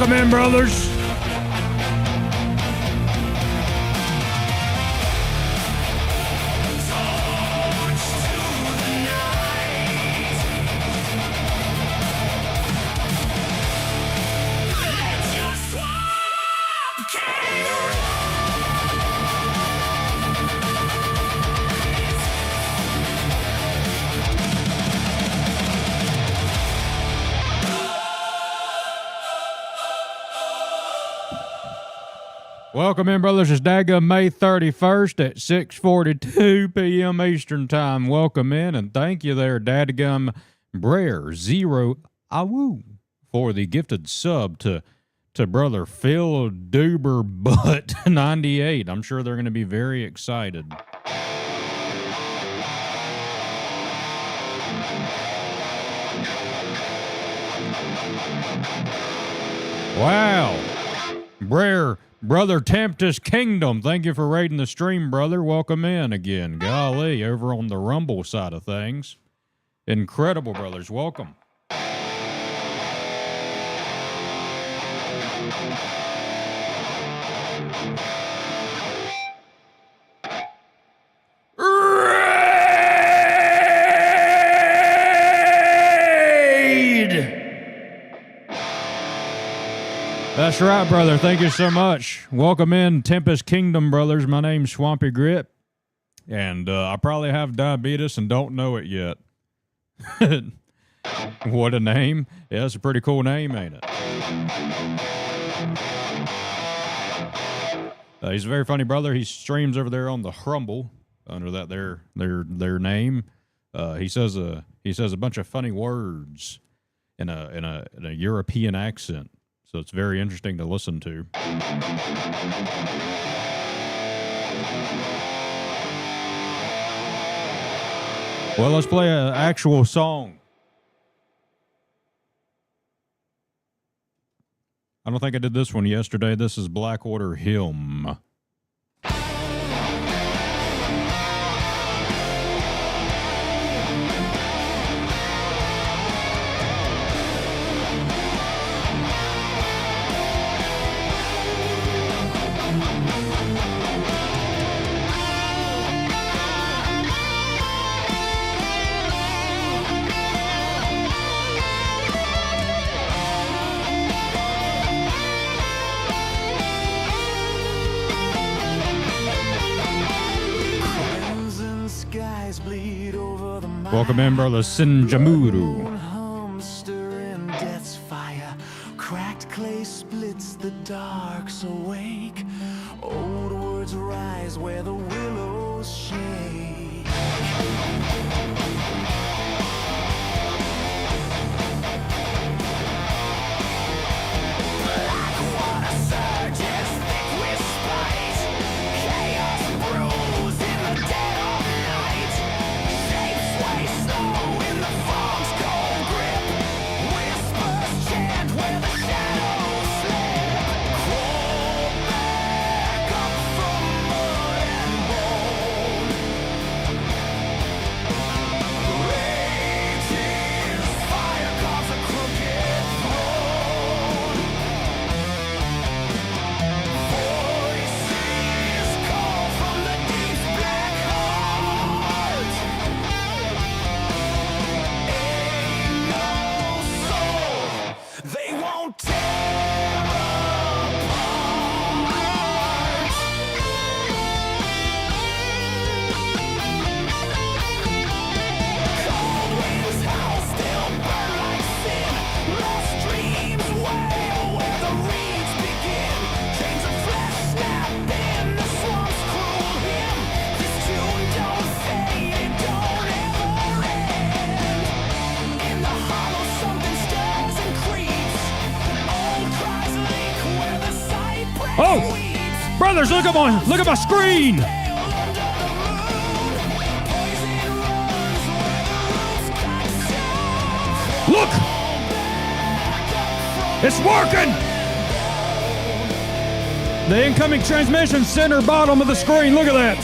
Welcome in, brothers. Welcome in, brothers. It's daggum May 31st at 6:42 p.m. Eastern Time. Welcome in, and thank you there, Dadgum Brer Zero Awoo, for the gifted sub to brother Phil Duber Butt 98. I'm sure they're going to be very excited. Wow. Brother Tempest Kingdom, thank you for raiding the stream, brother. Welcome in again. Golly, over on the Rumble side of things. Incredible, brothers. Welcome. That's right, brother. Thank you so much. Welcome in, Tempest Kingdom, brothers. My name's Swampy Grit, and I probably have diabetes and don't know it yet. What a name. Yeah, that's a pretty cool name, ain't it? He's a very funny brother. He streams over there on the Humble under that their name. He says a bunch of funny words in a European accent. So it's very interesting to listen to. Well, let's play an actual song. I don't think I did this one yesterday. This is Blackwater Hymn. Welcome in, brother Sinjamuru. Stirring death's fire, cracked clay splits the darks awake. Old words rise where the willows shake. Blackwater surges thick with spite. Chaos brews in the dead of night. Shapes sway slow in the fog's cold grip. Whispers chant where the shadows slip. Crawl back up from mud and bone. Raging fire carves a crooked throne. Voices call from the deep's black heart. Ain't no soul they won't tear apart. Cold winds howl, still burn like sin. Lost dreams wail where the reeds begin. Chains of flesh snap in the swamp's cruel hymn. This tune don't fade, it don't ever end. In the hollow something stirs and creeps. Old cries leak where the cypress Oh! weeps. Brothers, look at my screen! Under the moon, poison runs where the roots cut short. Look! It's working! The incoming transmission center bottom of the screen. Look at that.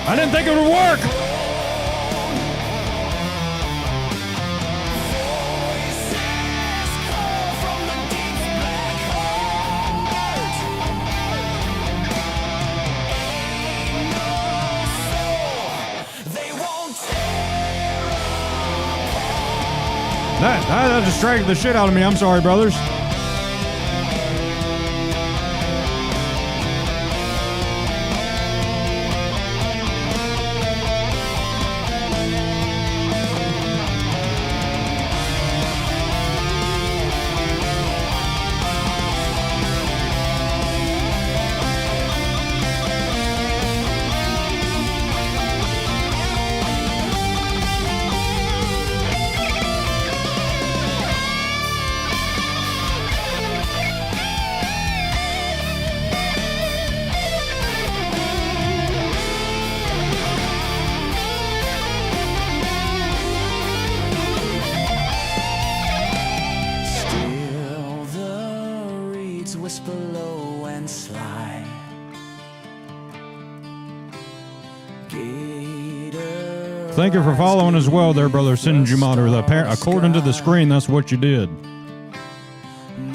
I didn't think it would work. Voices call from the that distracted the shit out of me. I'm sorry, brothers. Still the reeds whisper low and sly. Gator Thank you for following as well there, brother Sinjumadu. According to the screen, that's what you did.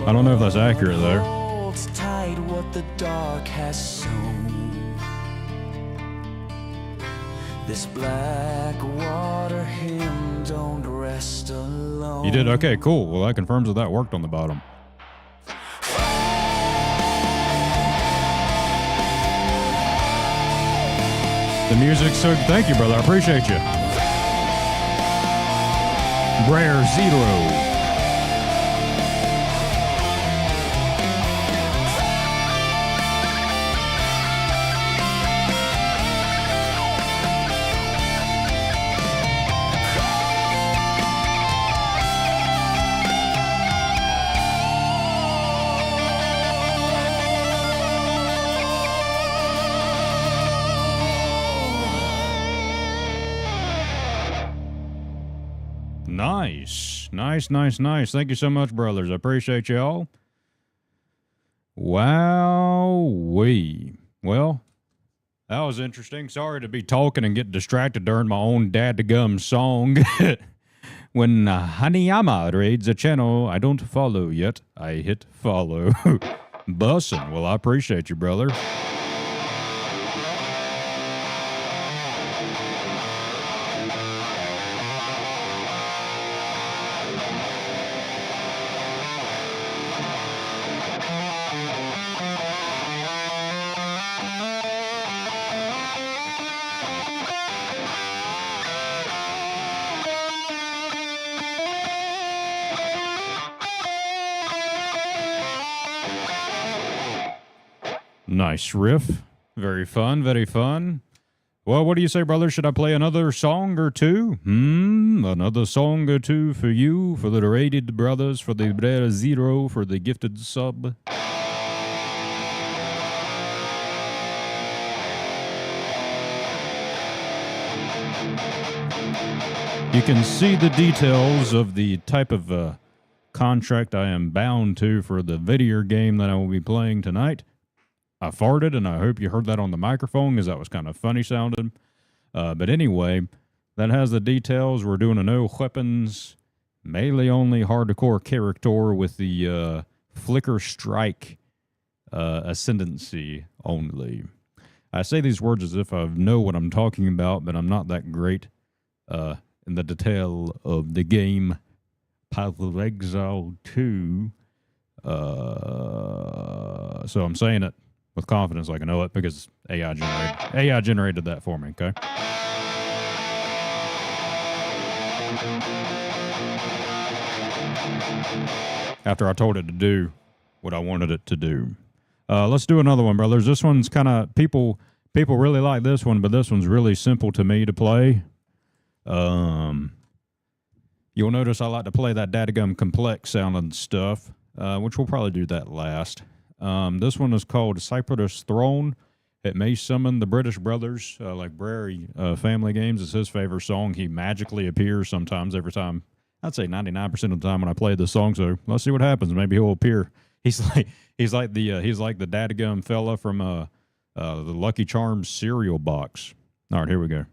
I don't know if that's accurate, though. holds tight what the dark has sown. This black water hymn don't rest alone. You did? Okay, cool. Well, that confirms that that worked on the bottom. The music, so thank you, brother. I appreciate you. Rare Zero. Nice. Thank you so much, brothers. I appreciate y'all. Wowee. Well, that was interesting. Sorry to be talking and get distracted during my own dadgum song. When Hanayama reads a channel I don't follow yet, I hit follow. Bussin'. Well, I appreciate you, brother. Nice riff. Very fun, very fun. Well, what do you say, brother? Should I play another song or two? Another song or two for you, for the rated brothers, for the Rare Zero, for the gifted sub. You can see the details of the type of contract I am bound to for the video game that I will be playing tonight. I farted, and I hope you heard that on the microphone because that was kind of funny sounding. But anyway, that has the details. We're doing a no weapons, melee only hardcore character with the flicker strike ascendancy only. I say these words as if I know what I'm talking about, but I'm not that great in the detail of the game Path of Exile 2. So I'm saying it with confidence like I know it because AI generated that for me, okay? After I told it to do what I wanted it to do. Let's do another one, brothers. This one's kind of, people really like this one, but this one's really simple to me to play. You'll notice I like to play that dadgum complex sounding stuff, which we'll probably do that last. This one is called Cypress Throne. It may summon the British brothers, like Brer Family Games. It's his favorite song. He magically appears sometimes every time. I'd say 99% of the time when I play this song. So let's see what happens. Maybe he'll appear. He's like the dadgum fella from the Lucky Charms cereal box. All right, here we go.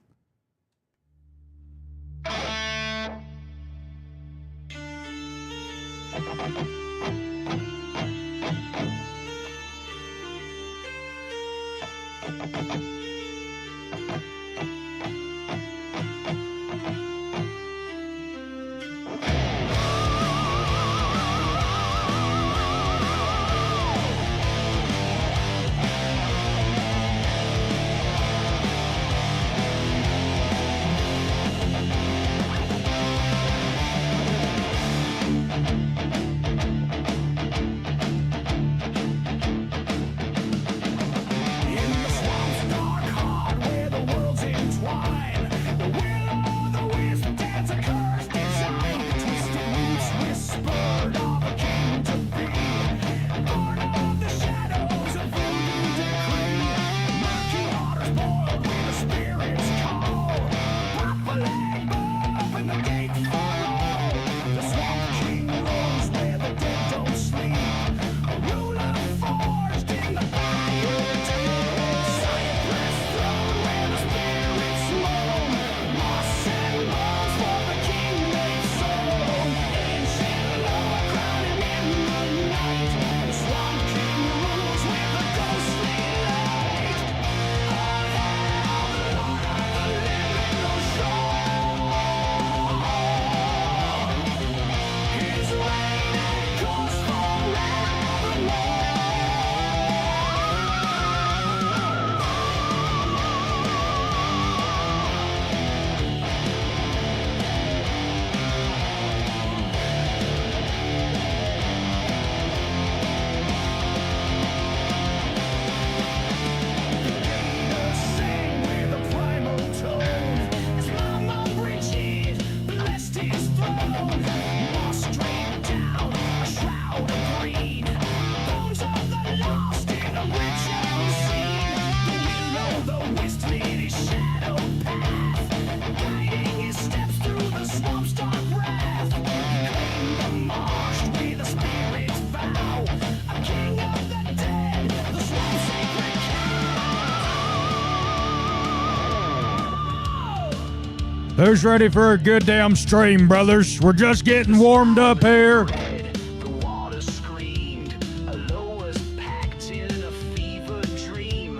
Who's ready for a good damn stream, brothers? We're just getting warmed up here. The water screamed, alone was packed in a fever dream.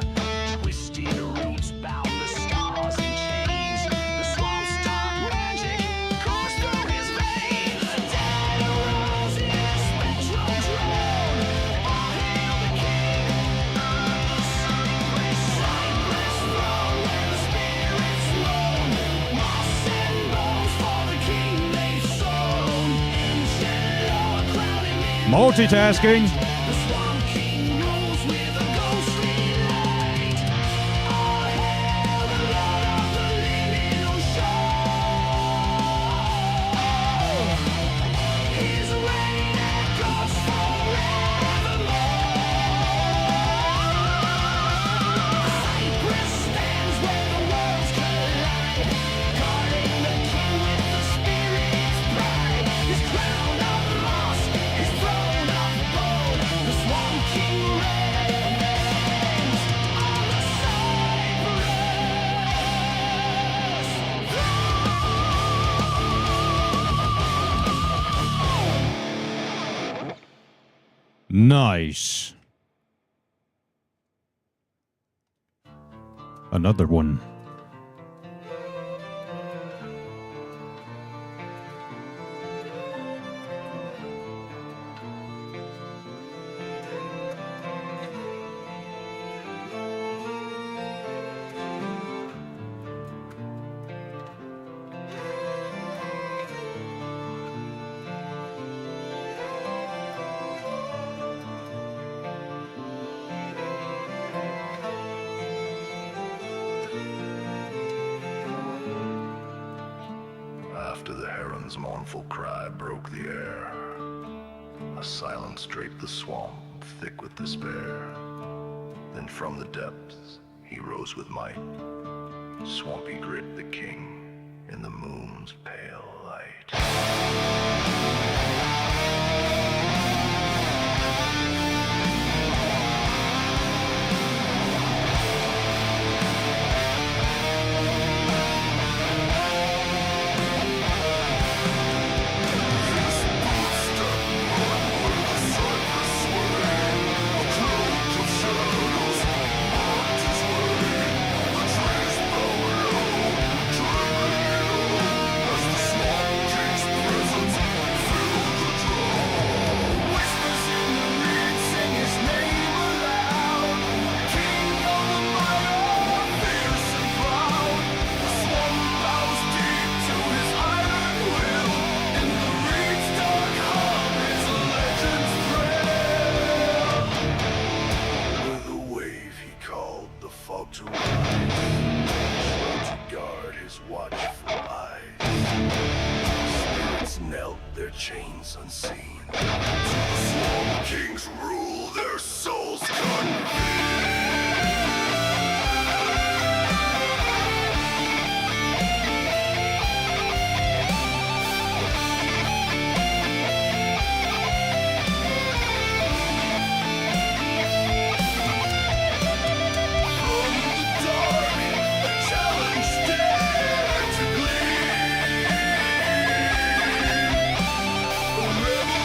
Twisted roots bound the stars in chains. The swamp's dark magic coursed through his veins. The dead arose in a spectral drone. All hail the king of the cypress throne, where the spirits roam. Moss and bones for the king they've sown. Ancient lore clouding in Multitasking. the Swamp King rules with a ghostly light. All hail the Lord of the living who shone. His reign echoes forevermore. Cypress stands where the worlds collide, guarding the king with the spirit's pride. His crown of moss, his throne of bone. The Swamp King reigns on the cypress. Nice. Another one. After the heron's mournful cry broke the air, a silence draped the swamp, thick with despair. Then from the depths he rose with might, Swampy Grit the king in the moon's pale light. Whispers in the reeds sing his name aloud. King of the mire, fierce and proud. The swamp bows deep to his iron will. In the reeds' dark hum his legends thrill. With a wave he called the fog to rise, to guard his watchful eyes. Spirits knelt their chains unseen. To the Swamp King's rule their souls convene. From the dark, a challenge dared to glean. A rebel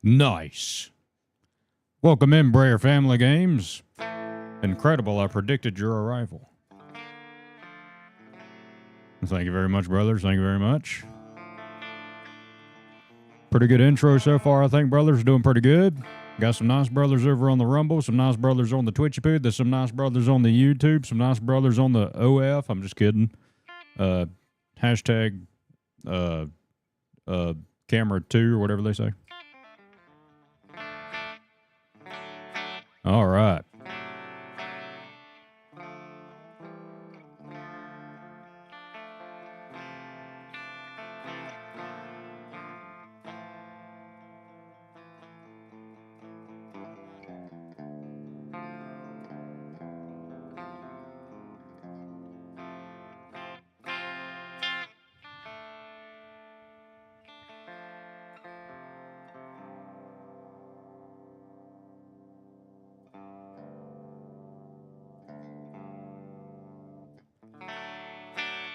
Nice. Welcome in, Brer Family Games. Incredible, I predicted your arrival. Thank you very much, brothers. Thank you very much. Pretty good intro so far, I think, brothers. Doing pretty good. Got some nice brothers over on the Rumble, some nice brothers on the Twitchy Poo. There's some nice brothers on the YouTube, some nice brothers on the OF. I'm just kidding. Hashtag camera 2 or whatever they say. All right.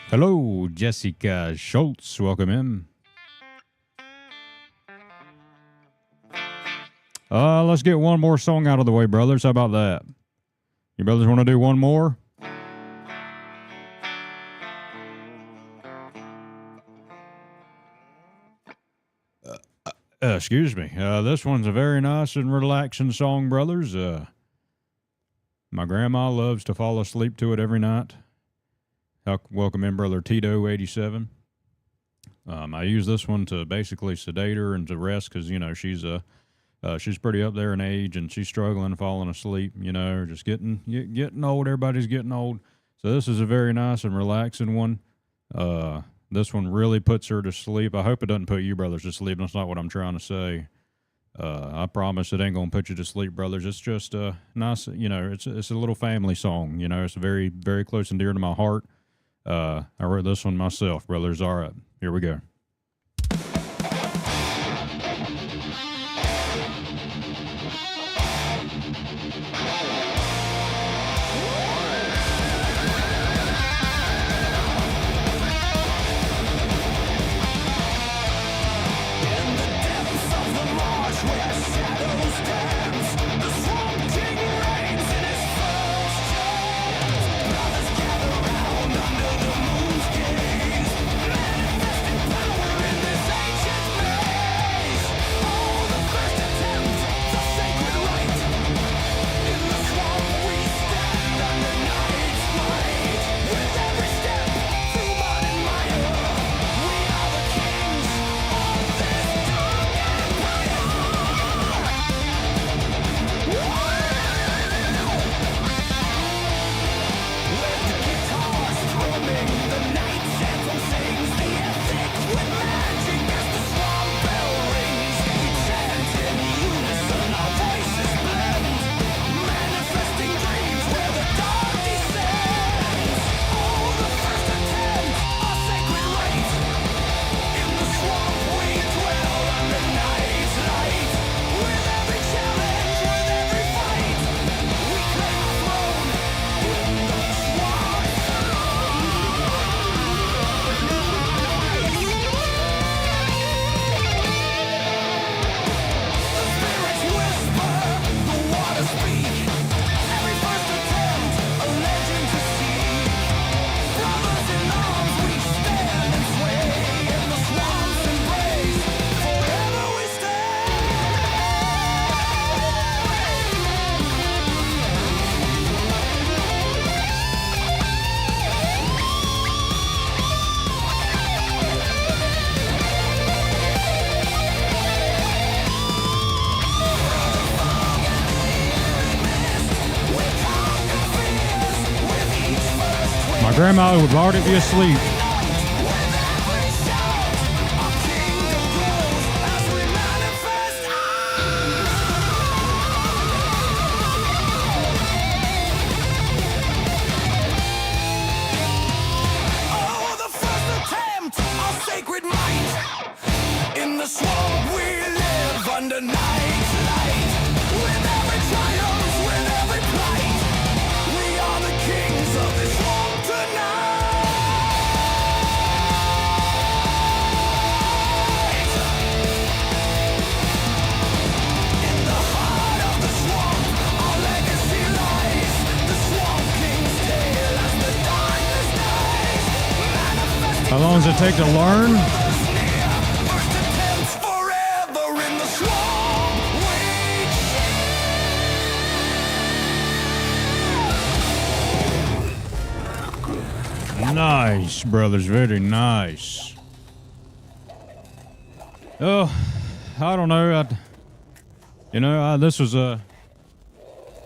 Hello, Jessica Schultz. Welcome in. Let's get one more song out of the way, brothers. How about that? You brothers want to do one more? Excuse me. This one's a very nice and relaxing song, brothers. My grandma loves to fall asleep to it every night. Welcome in, brother Tito 87. I use this one to basically sedate her and to rest because, you know, she's pretty up there in age and she's struggling, falling asleep, you know, just getting old. Everybody's getting old. So this is a very nice and relaxing one. This one really puts her to sleep. I hope it doesn't put you brothers to sleep. That's not what I'm trying to say. I promise it ain't going to put you to sleep, brothers. It's just nice, you know, it's a little family song. You know, it's very, very close and dear to my heart. I wrote this one myself, brothers. All right, here we go. My grandma would already be asleep. does it take to learn? First attempts forever in the swamp. Nice, brothers. Very nice. Oh, I don't know. This was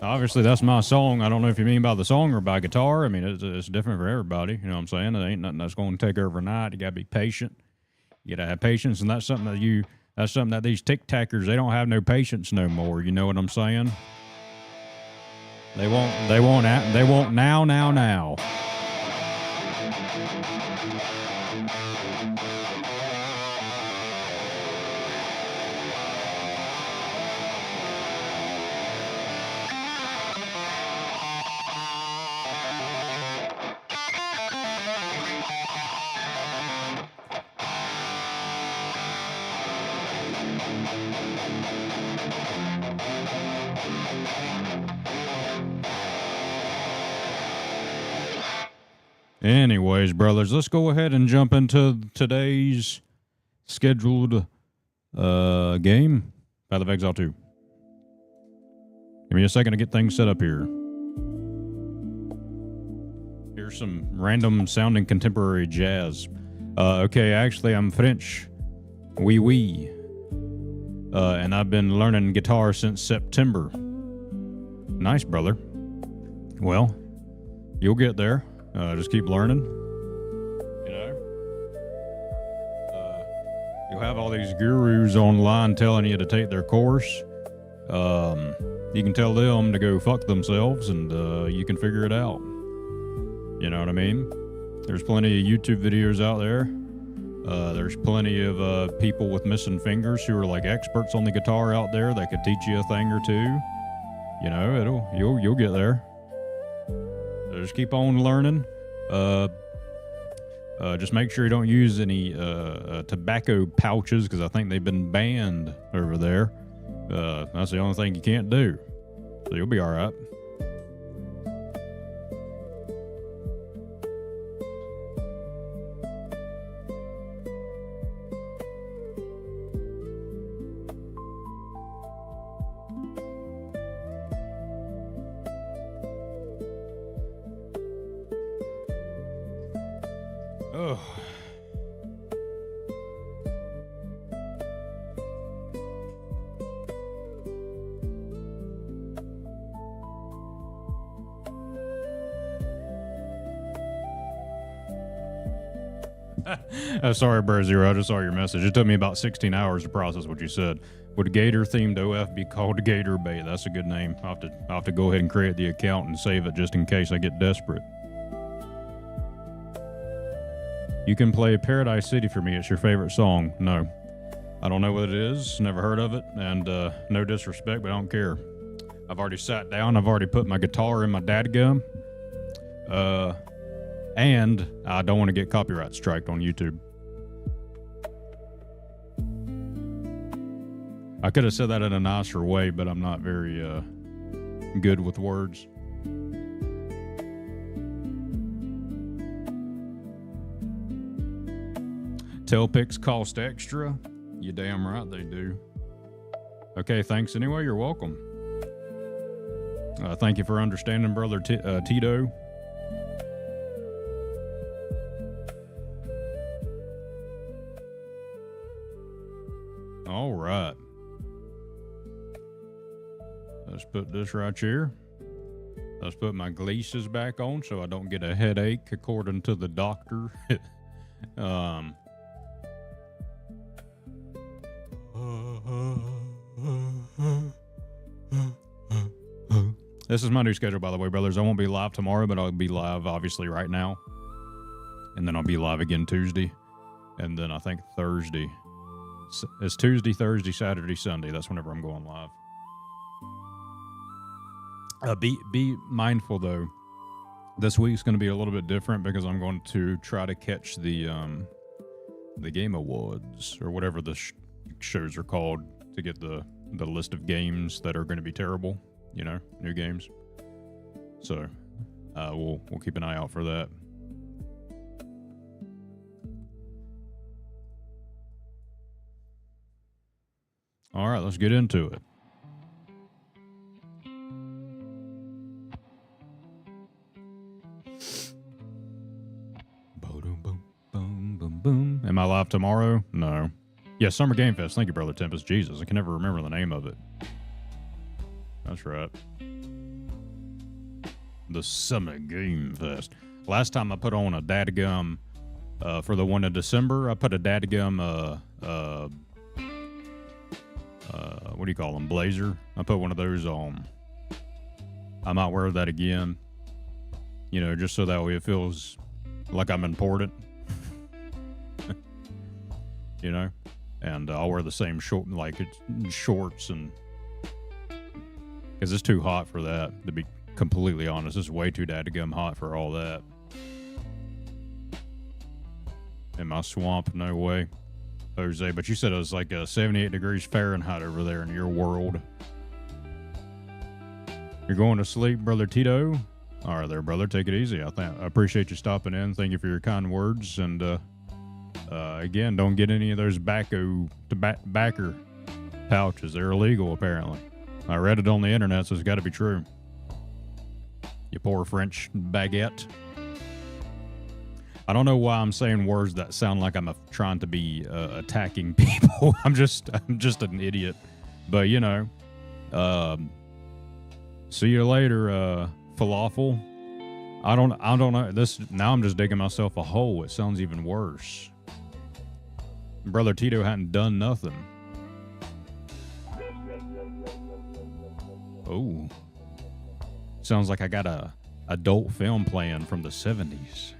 obviously that's my song. I don't know if you mean by the song or by guitar. I mean, it's different for everybody. You know what I'm saying? It ain't nothing that's going to take overnight. You got to be patient. You got to have patience, and that's something that these tic-tackers, they don't have no patience no more. You know what I'm saying? They won't now. Anyways, brothers, let's go ahead and jump into today's scheduled game, Path of Exile 2. Give me a second to get things set up here. Here's some random sounding contemporary jazz. Okay, actually, I'm French. Oui. And I've been learning guitar since September. Nice, brother. Well, you'll get there. Just keep learning. You know? You'll have all these gurus online telling you to take their course. You can tell them to go fuck themselves, and you can figure it out. You know what I mean? There's plenty of YouTube videos out there. There's plenty of people with missing fingers who are like experts on the guitar out there that could teach you a thing or two. You know, you'll get there. So just keep on learning. Just make sure you don't use any tobacco pouches, because I think they've been banned over there. That's the only thing you can't do. So you'll be all right. Oh. Sorry, Bear Zero. I just saw your message. It took me about 16 hours to process what you said. Would Gator-themed OF be called Gator Bait? That's a good name. I'll have to go ahead and create the account and save it just in case I get desperate. You can play Paradise City for me. It's your favorite song. No. I don't know what it is. Never heard of it. And no disrespect, but I don't care. I've already sat down. I've already put my guitar in my dadgum. And I don't want to get copyright striked on YouTube. I could have said that in a nicer way, but I'm not very good with words. Tail picks cost extra. You damn right they do. Okay, thanks anyway. You're welcome. Thank you for understanding, brother Tito. All right. Let's put this right here. Let's put my glasses back on so I don't get a headache, according to the doctor. This is my new schedule, by the way, brothers. I won't be live tomorrow, but I'll be live, obviously, right now. And then I'll be live again Tuesday. And then I think Thursday. It's Tuesday, Thursday, Saturday, Sunday. That's whenever I'm going live. Be mindful, though. This week's going to be a little bit different because I'm going to try to catch the Game Awards, or whatever the shows are called, to get the list of games that are going to be terrible. You know, new games. So we'll keep an eye out for that. All right, let's get into it. Boom, boom, boom, boom, boom. Am I live tomorrow? No. Yeah, Summer Game Fest. Thank you, Brother Tempest. Jesus, I can never remember the name of it. That's right. The Summer Game Fest. Last time I put on a dadgum for the one in December, I put a dadgum what do you call them? Blazer. I put one of those on. I might wear that again. You know, just so that way it feels like I'm important. You know? And I'll wear the same shorts and... Because it's too hot for that, to be completely honest. It's way too dadgum hot for all that. In my swamp, no way. Jose, but you said it was like 78 degrees Fahrenheit over there in your world. You're going to sleep, Brother Tito? All right there, brother. Take it easy. I appreciate you stopping in. Thank you for your kind words. And again, don't get any of those backer pouches. They're illegal, apparently. I read it on the internet, so it's got to be true. You poor French baguette. I don't know why I'm saying words that sound like I'm trying to be attacking people. I'm just an idiot. But you know, see you later, falafel. I don't know. Now I'm just digging myself a hole. It sounds even worse. Brother Tito hadn't done nothing. Oh, sounds like I got a adult film playing from the 70s.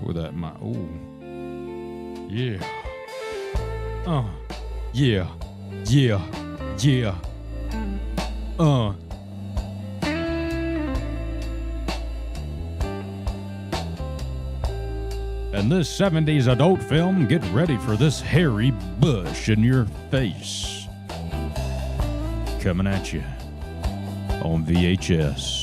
With that, yeah. Yeah. And this 70s adult film, get ready for this hairy bush in your face. Coming at you on VHS.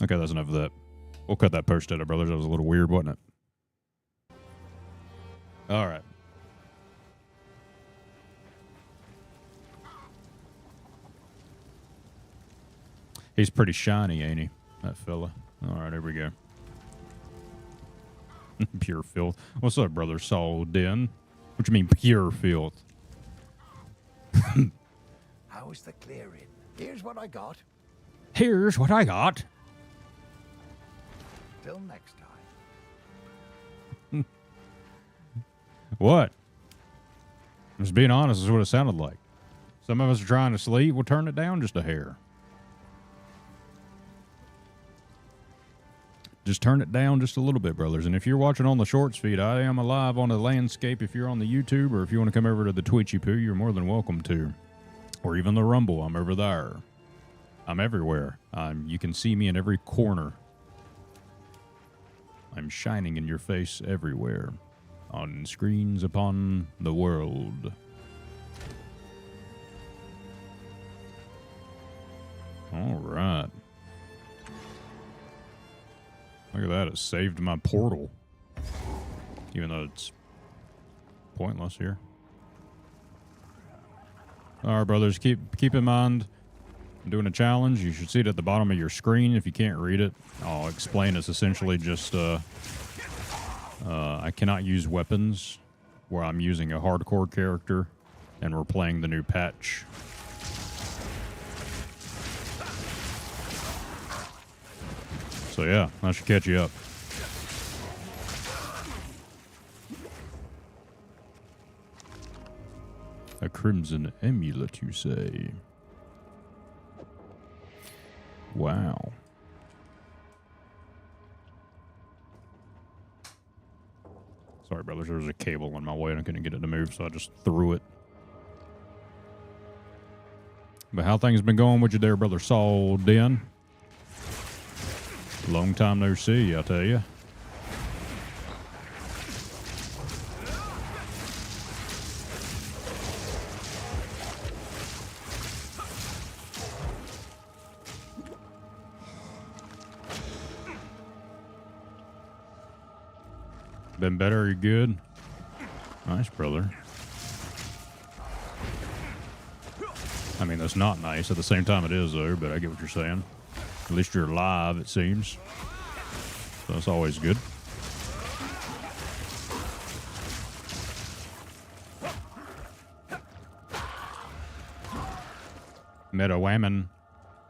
Okay, that's enough of that. We'll cut that post edit, brothers. That was a little weird, wasn't it? All right. He's pretty shiny, ain't he? That fella. All right, here we go. Pure filth. What's up, brother Saul Den? What you mean, pure filth? How was the clearing? Here's what I got. Here's what I got. Till next time. What? Just being honest is what it sounded like. Some of us are trying to sleep. We'll turn it down just a hair. Just turn it down just a little bit, brothers. And if you're watching on the shorts feed, I am alive on the landscape. If you're on the YouTube or if you want to come over to the Twitchy Poo, you're more than welcome to. Or even the Rumble, I'm over there. I'm everywhere. You can see me in every corner. I'm shining in your face everywhere. On screens upon the world. All right. Look at that. It saved my portal. Even though it's pointless here. All right, brothers. Keep in mind, I'm doing a challenge. You should see it at the bottom of your screen. If you can't read it, I'll explain. It's essentially just I cannot use weapons where I'm using a hardcore character and we're playing the new patch. So yeah, that should catch you up. A crimson amulet, you say? Wow. Sorry, brothers, there was a cable in my way and I couldn't get it to move, so I just threw it. But how things been going with you there, Brother Saul Den? Long time no see, I tell you. Been better? Are you good? Nice, brother. I mean, that's not nice. At the same time, it is, though, but I get what you're saying. At least you're alive, it seems. So that's always good. Met a whammon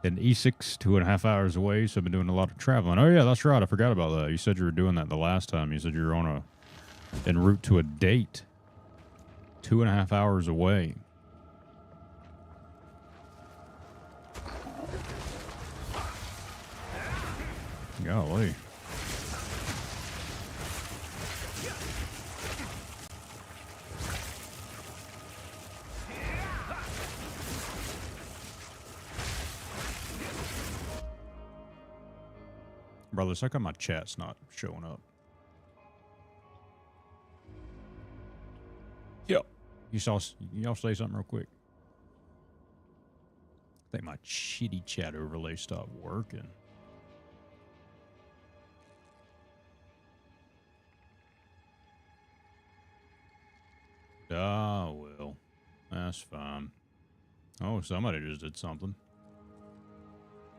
in E6, 2.5 hours away, so I've been doing a lot of traveling. Oh, yeah, that's right. I forgot about that. You said you were doing that the last time. You said you were en route to a date. 2.5 hours away. Golly. Brothers, how come my chat's not showing up? Yep. Y'all say something real quick. I think my shitty chat overlay stopped working. Ah, well. That's fine. Oh, somebody just did something.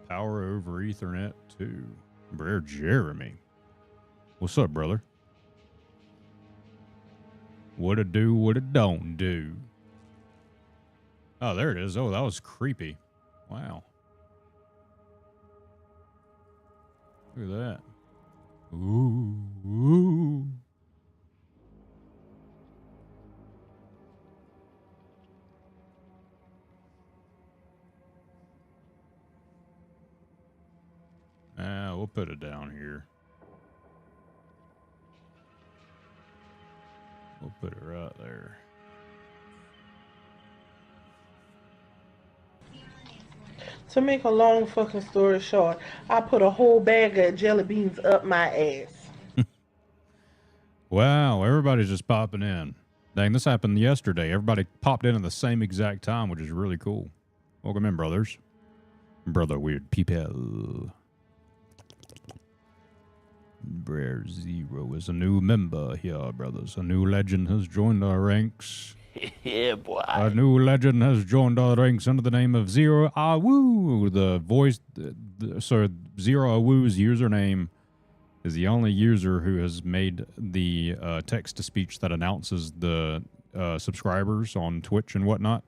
Power over Ethernet 2. Brer Jeremy. What's up, brother? What it do, what it don't do. Oh, there it is. Oh, that was creepy. Wow. Look at that. Ooh, ooh. We'll put it down here. We'll put it right there. To make a long fucking story short, I put a whole bag of jelly beans up my ass. Wow, everybody's just popping in. Dang, this happened yesterday. Everybody popped in at the same exact time, which is really cool. Welcome in, brothers. Brother weird people. Brer Zero is a new member here, brothers. A new legend has joined our ranks. Yeah, boy. A new legend has joined our ranks under the name of Zero Awu. The voice, so Zero Awu's username is the only user who has made the text-to-speech that announces the subscribers on Twitch and whatnot.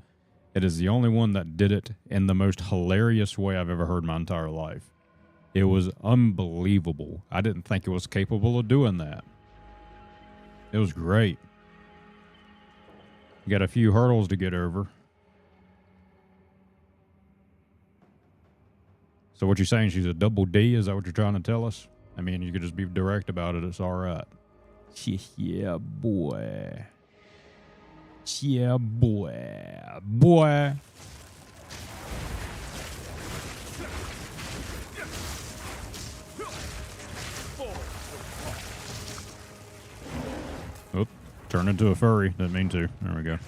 It is the only one that did it in the most hilarious way I've ever heard in my entire life. It was unbelievable. I didn't think it was capable of doing that. It was great. You got a few hurdles to get over. So what you're saying, she's a double D? Is that what you're trying to tell us? I mean, you could just be direct about it. It's all right. Yeah, boy. Yeah, boy. Boy. Oop. Turned into a furry. Didn't mean to. There we go.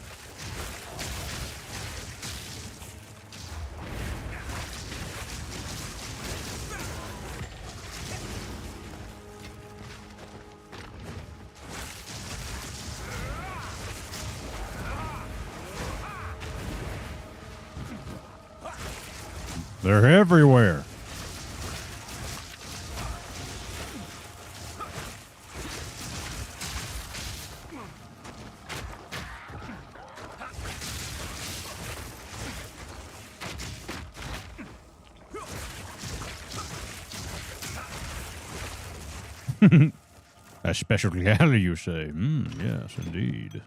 They're everywhere. A special galley, you say? Yes, indeed.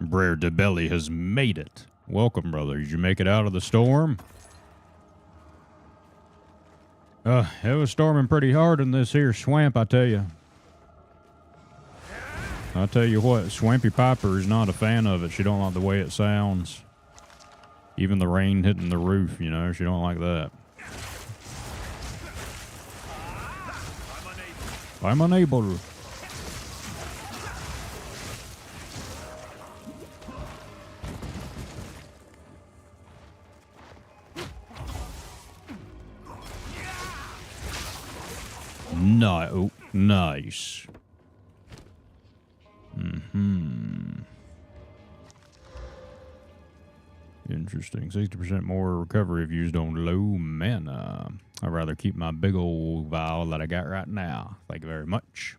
Brer DeBelly has made it. Welcome, brother. Did you make it out of the storm? It was storming pretty hard in this here swamp, I tell you. I tell you what, Swampy Piper is not a fan of it. She don't like the way it sounds. Even the rain hitting the roof, you know, she don't like that. I'm unable. No, oh, nice. Interesting. 60% more recovery if used on low mana. I'd rather keep my big old vial that I got right now. Thank you very much.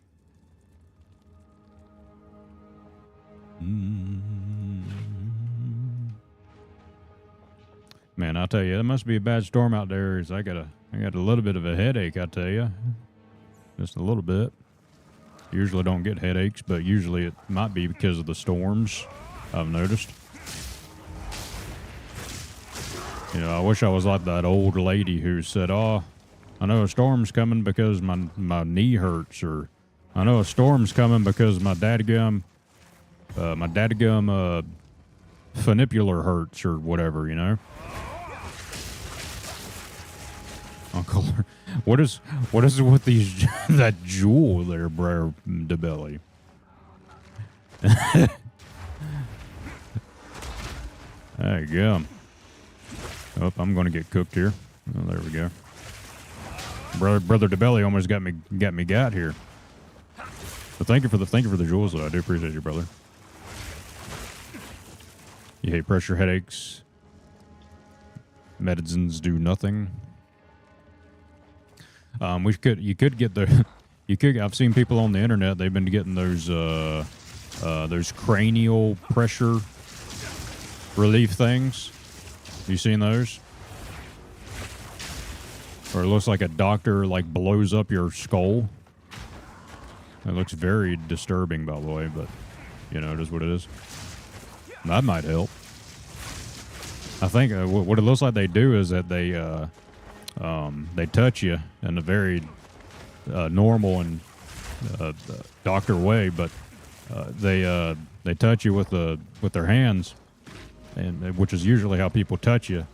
Man, I'll tell you, it must be a bad storm out there. I got a little bit of a headache, I tell you. Just a little bit. Usually don't get headaches, but usually it might be because of the storms, I've noticed. You know, I wish I was like that old lady who said, oh, I know a storm's coming because my knee hurts, or I know a storm's coming because my dadgum funicular hurts, or whatever, you know? Uncle, what is with these that jewel there, Brer DeBelly? There you go. Oh, I'm going to get cooked here. Oh, there we go. Brother DeBelly almost got me here. But thank you for the jewels, though. I do appreciate you, brother. You hate pressure headaches. Medicines do nothing. You could get I've seen people on the internet, they've been getting those cranial pressure relief things. You seen those? Or it looks like a doctor like blows up your skull. It looks very disturbing, by the way, but you know, it is what it is. That might help. I think what it looks like they do is that they touch you in a very normal and doctor way, but they touch you with their hands, and which is usually how people touch you.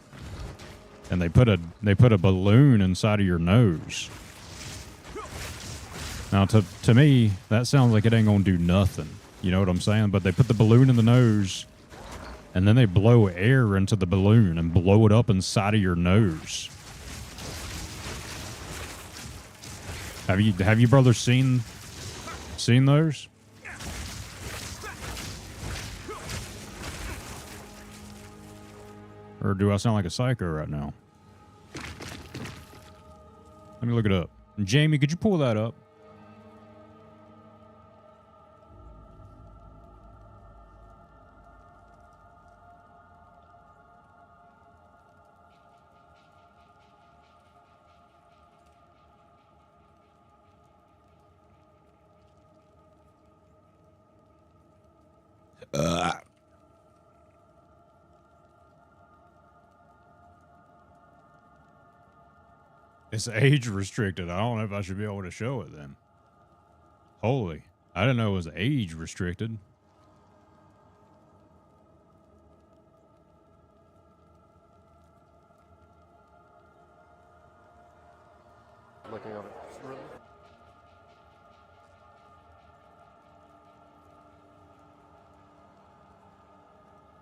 And they put a balloon inside of your nose. Now, to me, that sounds like it ain't gonna do nothing. You know what I'm saying? But they put the balloon in the nose, and then they blow air into the balloon and blow it up inside of your nose. Have you brothers seen those? Or do I sound like a psycho right now? Let me look it up. Jamie, could you pull that up? It's age restricted. I don't know if I should be able to show it then. Holy. I didn't know it was age restricted. Looking over.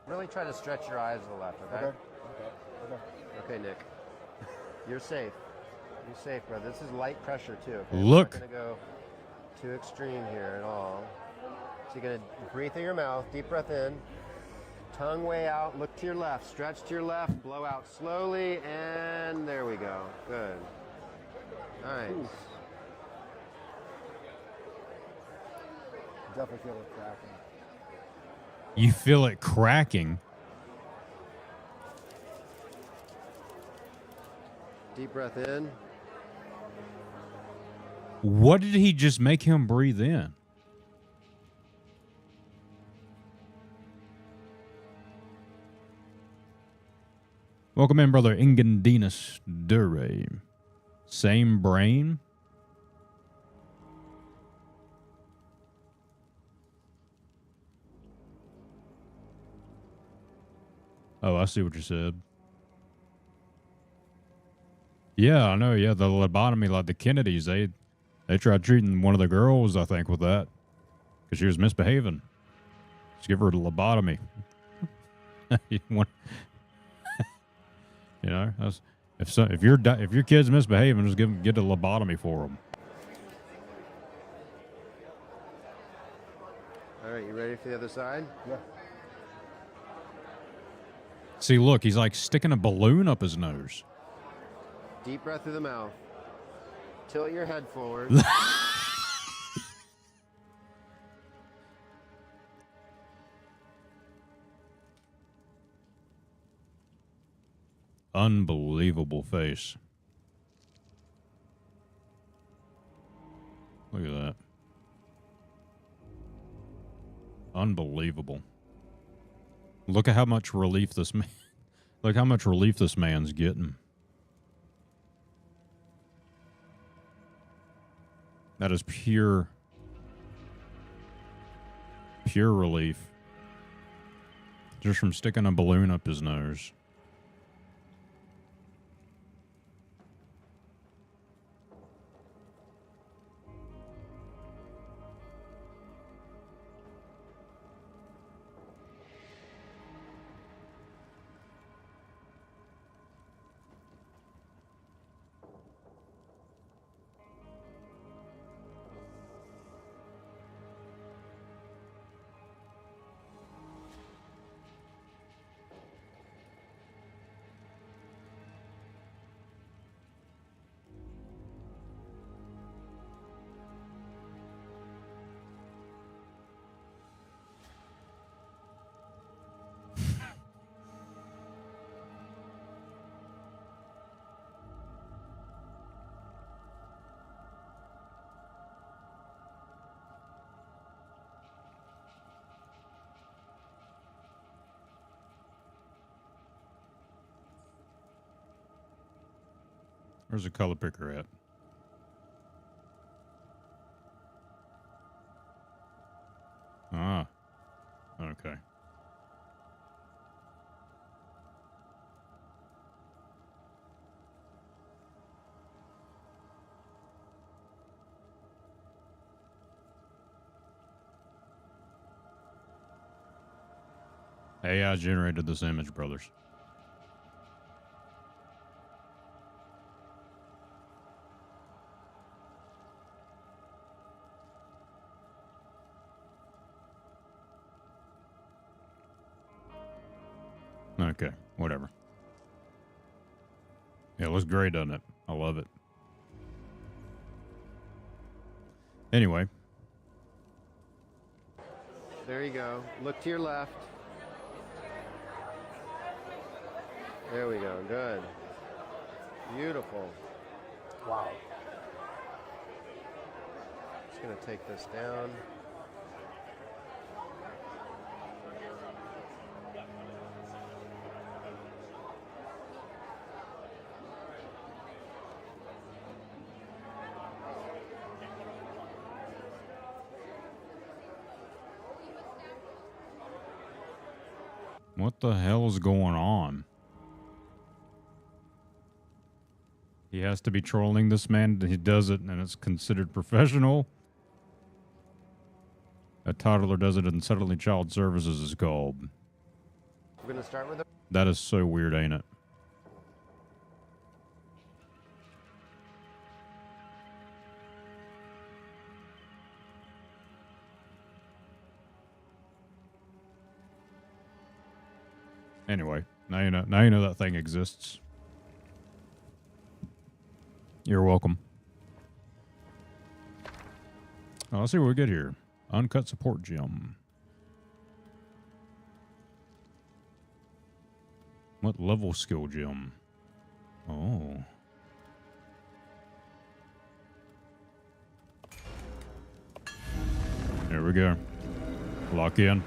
Really try to stretch your eyes to the left, okay? Okay, Nick. You're safe. You're safe, bro. This is light pressure, too. Okay? Look. We're not going to go too extreme here at all. So you're going to breathe through your mouth, deep breath in, tongue way out, look to your left, stretch to your left, blow out slowly, and there we go. Good. Nice. Ooh. Definitely feel it cracking. You feel it cracking? Deep breath in. What did he just make him breathe in? Welcome in, brother Ingandinus Dure. Same brain? Oh, I see what you said. Yeah, I know. Yeah, the lobotomy, like the Kennedys, they They tried treating one of the girls, I think, with that because she was misbehaving. Just give her a lobotomy. You know, if your kid's misbehaving, just get a lobotomy for them. All right, you ready for the other side? Yeah. See, look, he's like sticking a balloon up his nose. Deep breath through the mouth. Tilt your head forward. Unbelievable face. Look at that. Unbelievable. Look at how much relief this man. Look how much relief this man's getting. That is pure relief. Just from sticking a balloon up his nose. Where's the color picker at? Ah. Okay. AI generated this image, brothers. Okay, whatever. Yeah, it looks great, doesn't it? I love it. Anyway. There you go. Look to your left. There we go. Good. Beautiful. Wow. Just going to take this down. What the hell is going on? He has to be trolling this man. He does it, and it's considered professional. A toddler does it, and suddenly child services is called. We're going to start with the... That is so weird, ain't it? Anyway, now you know that thing exists. You're welcome. Oh, let's see what we get here. Uncut support gem. What level skill gem? Oh. There we go. Lock in.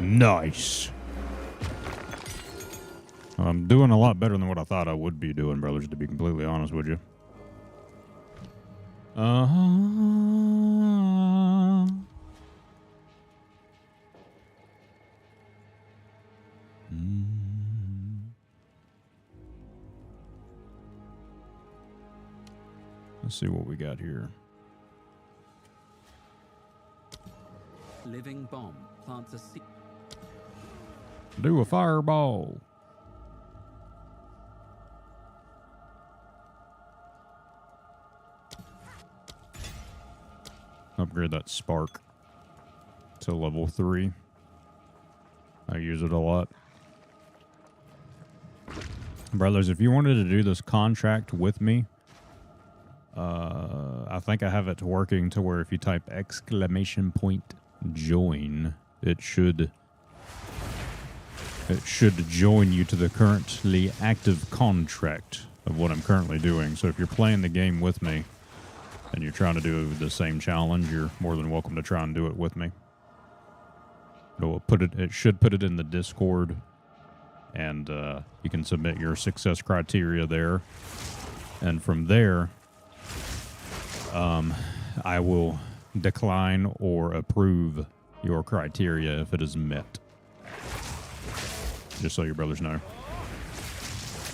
Nice. I'm doing a lot better than what I thought I would be doing, brothers, to be completely honest with you. Let's see what we got here. Living bomb plants a seed. Do a fireball. Upgrade that spark to level 3. I use it a lot. Brothers, if you wanted to do this contract with me, I think I have it working to where if you type !join, it should join you to the currently active contract of what I'm currently doing. So if you're playing the game with me and you're trying to do the same challenge, you're more than welcome to try and do it with me. It should put it in the Discord, and you can submit your success criteria there. And from there, I will decline or approve your criteria if it is met. Just so your brothers know.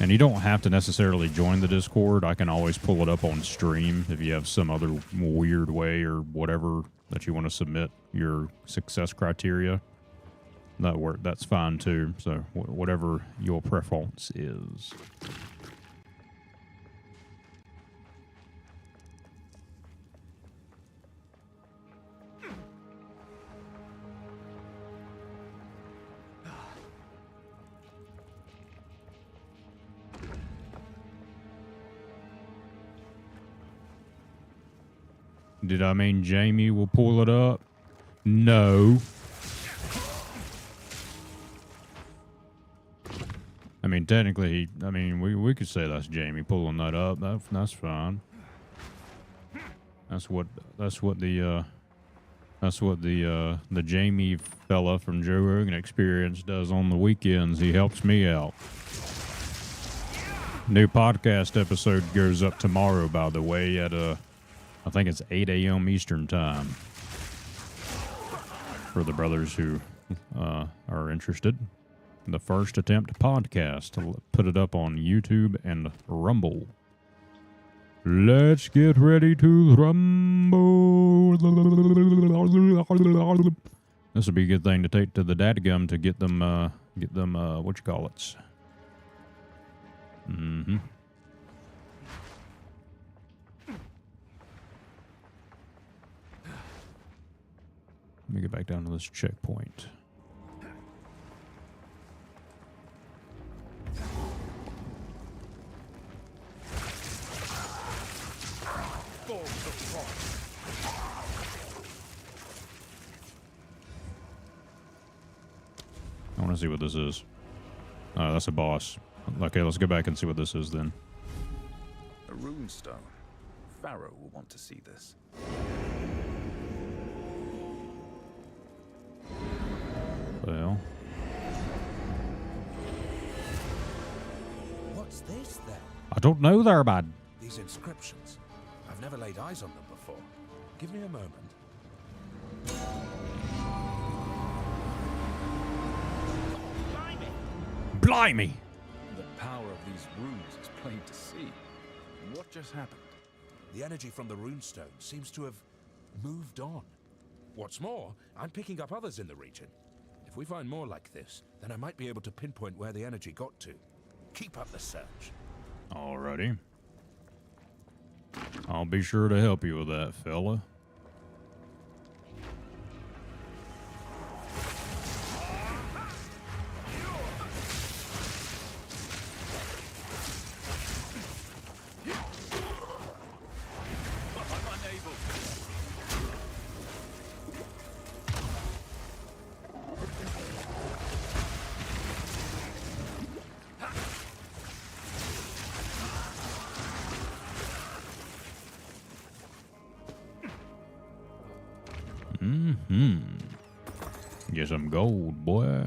And you don't have to necessarily join the Discord. I can always pull it up on stream if you have some other weird way or whatever that you want to submit your success criteria. That's fine too. So whatever your preference is. Did I mean Jamie will pull it up? No. I mean, technically, we could say that's Jamie pulling that up. That's fine. That's what the Jamie fella from Joe Rogan Experience does on the weekends. He helps me out. New podcast episode goes up tomorrow, by the way, at I think it's 8 a.m. Eastern time. For the brothers who are interested. The first attempt podcast to put it up on YouTube and Rumble. Let's get ready to rumble. This would be a good thing to take to the dadgum to get them what you call it. Mm-hmm. Let me get back down to this checkpoint. I want to see what this is. That's a boss. Okay, let's go back and see what this is then. A rune stone. Pharaoh will want to see this. Well. What's this then? I don't know there, bud. These inscriptions. I've never laid eyes on them before. Give me a moment. Blimey! The power of these runes is plain to see. What just happened? The energy from the runestone seems to have moved on. What's more, I'm picking up others in the region. If we find more like this, then I might be able to pinpoint where the energy got to. Keep up the search. Alrighty. I'll be sure to help you with that, fella. Get some gold, boy.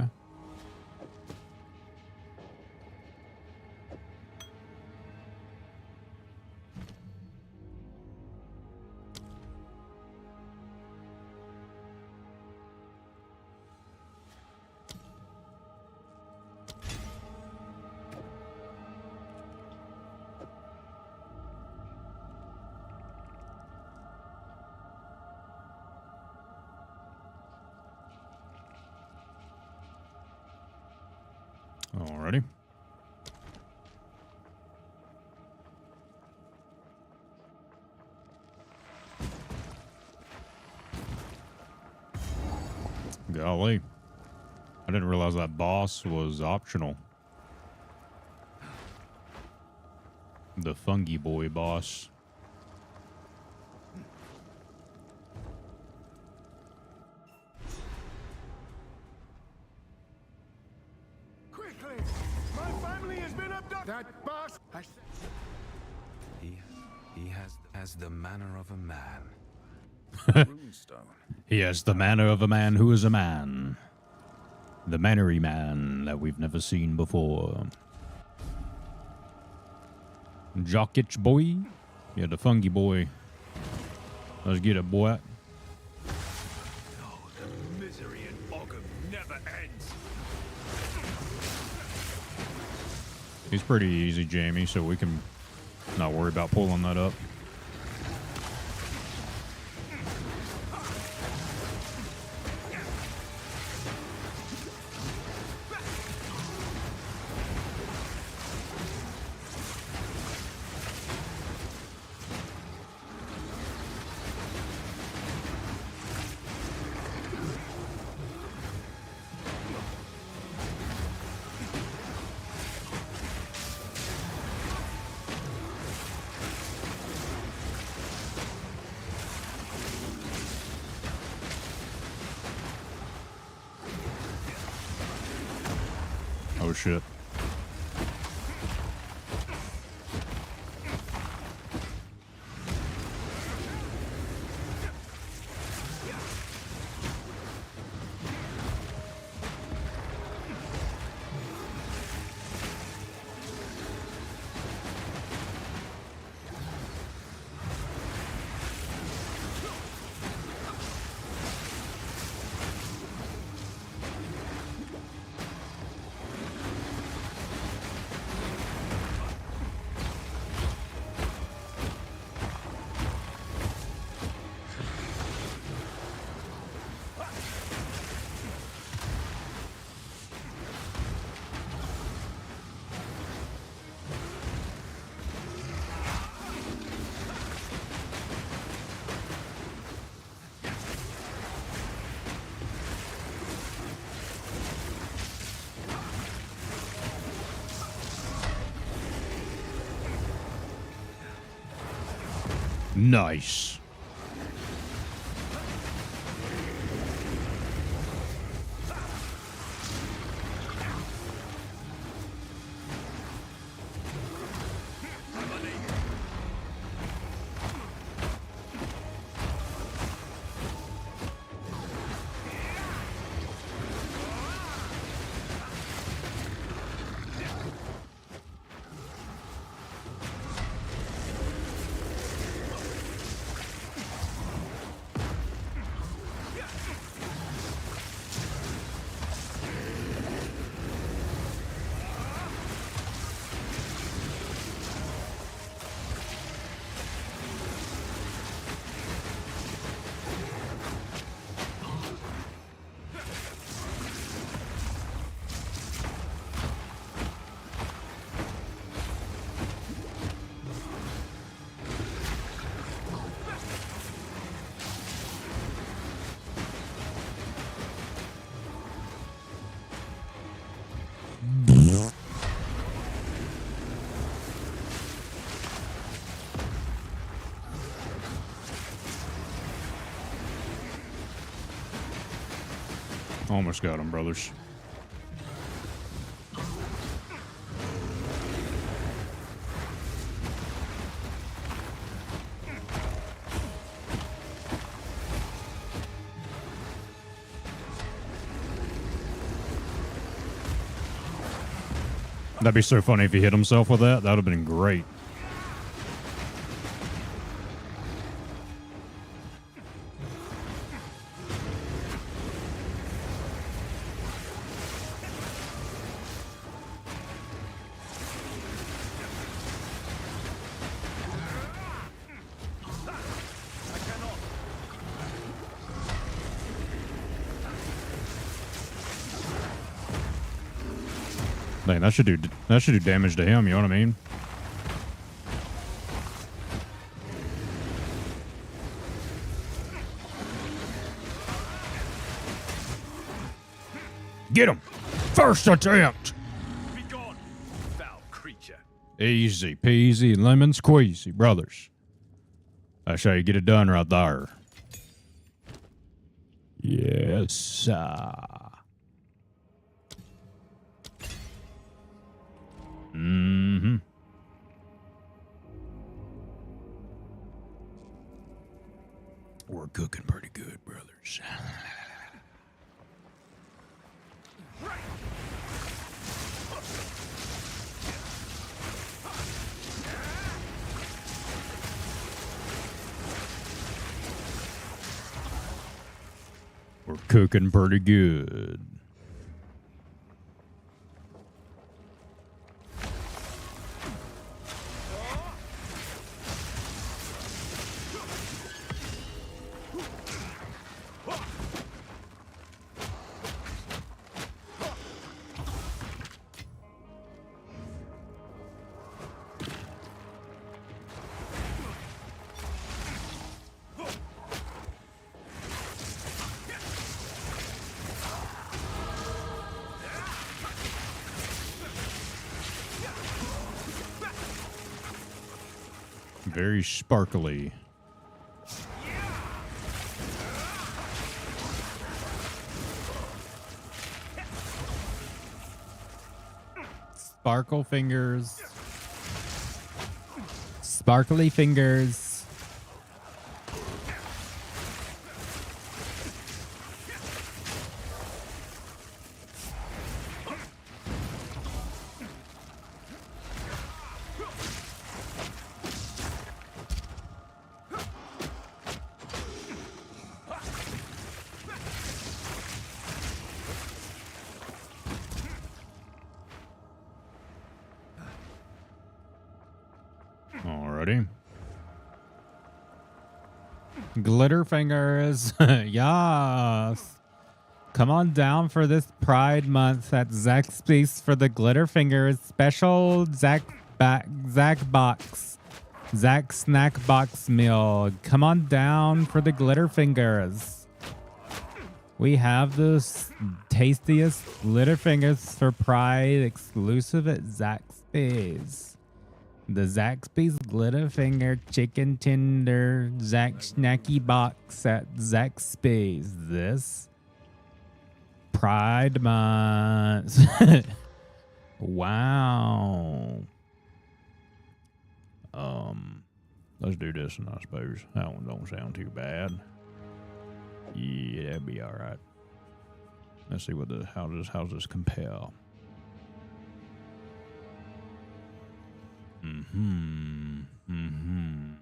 Alrighty. Golly. I didn't realize that boss was optional. The Fungi Boy boss. Quickly! My family has been abducted! That boss! He has the manner of a man. Runestone. He has the manner of a man who is a man. The mannery man that we've never seen before. Jock itch boy? Yeah, the Fungi Boy. Let's get it, boy. Oh, the misery in Ogham never ends! He's pretty easy, Jamie, so we can not worry about pulling that up. Oh shit. Nice. Almost got him, brothers. That'd be so funny if he hit himself with that. That would have been great. Dang, that should do damage to him, you know what I mean? Get him! First attempt! Be gone, foul creature. Easy peasy lemon squeezy, brothers. That's how you get it done right there. Yes, sir. Mm-hmm. We're cooking pretty good, brothers. We're cooking pretty good. Very sparkly. Sparkle fingers. Sparkly fingers. Alrighty. Glitter fingers. Yes. Come on down for this Pride Month at Zaxby's for the Glitter Fingers special Zack box. Zack snack box meal. Come on down for the Glitter Fingers. We have the tastiest Glitter Fingers for Pride exclusive at Zaxby's. The Zaxby's Glitter Finger Chicken Tender Zack Snacky Box at Zaxby's. This Pride Month. Wow. Let's do this one, I suppose. That one don't sound too bad. Yeah, that'd be all right. Let's see what how's this compare. Mm-hmm. Mm-hmm.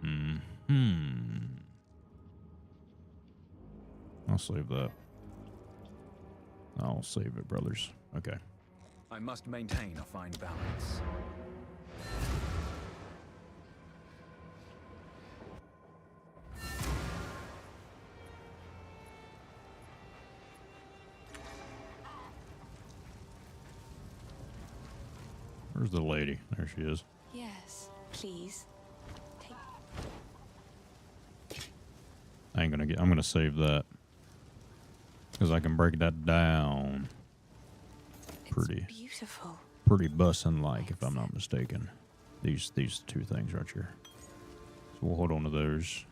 Mm-hmm. I'll save that. I'll save it, brothers. Okay. I must maintain a fine balance. Where's the lady? There she is. Yes, please. I'm gonna save that. Because I can break that down. Pretty. It's beautiful. Pretty bussin' like, if I'm not mistaken. These two things right here. So we'll hold on to those.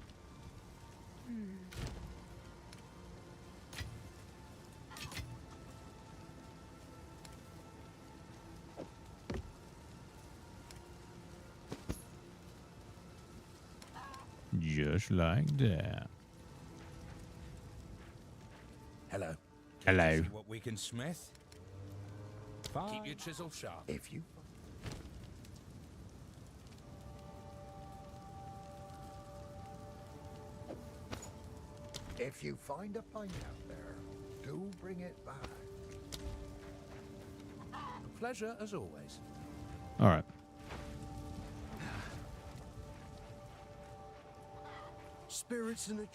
Just like that. Hello. Hello. See what we can smith? Keep your chisel sharp. If you find a pint out there, do bring it back. A pleasure as always. All right. Spirits in a...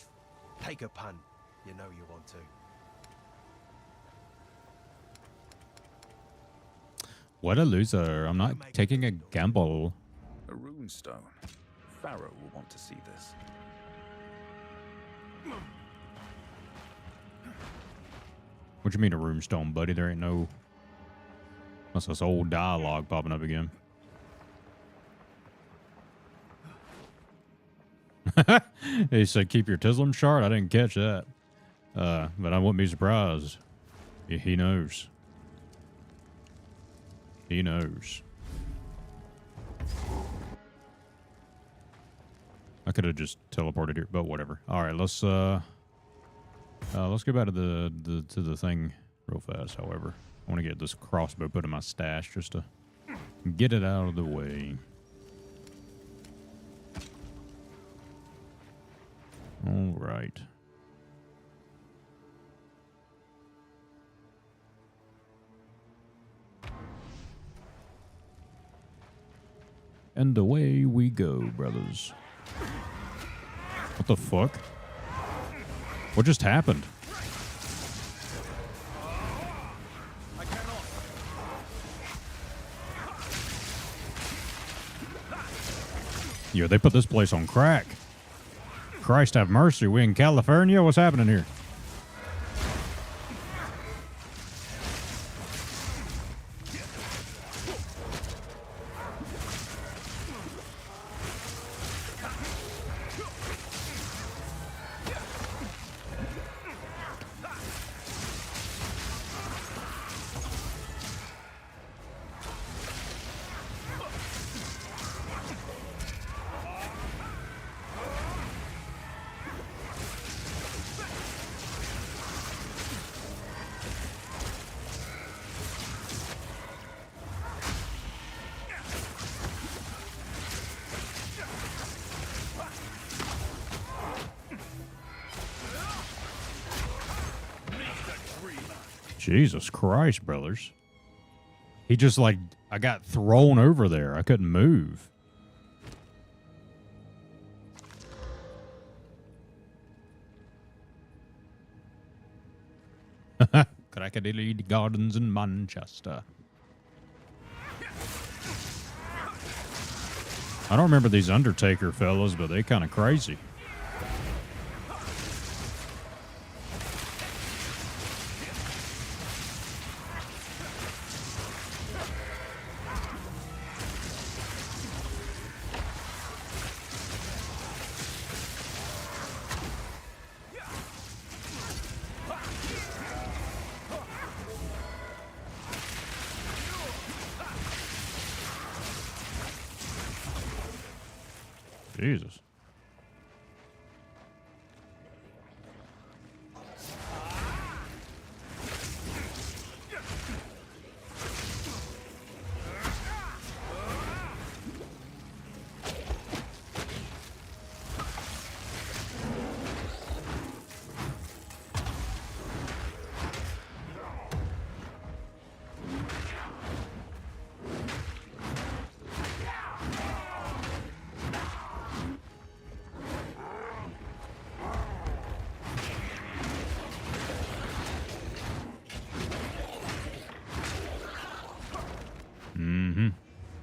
Take a punt. You know you want to. What a loser. I'm not taking a gamble. A rune stone. Pharaoh will want to see this. What you mean a runestone, buddy? There ain't no... That's this old dialogue popping up again. He said, keep your Tislam shard? I didn't catch that. But I wouldn't be surprised. He knows. He knows. I could have just teleported here, but whatever. All right, let's go back to the thing real fast. However, I want to get this crossbow put in my stash just to get it out of the way. All right. And away we go, brothers. What the fuck? What just happened? Yo, they put this place on crack. Christ have mercy. We in California? What's happening here? Jesus Christ, brothers. He just like, I got thrown over there. I couldn't move. Crackadilly Gardens in Manchester. I don't remember these Undertaker fellas, but they kind of crazy. Jesus.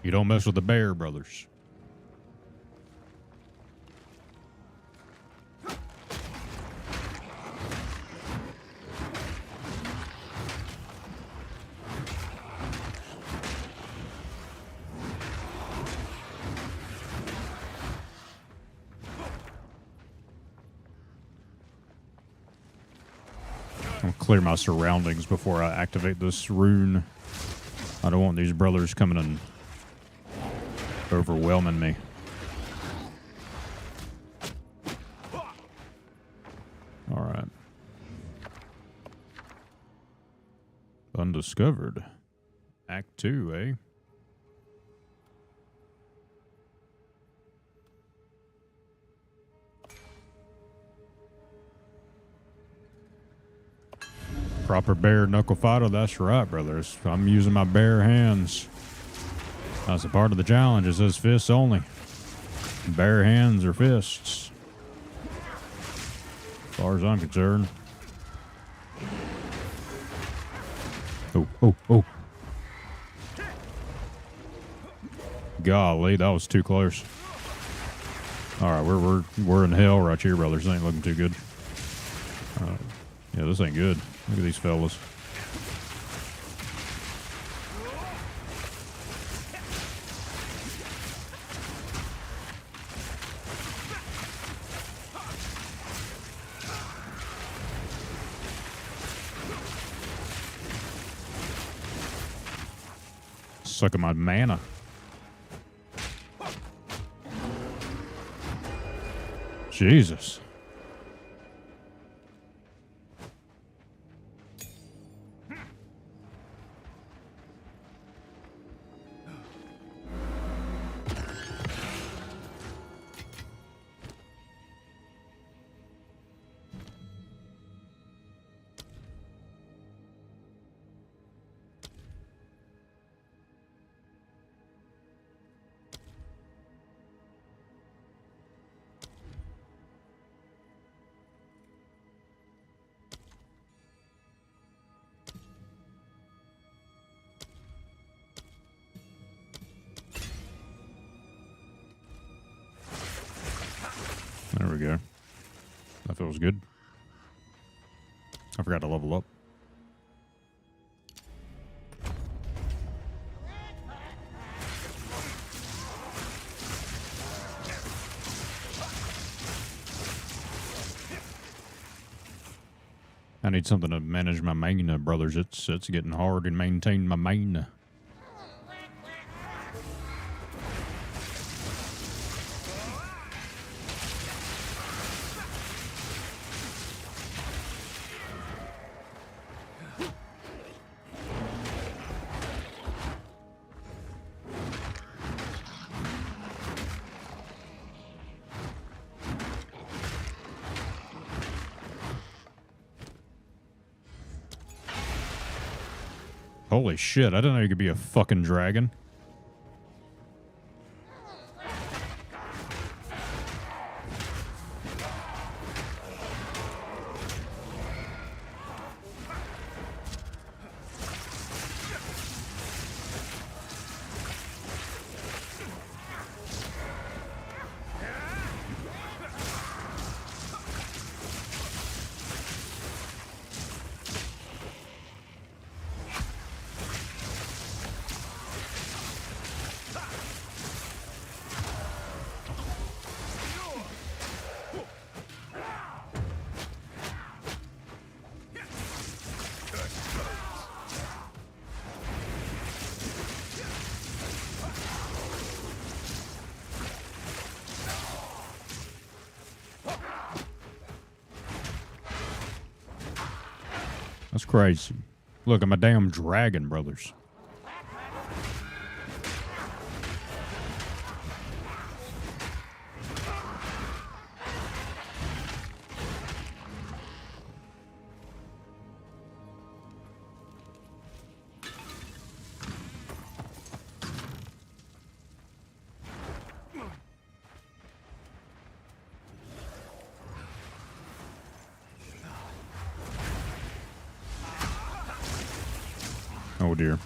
You don't mess with the bear, brothers. I'll clear my surroundings before I activate this rune. I don't want these brothers coming and overwhelming me. All right. discovered. Act 2, eh? Proper bare knuckle fighter, that's right, brothers. I'm using my bare hands. That's a part of the challenge. It says fists only. Bare hands or fists. As far as I'm concerned. Oh. Golly, that was too close. All right, we're in hell right here, brothers. This ain't looking too good. Yeah, this ain't good. Look at these fellas. Sucking my mana. Jesus. There we go. That feels good. I forgot to level up. I need something to manage my mana, brothers. It's getting hard to maintain my mana. Holy shit, I didn't know you could be a fucking dragon. That's crazy. Look, I'm a damn dragon, brothers. Oh dear.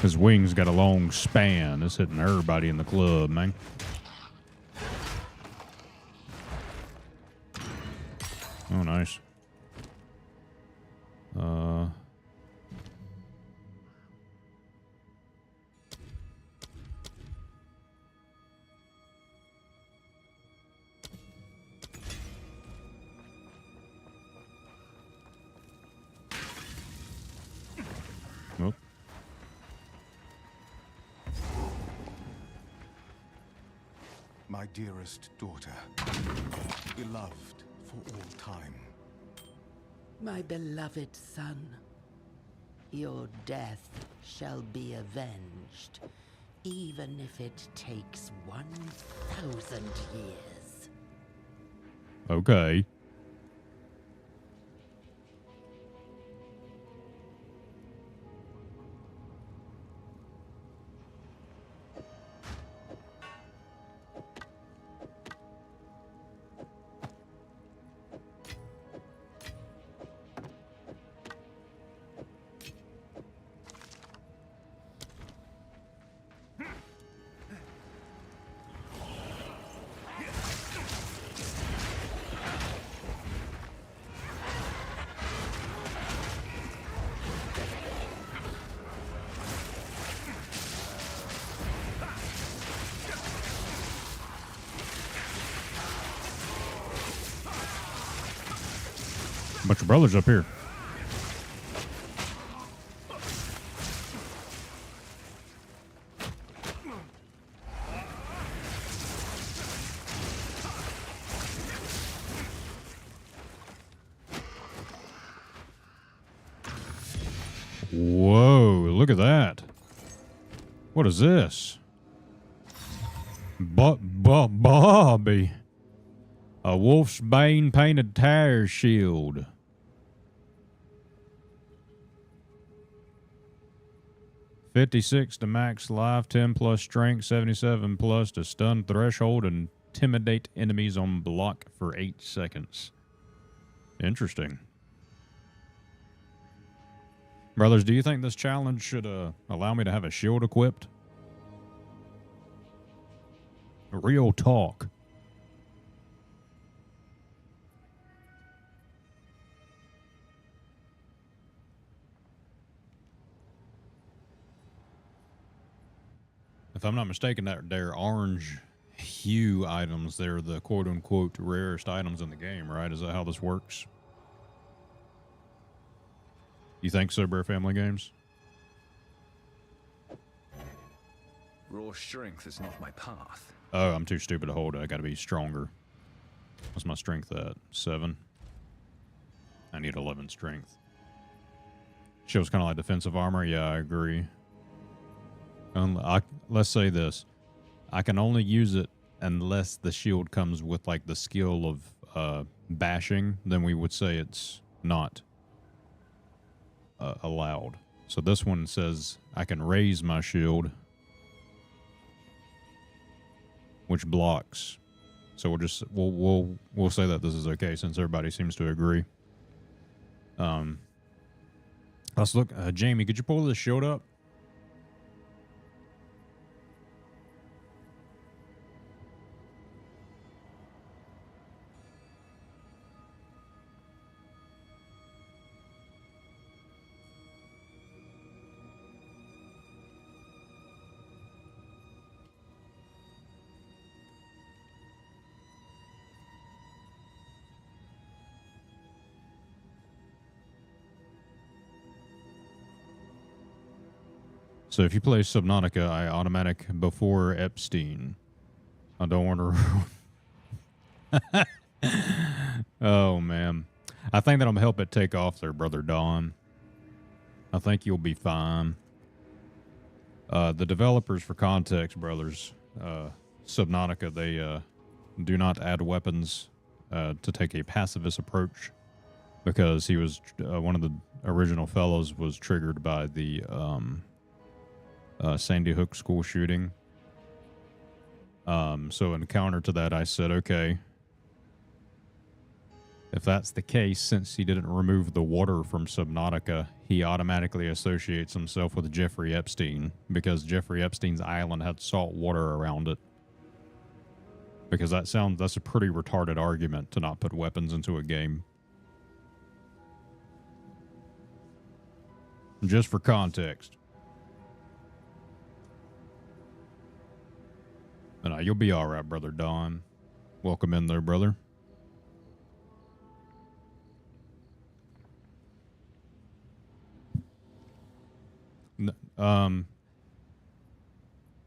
His wings got a long span. It's hitting everybody in the club, man. Oh, nice. Oh. My dearest daughter, beloved for all time. My beloved son, your death shall be avenged, even if it takes 1,000 years. Okay. Bunch of brothers up here. Whoa, look at that. What is this? Bobby. A wolf's bane painted tire shield. $56 to max life, 10 plus strength, 77 plus to stun threshold, and intimidate enemies on block for 8 seconds. Interesting. Brothers, do you think this challenge should allow me to have a shield equipped? Real talk. If I'm not mistaken, they're orange hue items. They're the quote-unquote rarest items in the game, right? Is that how this works? You think so, Bear Family Games? Raw strength is not my path. Oh, I'm too stupid to hold it. I gotta be stronger. What's my strength at? 7? I need 11 strength. Shows kind of like defensive armor. Yeah, I agree. Let's say this. I can only use it unless the shield comes with like the skill of bashing. Then we would say it's not allowed. So this one says I can raise my shield, which blocks. So we'll say that this is okay since everybody seems to agree. Let's look. Jamie, could you pull this shield up? So if you play Subnautica, I automatic before Epstein. I don't want to. Oh, man. I think that'll help it take off there, Brother Don. I think you'll be fine. The developers, for context, brothers, Subnautica, they do not add weapons to take a pacifist approach because he was one of the original fellows was triggered by the Sandy Hook school shooting. So in counter to that, I said, okay, If that's the case, since he didn't remove the water from Subnautica, he automatically associates himself with Jeffrey Epstein because Jeffrey Epstein's island had salt water around it. Because that's a pretty retarded argument to not put weapons into a game. Just for context. And you'll be all right, Brother Don. Welcome in there, brother.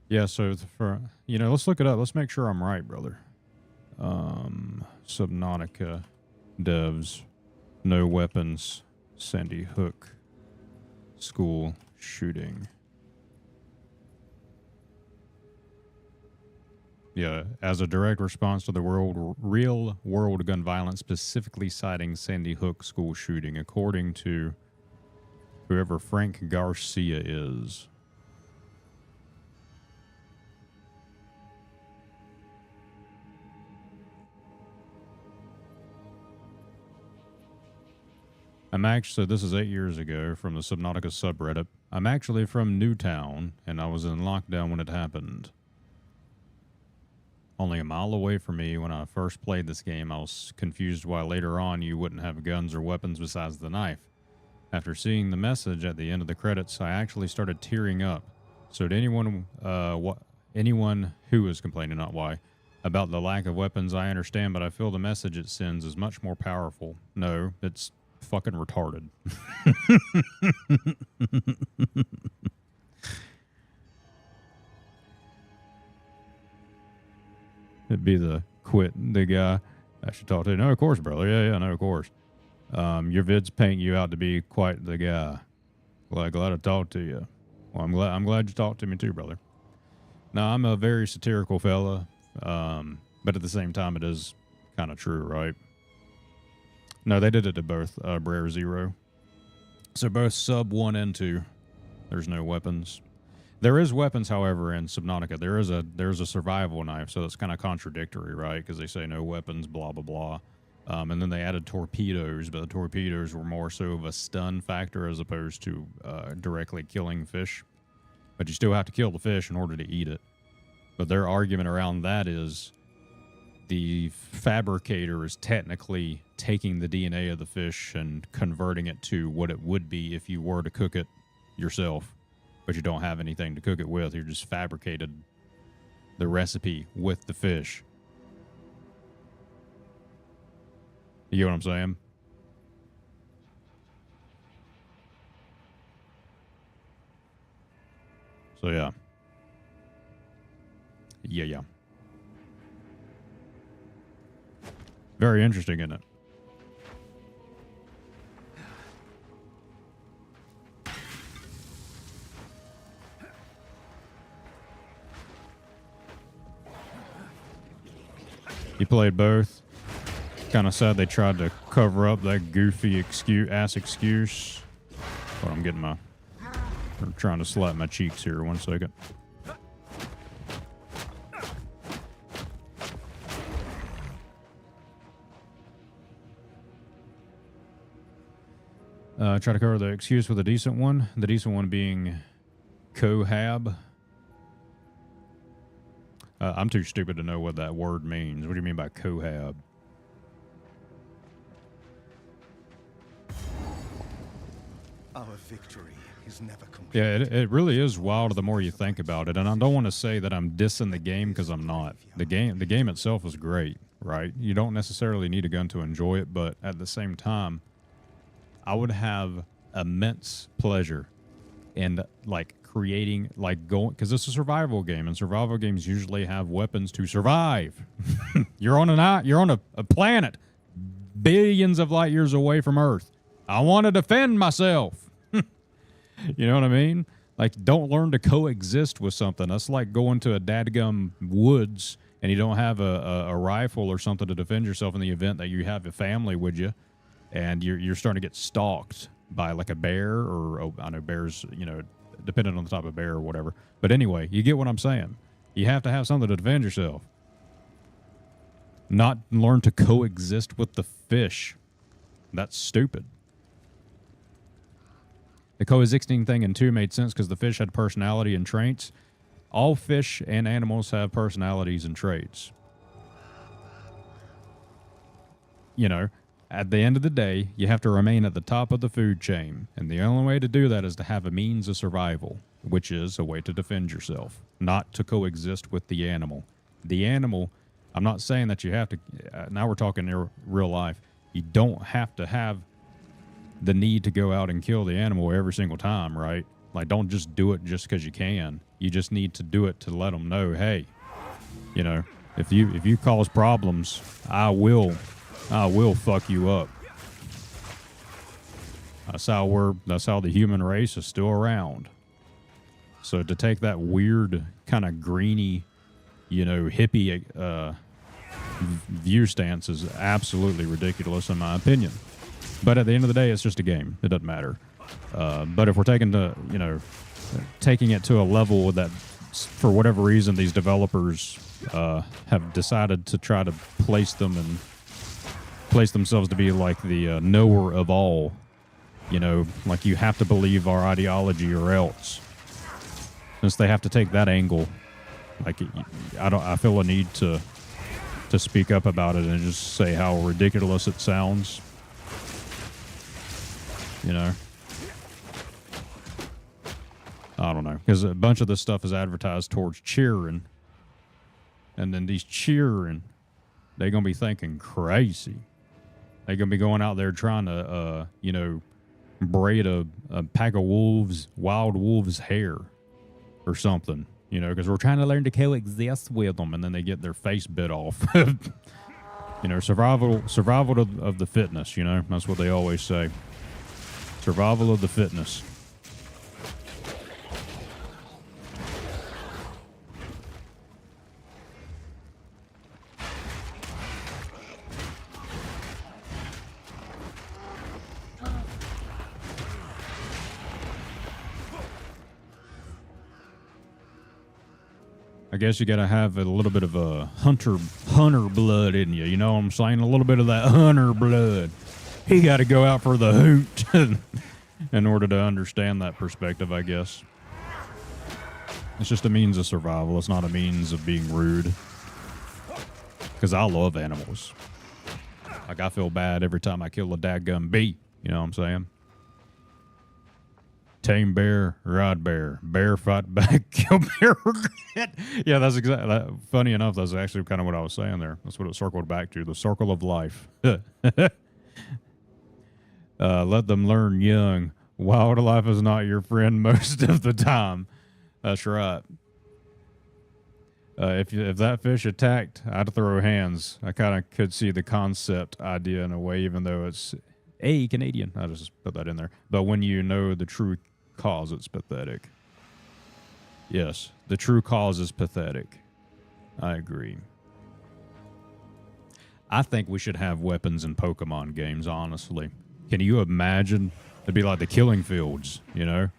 Yeah, so for, let's look it up. Let's make sure I'm right, brother. Subnautica devs, no weapons, Sandy Hook school shooting. Yeah, as a direct response to the real world gun violence, specifically citing Sandy Hook school shooting, according to whoever Frank Garcia is. So this is 8 years ago from the Subnautica subreddit. I'm actually from Newtown, and I was in lockdown when it happened. Only a mile away from me when I first played this game, I was confused why later on you wouldn't have guns or weapons besides the knife. After seeing the message at the end of the credits, I actually started tearing up. So to anyone who is complaining, not why, about the lack of weapons, I understand, but I feel the message it sends is much more powerful. No, it's fucking retarded. It'd be the guy I should talk to. No, of course, brother. Yeah, no, of course. Your vids paint you out to be quite the guy. Glad to talk to you. Well, I'm glad you talked to me too, brother. Now, I'm a very satirical fella, but at the same time, it is kind of true, right? No, they did it to both Brer Zero. So both Sub 1 and 2, there's no weapons. There is weapons, however, in Subnautica. There's a survival knife, so that's kind of contradictory, right? Because they say no weapons, blah, blah, blah. And then they added torpedoes, but the torpedoes were more so of a stun factor as opposed to directly killing fish. But you still have to kill the fish in order to eat it. But their argument around that is the fabricator is technically taking the DNA of the fish and converting it to what it would be if you were to cook it yourself. But you don't have anything to cook it with. You just fabricated the recipe with the fish. You get what I'm saying? So, yeah. Yeah. Very interesting, isn't it? You played both. Kind of sad they tried to cover up that goofy excuse. But I'm getting I'm trying to slap my cheeks here. 1 second. Try to cover the excuse with a decent one. The decent one being cohab. I'm too stupid to know what that word means. What do you mean by cohab? Our victory is never complete. Yeah, it really is wild the more you think about it. And I don't want to say that I'm dissing the game because I'm not. The game itself is great, right? You don't necessarily need a gun to enjoy it, but at the same time, I would have immense pleasure in creating, because it's a survival game, and survival games usually have weapons to survive. You're on a planet billions of light years away from Earth. I want to defend myself. You know what I mean? Don't learn to coexist with something. That's like going to a dadgum woods and you don't have a rifle or something to defend yourself in the event that you have a family with you, and you're starting to get stalked by a bear, or I know bears, depending on the type of bear or whatever. But anyway, you get what I'm saying. You have to have something to defend yourself. not learn to coexist with the fish. That's stupid. The coexisting thing in 2 made sense because the fish had personality and traits. All fish and animals have personalities and traits. You know, at the end of the day, you have to remain at the top of the food chain. And the only way to do that is to have a means of survival, which is a way to defend yourself, not to coexist with the animal. The animal, I'm not saying that you have to, now we're talking in real life. You don't have to have the need to go out and kill the animal every single time, right? Like, don't just do it just because you can. You just need to do it to let them know, hey, you know, if you cause problems, I will fuck you up. That's how the human race is still around. So to take that weird kind of greeny, you know, hippie view stance is absolutely ridiculous in my opinion. But at the end of the day, it's just a game. It doesn't matter. But if we're taking it to a level that, for whatever reason, these developers have decided to try to place themselves to be like the knower of all, you know, like you have to believe our ideology or else. Since they have to take that angle, like I feel a need to speak up about it and just say how ridiculous it sounds. You know, I don't know, because a bunch of this stuff is advertised towards cheering, and then these cheering, they're gonna be thinking crazy. They're gonna be going out there trying to, you know, braid a pack of wild wolves' hair, or something. You know, because we're trying to learn to coexist with them, and then they get their face bit off. You know, survival of the fitness. You know, that's what they always say. Survival of the fitness. I guess you gotta have a little bit of a hunter blood in you. You know what I'm saying? A little bit of that hunter blood. He got to go out for the hoot in order to understand that perspective, I guess. It's just a means of survival. It's not a means of being rude. Because I love animals. Like, I feel bad every time I kill a dadgum bee. You know what I'm saying? Tame bear, ride bear, bear fight back, kill bear regret. Yeah, that's exactly that. Funny enough, that's actually kind of what I was saying there. That's what it circled back to, the circle of life. Let them learn young. Wildlife is not your friend most of the time. That's right. If that fish attacked, I'd throw hands. I kind of could see the concept idea in a way, even though it's Canadian. I just put that in there. But when you know the true cause, it's pathetic. Yes, the true cause is pathetic. I agree. I think we should have weapons in Pokemon games, honestly. Can you imagine? It'd be like the Killing Fields, you know?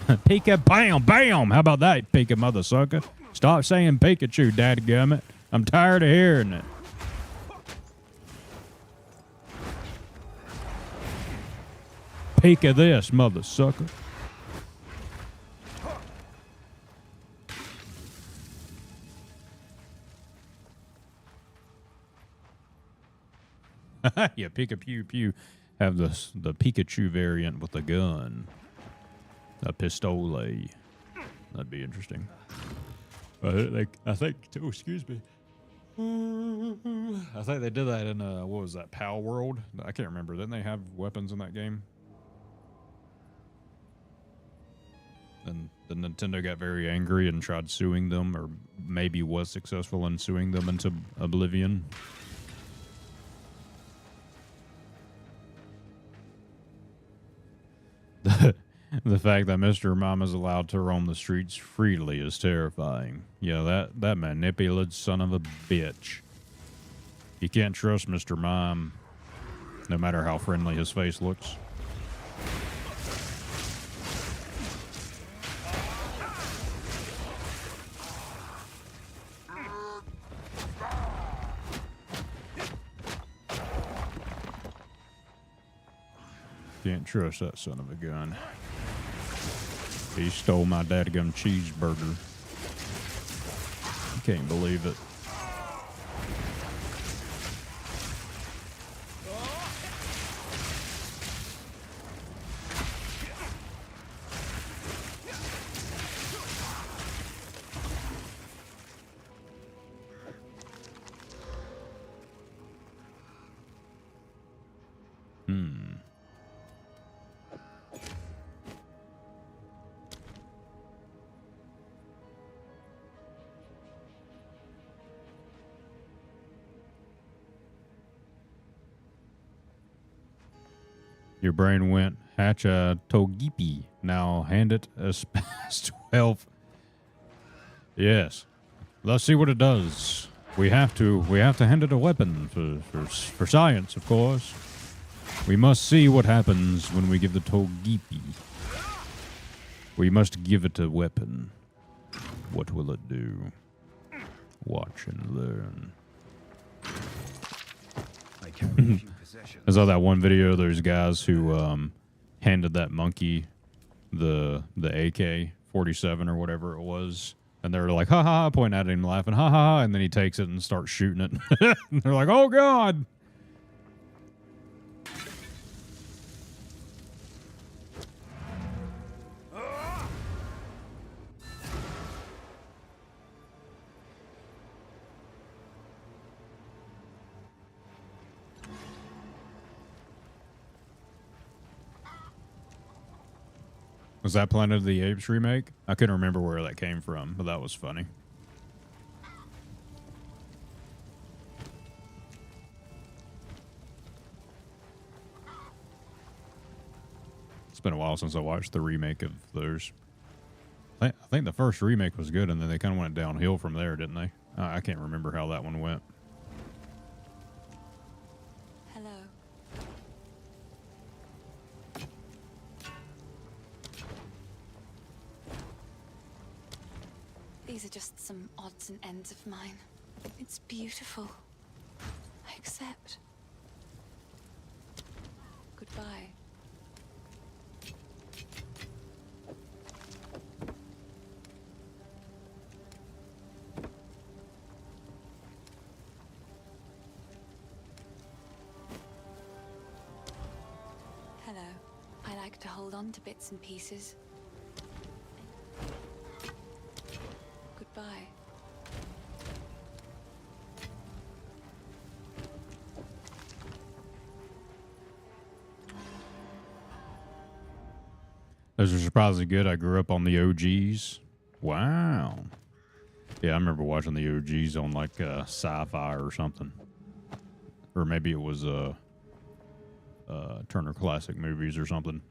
Pika, bam, bam! How about that, Pika mother sucker? Stop saying Pikachu, dadgummit. I'm tired of hearing it. Pika this, mother sucker. Yeah, Pika Pew Pew have the Pikachu variant with a gun. A pistole. That'd be interesting. I think, oh, excuse me. I think they did that in, what was that, Pal World? I can't remember. Didn't they have weapons in that game? And the Nintendo got very angry and tried suing them, or maybe was successful in suing them into oblivion. The fact that Mr. Mime is allowed to roam the streets freely is terrifying. Yeah, that manipulative son of a bitch. You can't trust Mr. Mime, no matter how friendly his face looks. Can't trust that son of a gun. He stole my dadgum cheeseburger. Can't believe it. Your brain went, hatch a Togepi. Now hand it as past 12. Yes. Let's see what it does. We have to hand it a weapon for science, of course. We must see what happens when we give the Togepi. We must give it a weapon. What will it do? Watch and learn. I saw that one video. There's guys who handed that monkey the AK-47 or whatever it was, and they're like, ha ha, pointing at him, laughing, ha ha, and then he takes it and starts shooting it. And they're like, oh god. Was that Planet of the Apes remake? I couldn't remember where that came from, but that was funny. It's been a while since I watched the remake of theirs. I think the first remake was good, and then they kind of went downhill from there, didn't they? I can't remember how that one went. These are just some odds and ends of mine. It's beautiful. I accept. Goodbye. Hello. I like to hold on to bits and pieces. Goodbye. Those are surprisingly good. I grew up on the OGs. Wow. Yeah, I remember watching the OGs on like Sci-Fi or something. Or maybe it was Turner Classic Movies or something.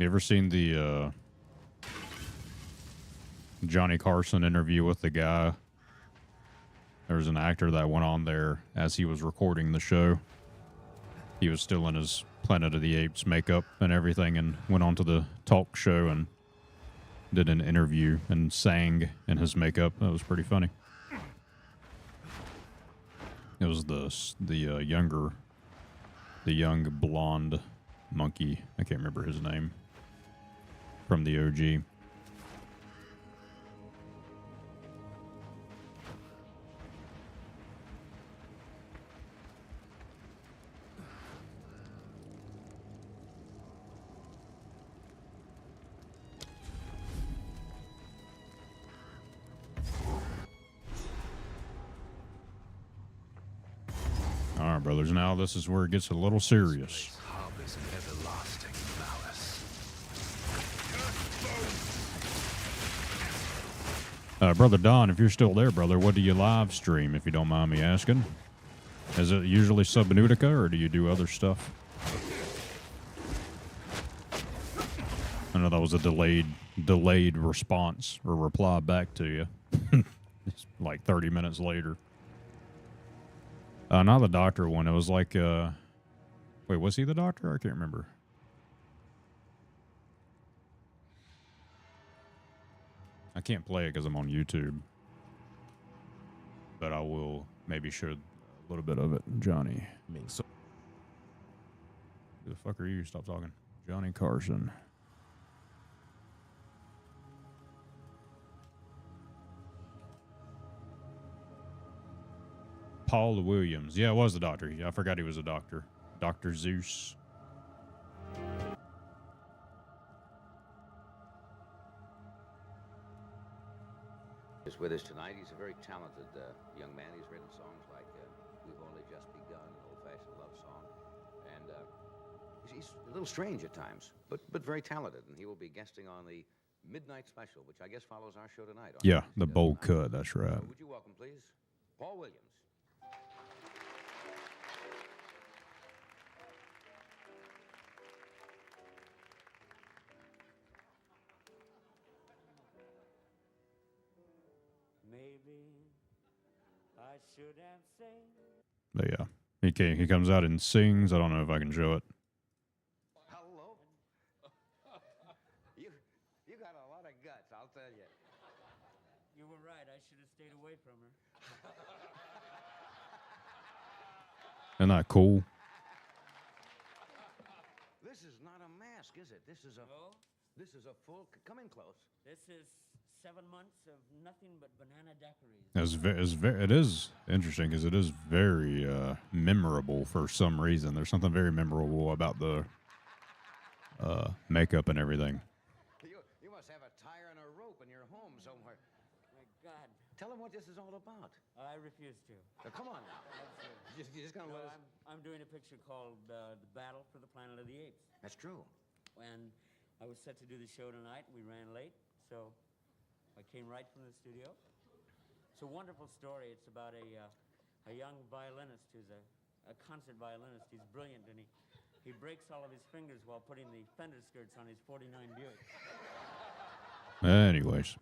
You ever seen the Johnny Carson interview with the guy? There was an actor that went on there as he was recording the show. He was still in his Planet of the Apes makeup and everything, and went on to the talk show and did an interview and sang in his makeup. That was pretty funny. It was the young blonde monkey. I can't remember his name. From the OG. All right, brothers. Now this is where it gets a little serious. Brother Don, if you're still there, brother, what do you live stream, if you don't mind me asking? Is it usually Subnautica, or do you do other stuff? I know that was a delayed response or reply back to you. It's like 30 minutes later. Not the doctor one. It was like, wait, was he the doctor? I can't remember. I can't play it because I'm on YouTube. But I will maybe show a little bit of it. Johnny. Who the fuck are you? Stop talking. Johnny Carson. Paul Williams. Yeah, it was the doctor. Yeah, I forgot he was a doctor. Dr. Zeus. Is with us tonight. He's a very talented young man. He's written songs like We've Only Just Begun, an old-fashioned love song. And he's a little strange at times, but very talented. And he will be guesting on the Midnight Special, which I guess follows our show tonight. Yeah, the bold cut. That's right. Would you welcome, please, Paul Williams. But yeah, he comes out and sings. I don't know if I can show it. Hello. you got a lot of guts, I'll tell you. You were right. I should have stayed away from her. Isn't that cool? This is not a mask, is it? This is a full. Come in close. This is 7 months of nothing but banana daiquiris. It is interesting because it is very memorable for some reason. There's something very memorable about the makeup and everything. You must have a tire and a rope in your home somewhere. My God. Tell him what this is all about. I refuse to. Come on now. You're just gonna let us... I'm doing a picture called The Battle for the Planet of the Apes. That's true. And I was set to do the show tonight. We ran late, so I came right from the studio. It's a wonderful story. It's about a young violinist who's a concert violinist. He's brilliant, and he breaks all of his fingers while putting the fender skirts on his 49 Buick. Anyways.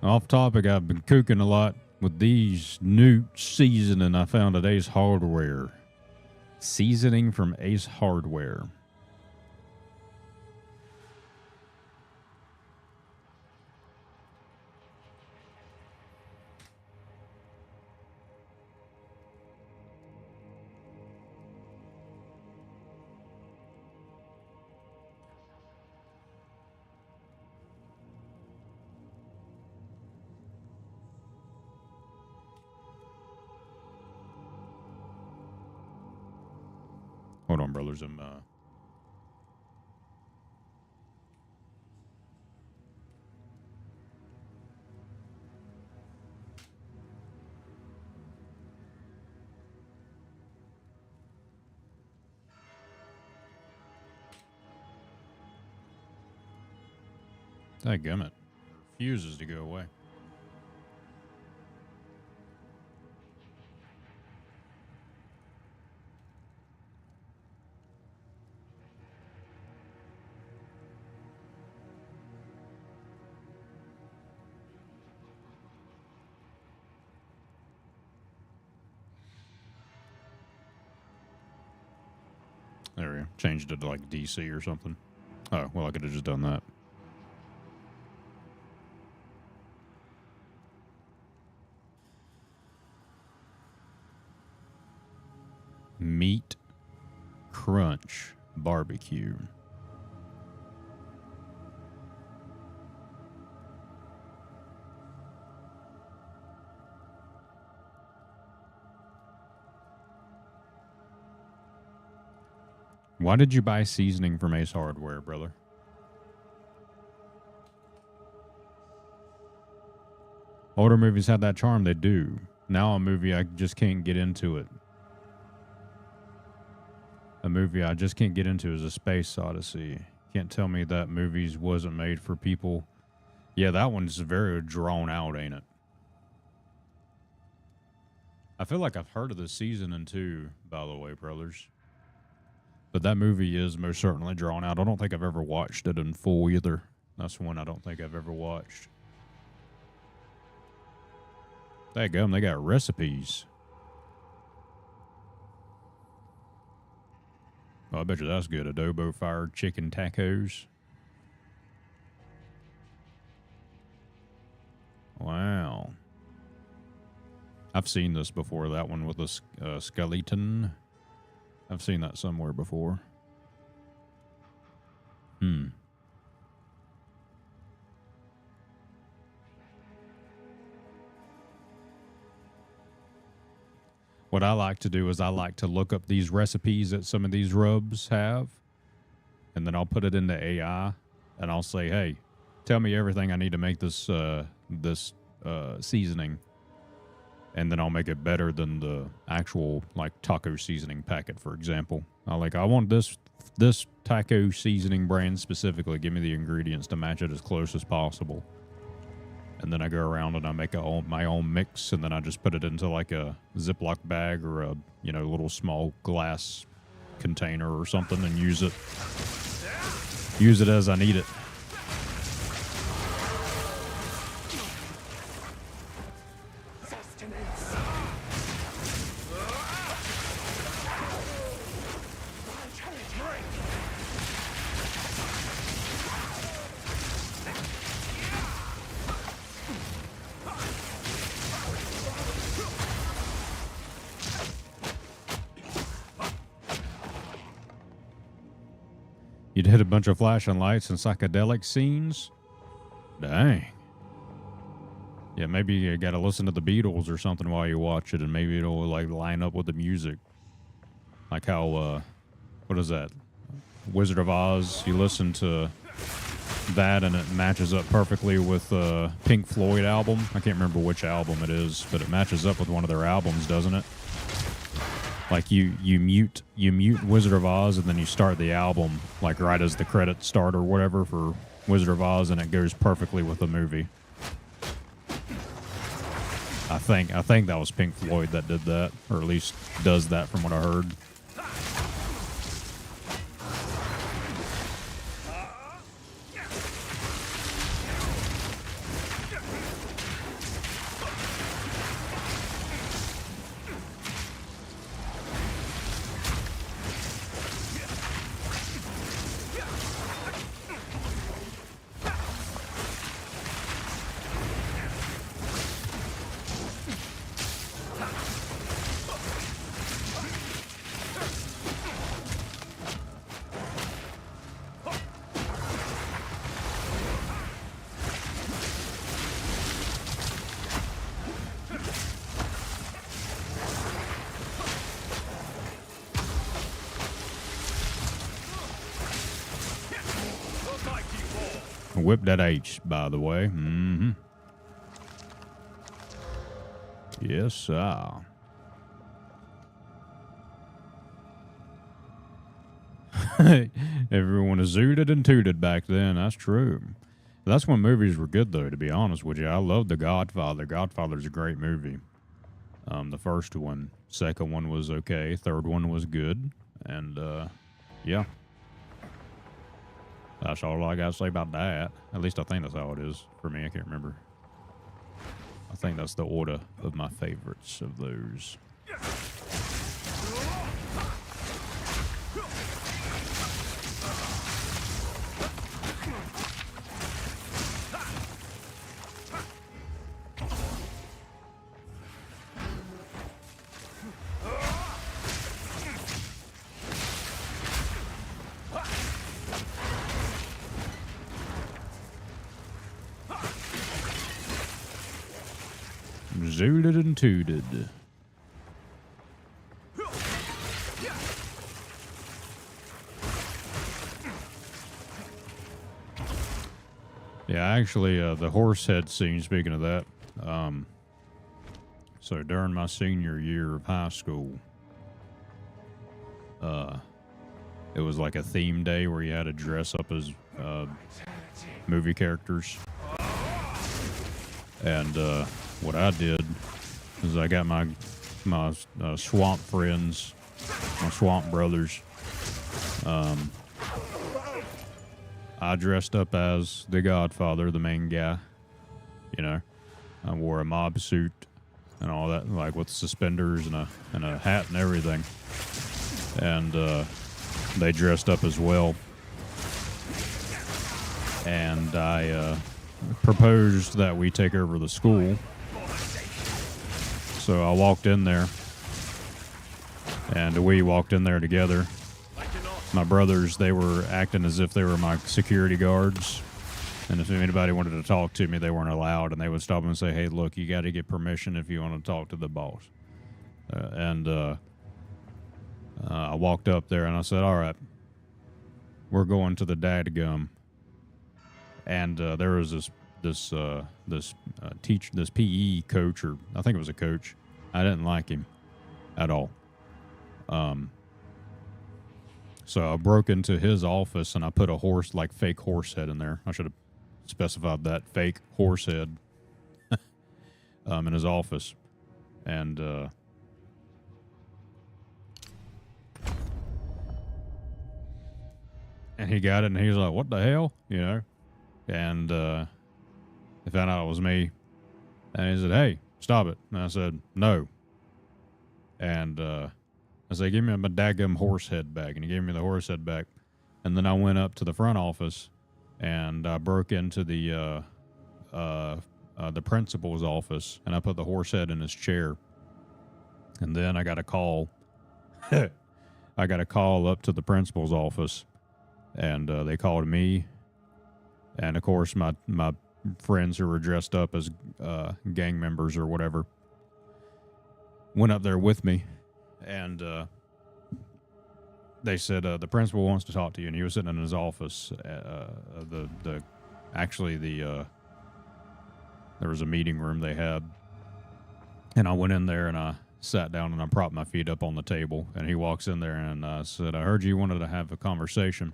Off topic, I've been cooking a lot with these new seasoning I found at Ace Hardware. Seasoning from Ace Hardware. Hold on, brothers. I'm Dadgummit. Refuses to go away. There we go. Changed it to like DC or something. Oh, well, I could have just done that. Meat Crunch Barbecue. Why did you buy seasoning from Ace Hardware, brother? Older movies had that charm. They do. Now a movie, I just can't get into it. A movie I just can't get into is A Space Odyssey. Can't tell me that movies wasn't made for people. Yeah, that one's very drawn out, ain't it? I feel like I've heard of the seasoning too, by the way, brothers. But that movie is most certainly drawn out. I don't think I've ever watched it in full either. That's one I don't think I've ever watched. Daggum, they got recipes. Oh, I bet you that's good. Adobo fired chicken tacos. Wow. I've seen this before. That one with the skeleton. I've seen that somewhere before. What I like to do is I like to look up these recipes that some of these rubs have, and then I'll put it into AI, and I'll say, "Hey, tell me everything I need to make this seasoning," and then I'll make it better than the actual like taco seasoning packet, for example. I want this taco seasoning brand specifically. Give me the ingredients to match it as close as possible. And then I go around and I make my own mix, and then I just put it into like a Ziploc bag or a little small glass container or something, and use it as I need it. You'd hit a bunch of flashing lights and psychedelic scenes? Dang. Yeah, maybe you gotta listen to the Beatles or something while you watch it, and maybe it'll like line up with the music. Like how, what is that? Wizard of Oz, you listen to that and it matches up perfectly with the Pink Floyd album. I can't remember which album it is, but it matches up with one of their albums, doesn't it? Like you mute Wizard of Oz, and then you start the album like right as the credits start or whatever for Wizard of Oz, and it goes perfectly with the movie. I think that was Pink Floyd that did that, or at least does that from what I heard. Whip that H, by the way. Mm-hmm. Yes, sir. Everyone is zooted and tooted back then. That's true. That's when movies were good, though, to be honest with you. I love The Godfather. Godfather's a great movie. The first one. Second one was okay. Third one was good. And, yeah. That's all I got to say about that. At least I think that's how it is for me. I can't remember. I think that's the order of my favorites of those. Zooted and tooted. Yeah, actually, the horse head scene, speaking of that, so during my senior year of high school, it was like a theme day where you had to dress up as movie characters. And what I did is I got my swamp friends, my swamp brothers. I dressed up as the Godfather, the main guy. You know, I wore a mob suit, and all that, like with suspenders and a hat and everything. And they dressed up as well. And I proposed that we take over the school. So I walked in there, and we walked in there together. My brothers, they were acting as if they were my security guards. And if anybody wanted to talk to me, they weren't allowed. And they would stop and say, hey, look, you got to get permission if you want to talk to the boss. I walked up there and I said, all right, we're going to the dadgum. And there was this PE coach, or I think it was a coach. I didn't like him at all. So I broke into his office and I put a fake horse head in there. I should have specified that, fake horse head in his office. And he got it and he was like, what the hell? You know? And they found out it was me. And he said, hey, stop it. And I said, no. And I said, give me my daggum horse head back. And he gave me the horse head back. And then I went up to the front office and I broke into the principal's office and I put the horse head in his chair. And then I got a call. I got a call up to the principal's office, and they called me. And of course, my friends who were dressed up as gang members or whatever went up there with me, and they said the principal wants to talk to you. And he was sitting in his office. There was a meeting room they had, and I went in there and I sat down and I propped my feet up on the table. And he walks in there and said, I heard you wanted to have a conversation.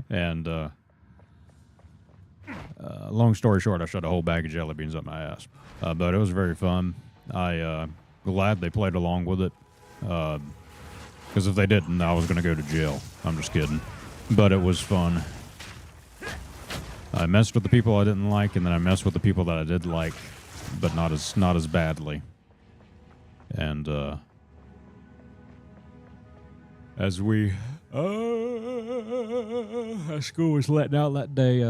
And long story short, I shoved a whole bag of jelly beans up my ass. But it was very fun. Glad they played along with it. Because if they didn't, I was going to go to jail. I'm just kidding. But it was fun. I messed with the people I didn't like, and then I messed with the people that I did like, but not as badly. And as school was letting out that day,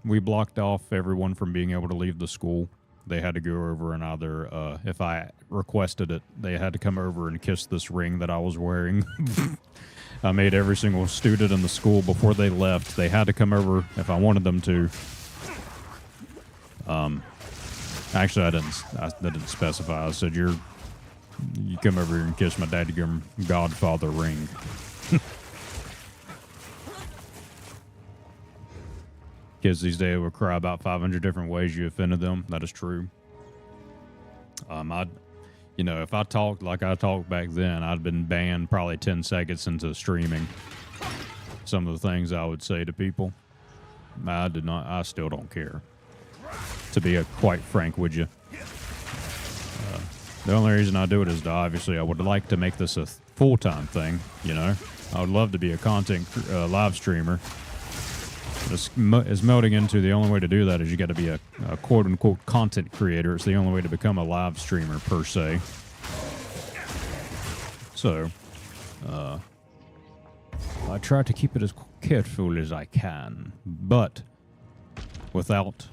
we blocked off everyone from being able to leave the school. They had to go over and either, if I requested it, they had to come over and kiss this ring that I was wearing. I made every single student in the school, before they left, they had to come over if I wanted them to. Actually, I didn't specify. I said, you come over here and kiss my daddy godfather ring. Kids these days will cry about 500 different ways you offended them. That is true. If I talked like I talked back then, I'd been banned probably 10 seconds into streaming. Some of the things I would say to people, I still don't care. To be quite frank with you. The only reason I do it is obviously I would like to make this a full-time thing, you know. I would love to be a content live streamer. It's melding into the only way to do that is you got to be a quote-unquote content creator. It's the only way to become a live streamer, per se. So, I try to keep it as careful as I can, but without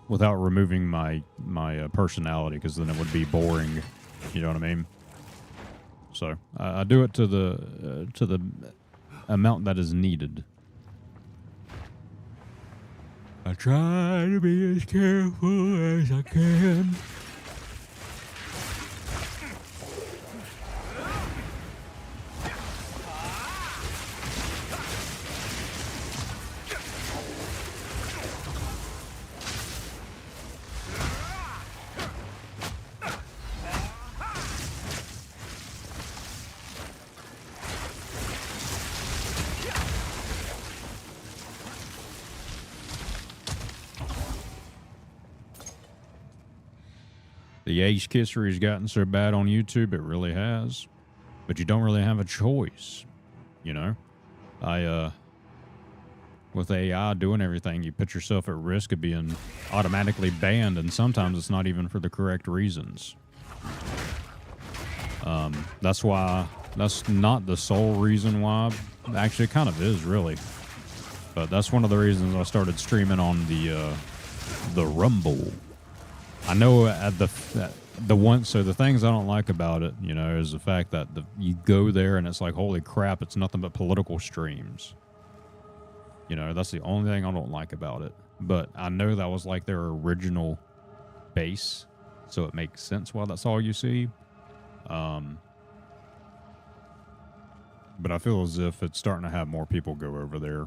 removing my personality, because then it would be boring. You know what I mean? So I do it to the amount that is needed. I try to be as careful as I can. The ace kissery has gotten so bad on YouTube, it really has. But you don't really have a choice, you know? with AI doing everything, you put yourself at risk of being automatically banned, and sometimes it's not even for the correct reasons. That's why, that's not the sole reason why. Actually, it kind of is, really. But that's one of the reasons I started streaming on the Rumble. I know at the one, so the things I don't like about it, you know, is the fact that you go there and it's like, holy crap, it's nothing but political streams. You know, that's the only thing I don't like about it. But I know that was like their original base, so it makes sense why that's all you see. But I feel as if it's starting to have more people go over there.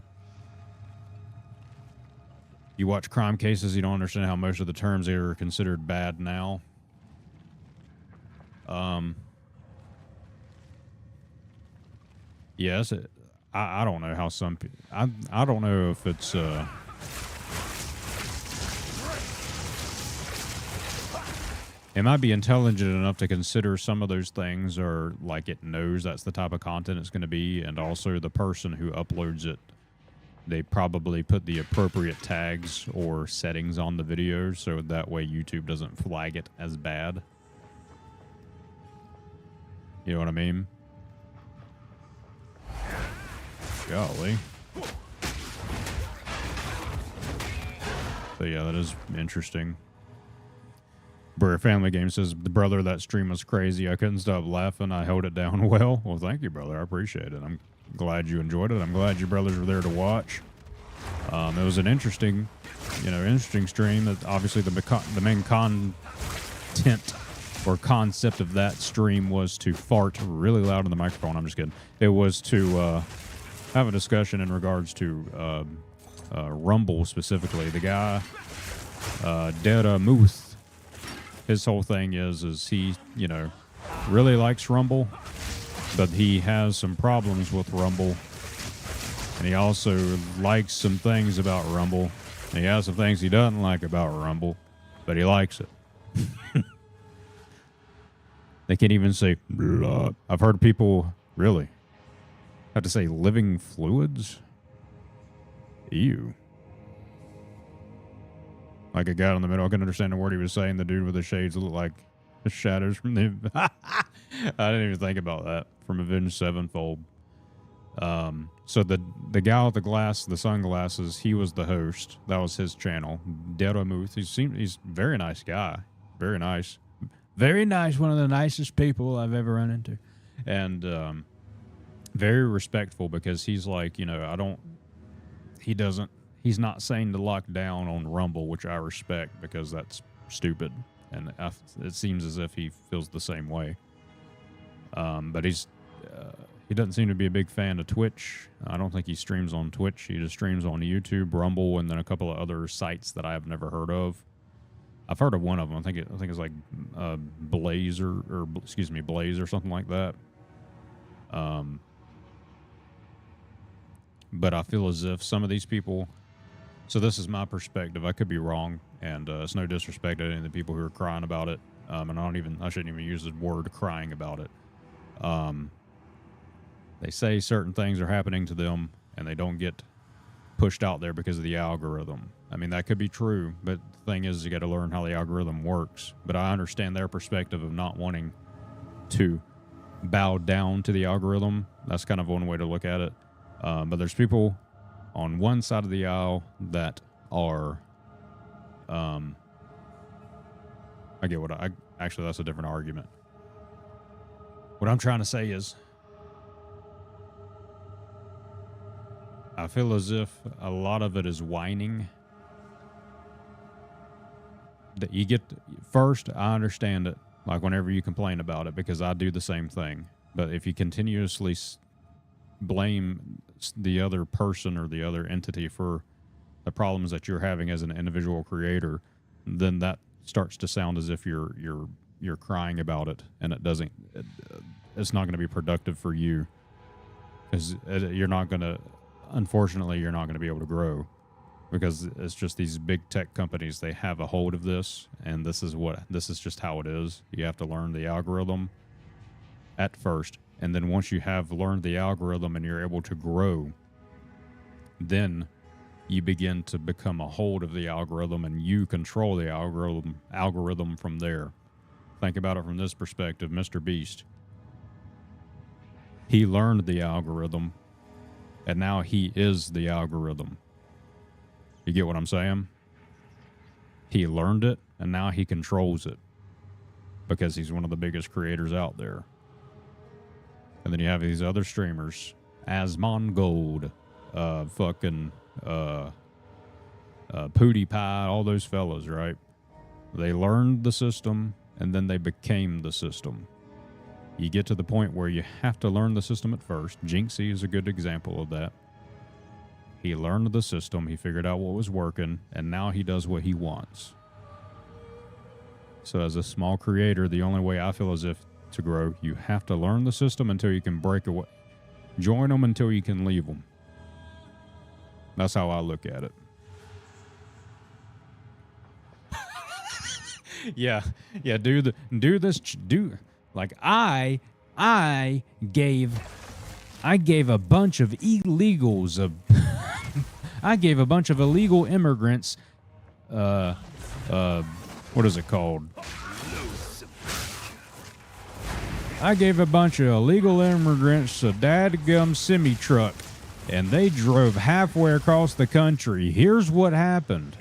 You watch crime cases, you don't understand how most of the terms are considered bad now. Yes, I don't know how some people... I don't know if it's... It might be intelligent enough to consider some of those things, or like it knows that's the type of content it's going to be, and also the person who uploads it, they probably put the appropriate tags or settings on the video so that way YouTube doesn't flag it as bad. You know what I mean? Golly. So yeah, that is interesting. Brer Family Game says, the brother, that stream was crazy. I couldn't stop laughing. I held it down well. Well, thank you, brother. I appreciate it. I'm glad you enjoyed it. I'm glad your brothers were there to watch. It was an interesting, interesting stream. That obviously the main content or concept of that stream was to fart really loud in the microphone. I'm just kidding. It was to have a discussion in regards to Rumble specifically. The guy, Dera Muth, his whole thing is he, really likes Rumble, but he has some problems with Rumble. And he also likes some things about Rumble. And he has some things he doesn't like about Rumble, but he likes it. They can't even say blood. I've heard people really have to say living fluids. Ew. Like a guy in the middle. I couldn't understand the word he was saying. The dude with the shades looked like the shadows from the... I didn't even think about that. From Avenged Sevenfold. So the guy with the sunglasses, he was the host. That was his channel. Deramuth. He's a very nice guy. Very nice. Very nice. One of the nicest people I've ever run into. And very respectful, because he's like, he's not saying to lock down on Rumble, which I respect, because that's stupid. And it seems as if he feels the same way. But he doesn't seem to be a big fan of Twitch. I don't think he streams on Twitch. He just streams on YouTube, Rumble, and then a couple of other sites that I have never heard of. I've heard of one of them. I think it's like Blaze Blaze or something like that. But I feel as if some of these people... So this is my perspective. I could be wrong, and it's no disrespect to any of the people who are crying about it. And I shouldn't even use the word crying about it. They say certain things are happening to them, and they don't get pushed out there because of the algorithm. I mean, that could be true, but the thing is, you got to learn how the algorithm works. But I understand their perspective of not wanting to bow down to the algorithm. That's kind of one way to look at it. But there's people on one side of the aisle that are, I get actually, that's a different argument. What I'm trying to say is, I feel as if a lot of it is whining. That you get, first, I understand it, like whenever you complain about it, because I do the same thing. But if you continuously blame the other person or the other entity for the problems that you're having as an individual creator, then that starts to sound as if you're crying about it, and it's not going to be productive for you, because unfortunately you're not going to be able to grow, because it's just these big tech companies, they have a hold of this, and this is just how it is. You have to learn the algorithm at first. And then once you have learned the algorithm and you're able to grow, then you begin to become a hold of the algorithm and you control the algorithm from there. Think about it from this perspective. Mr. Beast, he learned the algorithm and now he is the algorithm. You get what I'm saying? He learned it and now he controls it because he's one of the biggest creators out there. And then you have these other streamers, Asmongold, PewDiePie, all those fellas, right? They learned the system and then they became the system. You get to the point where you have to learn the system at first. Jinxie is a good example of that. He learned the system, he figured out what was working, and now he does what he wants. So as a small creator, the only way I feel as if to grow, you have to learn the system until you can break away. Join them until you can leave them. That's how I look at it. Yeah, like I gave a bunch of illegals I gave a bunch of illegal immigrants what is it called? I gave a bunch of illegal immigrants a dadgum semi-truck and they drove halfway across the country. Here's what happened.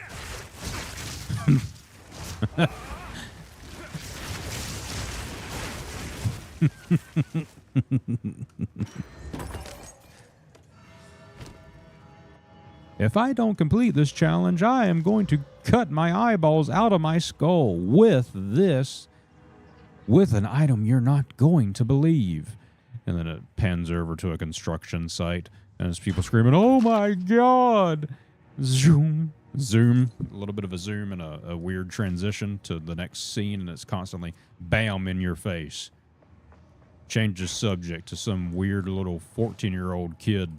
If I don't complete this challenge, I am going to cut my eyeballs out of my skull with an item you're not going to believe. And then it pans over to a construction site, and there's people screaming, "Oh my God!" Zoom. Zoom. A little bit of a zoom and a weird transition to the next scene, and it's constantly bam in your face. Changes subject to some weird little 14-year-old kid.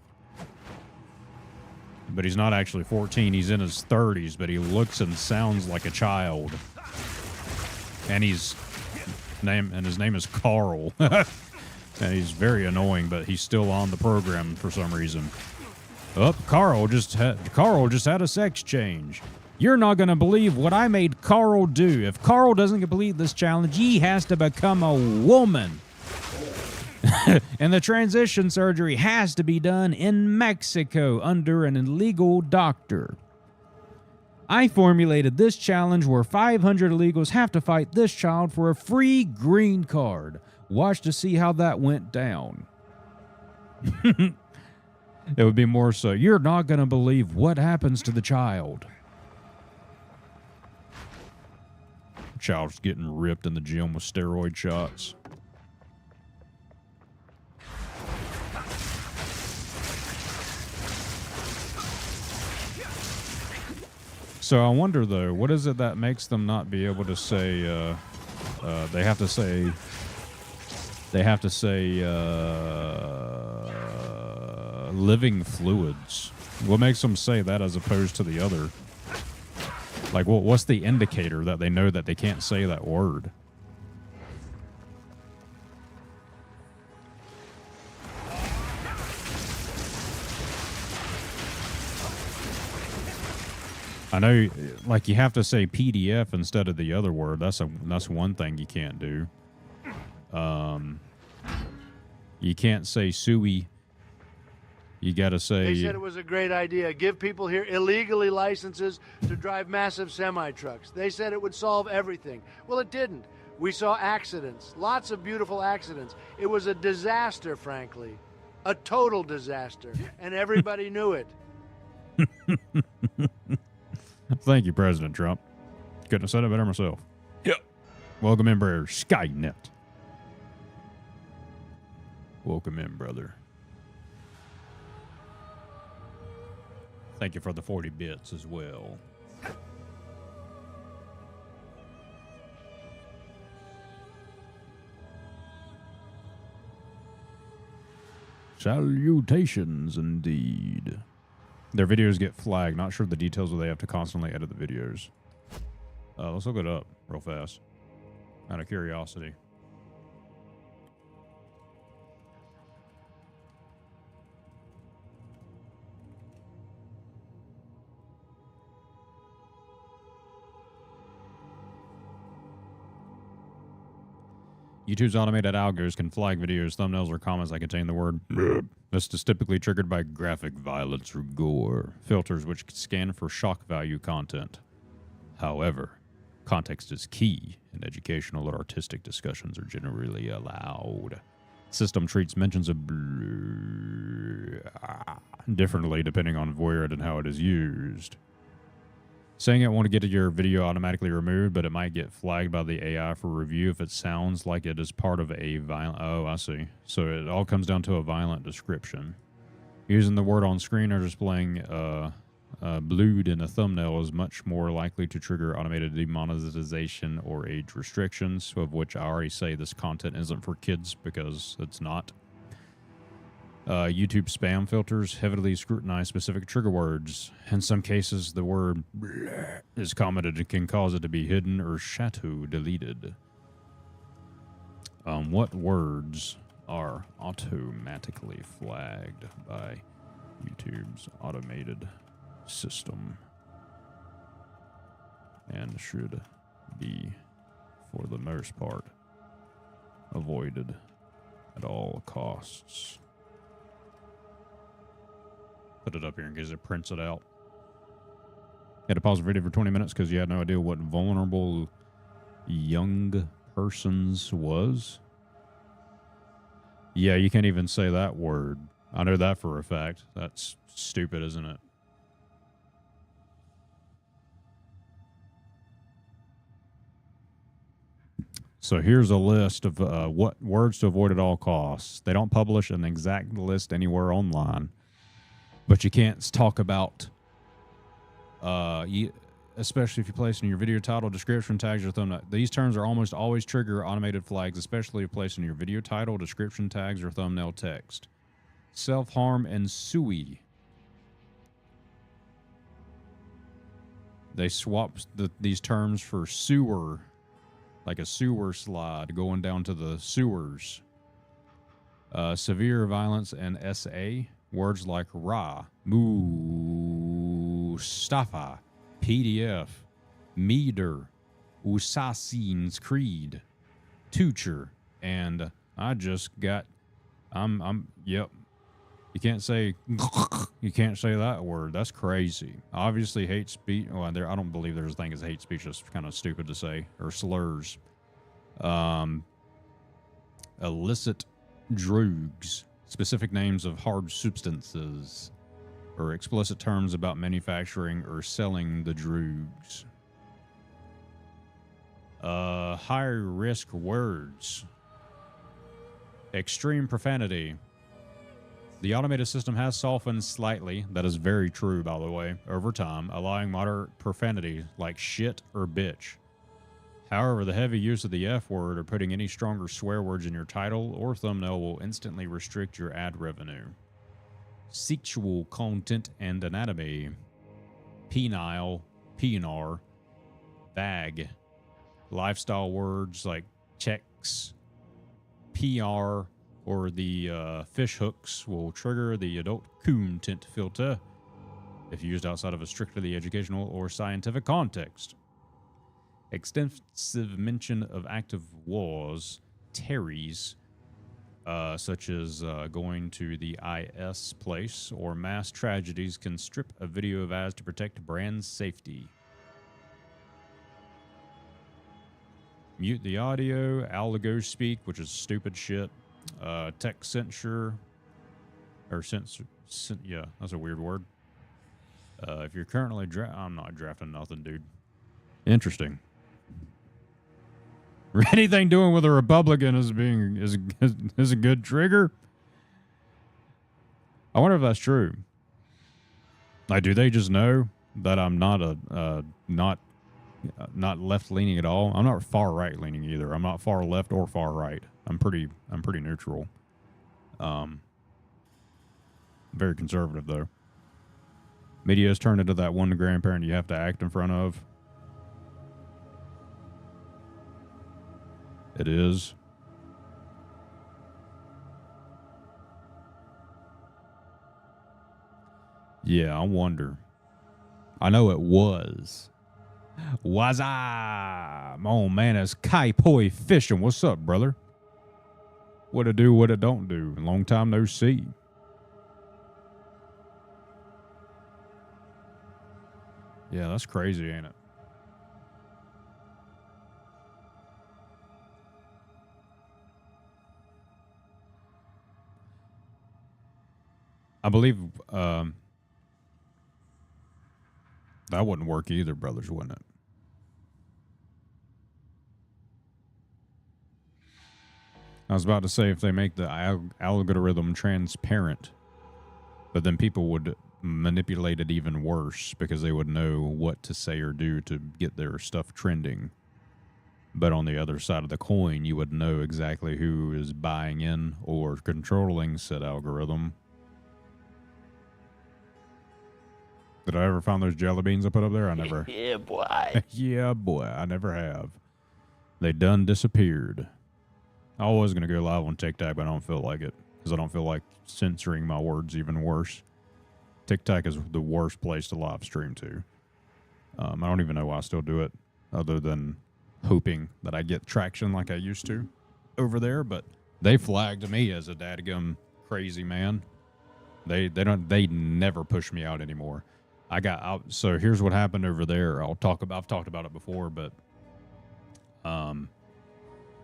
But he's not actually 14, he's in his 30s, but he looks and sounds like a child. And his name is Carl. And he's very annoying, but he's still on the program for some reason. Carl just had a sex change. You're not going to believe what I made Carl do. If Carl doesn't complete this challenge, he has to become a woman. And the transition surgery has to be done in Mexico under an illegal doctor. I formulated this challenge where 500 illegals have to fight this child for a free green card. Watch to see how that went down. It would be more so, you're not going to believe what happens to the child. The child's getting ripped in the gym with steroid shots. So I wonder, though, what is it that makes them not be able to say, they have to say, living fluids? What makes them say that as opposed to the other? Like, what's the indicator that they know that they can't say that word? I know, like, you have to say PDF instead of the other word. That's one thing you can't do. You can't say suey. You got to say... They said it was a great idea. Give people here illegally licenses to drive massive semi-trucks. They said it would solve everything. Well, it didn't. We saw accidents. Lots of beautiful accidents. It was a disaster, frankly. A total disaster. And everybody knew it. Thank you, President Trump. Couldn't have said it better myself. Yep. Welcome in, brother. Skynet. Welcome in, brother. Thank you for the 40 bits as well. Salutations, indeed. Their videos get flagged. Not sure the details where they have to constantly edit the videos. Let's look it up real fast. Out of curiosity. YouTube's automated algos can flag videos, thumbnails, or comments that contain the word "bleh." This is typically triggered by graphic violence or gore filters, which scan for shock value content. However, context is key, and educational or artistic discussions are generally allowed. System treats mentions of bleh differently depending on where and how it is used. Saying it won't get your video automatically removed, but it might get flagged by the AI for review if it sounds like it is part of a violent... Oh, I see. So it all comes down to a violent description. Using the word on screen or displaying blued in a thumbnail is much more likely to trigger automated demonetization or age restrictions, of which I already say this content isn't for kids because it's not. YouTube spam filters heavily scrutinize specific trigger words. In some cases, the word bleh is commented and can cause it to be hidden or shadow deleted. What words are automatically flagged by YouTube's automated system and should be, for the most part, avoided at all costs? Put it up here in case it prints it out. Had to pause the video for 20 minutes because you had no idea what vulnerable young persons was. Yeah, you can't even say that word. I know that for a fact. That's stupid, isn't it? So here's a list of what words to avoid at all costs. They don't publish an exact list anywhere online. But you can't talk about, especially if you place in your video title, description, tags, or thumbnail. These terms are almost always trigger automated flags, especially if placed in your video title, description, tags, or thumbnail text. Self-harm and SUI. They swapped these terms for sewer, like a sewer slide going down to the sewers. Severe violence and SA. Words like Ra, Mustafa, PDF, Meter, Assassin's Creed, Tucher, and I just got, yep. You can't say that word. That's crazy. Obviously, hate speech. Well, I don't believe there's a thing as hate speech. That's kind of stupid to say. Or slurs. Illicit drugs. Specific names of hard substances, or explicit terms about manufacturing or selling the drugs. Higher risk words. Extreme profanity. The automated system has softened slightly, that is very true by the way, over time, allowing moderate profanity like shit or bitch. However, the heavy use of the F word or putting any stronger swear words in your title or thumbnail will instantly restrict your ad revenue. Sexual content and anatomy. Penile, penar, bag. Lifestyle words like checks, PR, or the fish hooks will trigger the adult content filter if used outside of a strictly educational or scientific context. Extensive mention of active wars, terries, such as going to the IS place, or mass tragedies can strip a video of ads to protect brand safety. Mute the audio, algo speak, which is stupid shit. Text censure, or yeah, that's a weird word. If you're currently I'm not drafting nothing, dude. Interesting. Anything doing with a Republican is a good trigger. I wonder if that's true. Like, do they just know that I'm not not left leaning at all? I'm not far right leaning either. I'm not far left or far right. I'm pretty neutral. Very conservative though. Media has turned into that one grandparent you have to act in front of. It is. Yeah, I wonder. I know it was. Was I? Oh man, it's Kai Poi fishing. What's up, brother? What it do, what it don't do. Long time no see. Yeah, that's crazy, ain't it? I believe that wouldn't work either, brothers, wouldn't it? I was about to say if they make the algorithm transparent, but then people would manipulate it even worse because they would know what to say or do to get their stuff trending. But on the other side of the coin, you would know exactly who is buying in or controlling said algorithm. Did I ever find those jelly beans I put up there? I never. Yeah, boy. Yeah, boy. I never have. They done disappeared. I was going to go live on TikTok, but I don't feel like it because I don't feel like censoring my words even worse. TikTok is the worst place to live stream to. I don't even know why I still do it other than hoping that I get traction like I used to over there, but they flagged me as a dadgum crazy man. They never push me out anymore. I got out. So here's what happened over there. I've talked about it before, but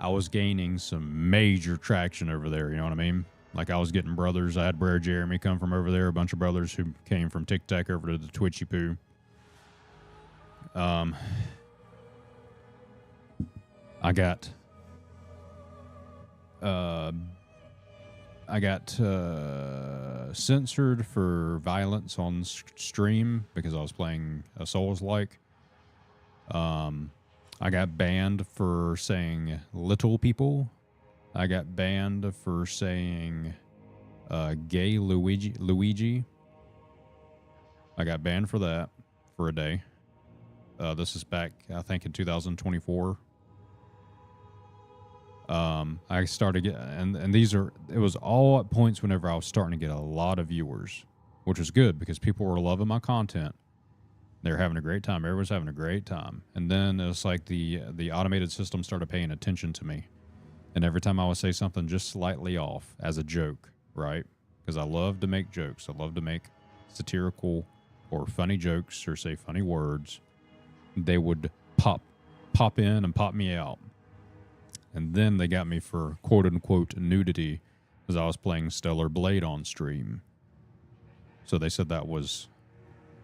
I was gaining some major traction over there. You know what I mean? Like I was getting brothers. I had Brer Jeremy come from over there. A bunch of brothers who came from TikTok over to the Twitchy Poo. I got censored for violence on stream because I was playing a Souls-like. I got banned for saying little people. I got banned for saying gay Luigi. I got banned for that for a day. This is back, I think, in 2024. I started getting, and it was all at points whenever I was starting to get a lot of viewers, which was good because people were loving my content. They were having a great time. Everyone's having a great time. And then it was like the automated system started paying attention to me. And every time I would say something just slightly off as a joke, right? Because I love to make jokes. I love to make satirical or funny jokes or say funny words. They would pop in and pop me out. And then they got me for quote-unquote nudity because I was playing Stellar Blade on stream. So they said that was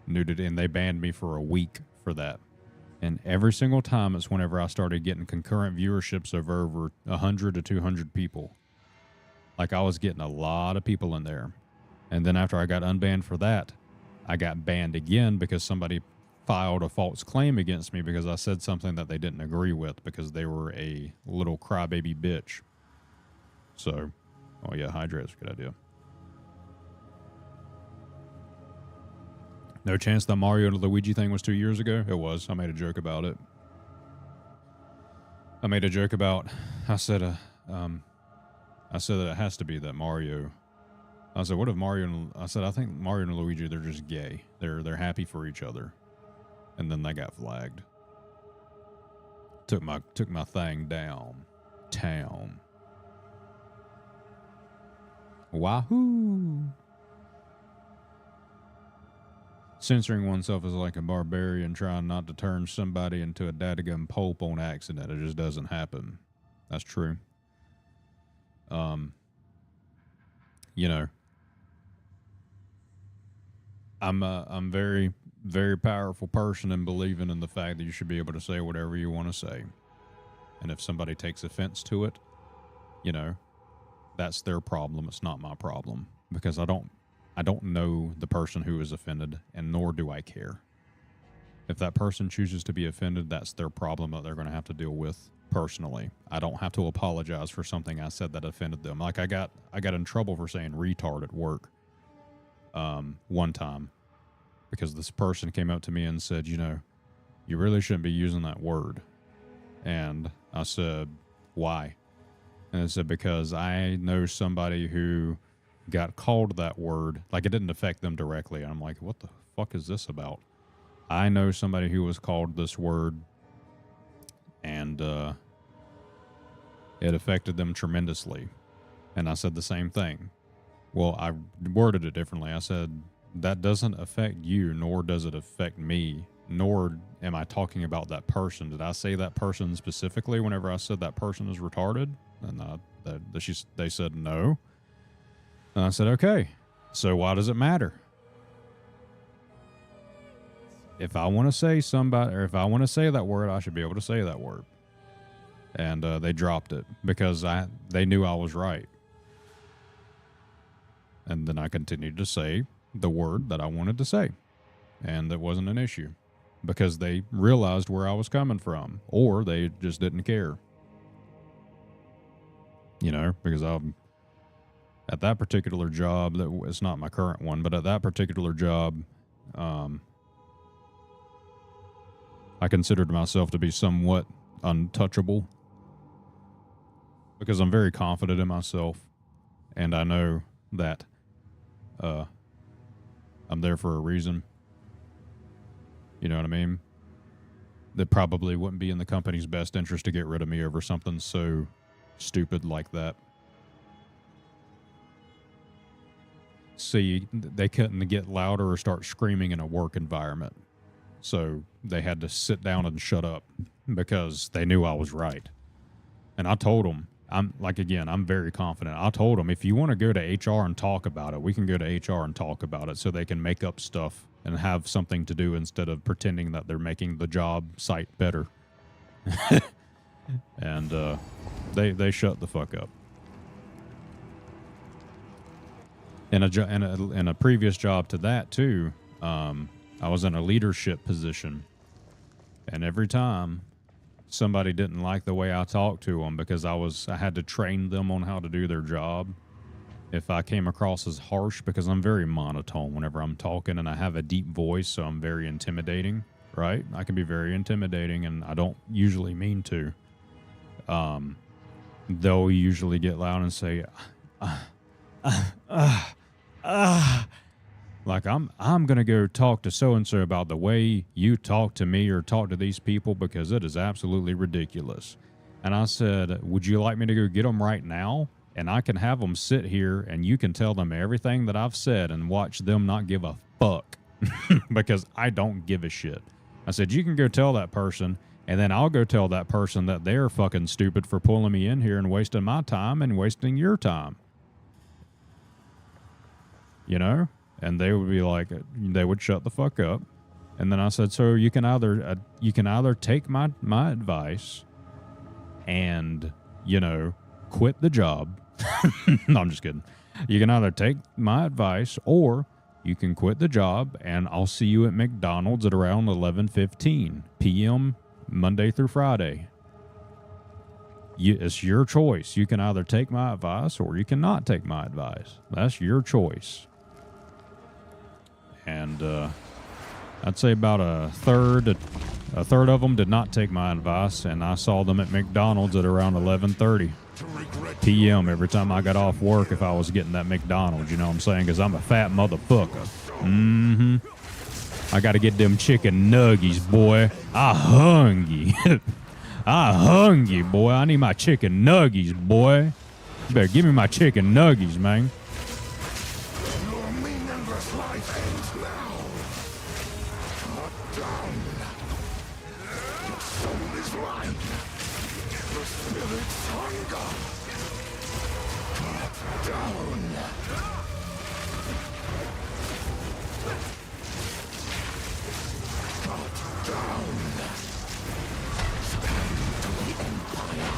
nudity, and they banned me for a week for that. And every single time it's whenever I started getting concurrent viewerships of over 100 to 200 people. Like I was getting a lot of people in there. And then after I got unbanned for that, I got banned again because somebody filed a false claim against me because I said something that they didn't agree with because they were a little crybaby bitch. So, oh yeah, hydrate's a good idea. No chance that Mario and Luigi thing was 2 years ago? It was. I made a joke about it. I said that it has to be that Mario. I said, what if I think Mario and Luigi, they're just gay. They're happy for each other. And then they got flagged. Took my thing down. Town. Wahoo! Censoring oneself is like a barbarian trying not to turn somebody into a dadgum pope on accident. It just doesn't happen. That's true. You know, I'm very, very powerful person in believing in the fact that you should be able to say whatever you want to say. And if somebody takes offense to it, you know, that's their problem. It's not my problem because I don't know the person who is offended, and nor do I care. If that person chooses to be offended, that's their problem that they're going to have to deal with personally. I don't have to apologize for something I said that offended them. Like I got in trouble for saying retard at work one time because this person came up to me and said, you know, you really shouldn't be using that word. And I said, why? And it said, because I know somebody who got called that word. Like it didn't affect them directly. And I'm like, what the fuck is this about? I know somebody who was called this word, and it affected them tremendously. And I said the same thing. Well, I worded it differently. I said, that doesn't affect you, nor does it affect me, nor am I talking about that person. Did I say that person specifically whenever I said that person is retarded? And they said no. And I said, okay, so why does it matter? If I want to say somebody, or if I want to say that word, I should be able to say that word. And they dropped it because they knew I was right. And then I continued to say the word that I wanted to say. And it wasn't an issue because they realized where I was coming from, or they just didn't care. You know, because I'm at that particular job, it's not my current one, but at that particular job, I considered myself to be somewhat untouchable because I'm very confident in myself, and I know that I'm there for a reason. You know what I mean? That probably wouldn't be in the company's best interest to get rid of me over something so stupid like that. See, they couldn't get louder or start screaming in a work environment. So they had to sit down and shut up because they knew I was right. And I told them, I'm very confident. I told them, if you want to go to HR and talk about it, we can go to HR and talk about it so they can make up stuff and have something to do instead of pretending that they're making the job site better. And they shut the fuck up. In a previous job to that too, I was in a leadership position, and every time somebody didn't like the way I talked to them because I had to train them on how to do their job. If I came across as harsh, because I'm very monotone whenever I'm talking and I have a deep voice, so I'm very intimidating, right? I can be very intimidating and I don't usually mean to. They'll usually get loud and say, like I'm going to go talk to so-and-so about the way you talk to me or talk to these people because it is absolutely ridiculous. And I said, would you like me to go get them right now? And I can have them sit here and you can tell them everything that I've said and watch them not give a fuck because I don't give a shit. I said, you can go tell that person, and then I'll go tell that person that they're fucking stupid for pulling me in here and wasting my time and wasting your time. You know? And they would be like, they would shut the fuck up. And then I said, so you can either take my advice and, you know, quit the job. No, I'm just kidding. You can either take my advice or you can quit the job, and I'll see you at McDonald's at around 11:15 p.m. Monday through Friday. It's your choice. You can either take my advice or you cannot take my advice. That's your choice. And I'd say about a third of them did not take my advice, and I saw them at McDonald's at around 11:30 p.m. every time I got off work if I was getting that McDonald's, you know what I'm saying? Because I'm a fat motherfucker. I got to get them chicken nuggies, boy. I hungry. I hungry, boy. I need my chicken nuggies, boy. You better give me my chicken nuggies, man. Your meaningless life ends now. Cut down. Your soul is mine. The spirit's hunger. Cut down. Cut down. Stand to the Empire.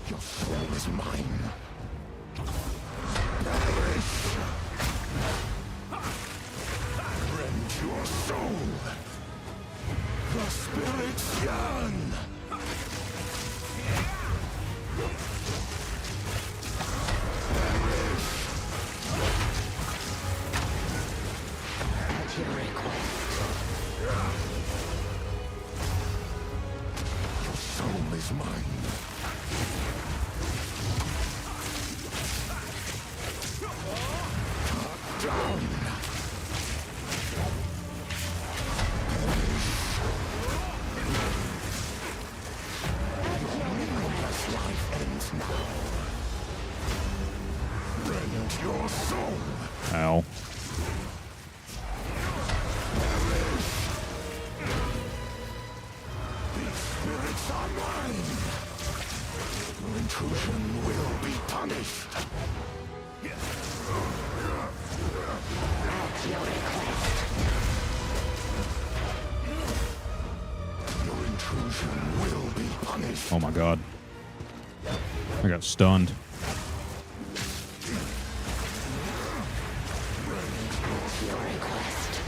Your soul is mine. Perish. Rend your soul. The spirits yearn. Perish. At your request. Your soul is mine. Ow. Spirits are mine. Your intrusion will be punished. At your request. Your intrusion will be punished. Oh my god. I got stunned. Your request.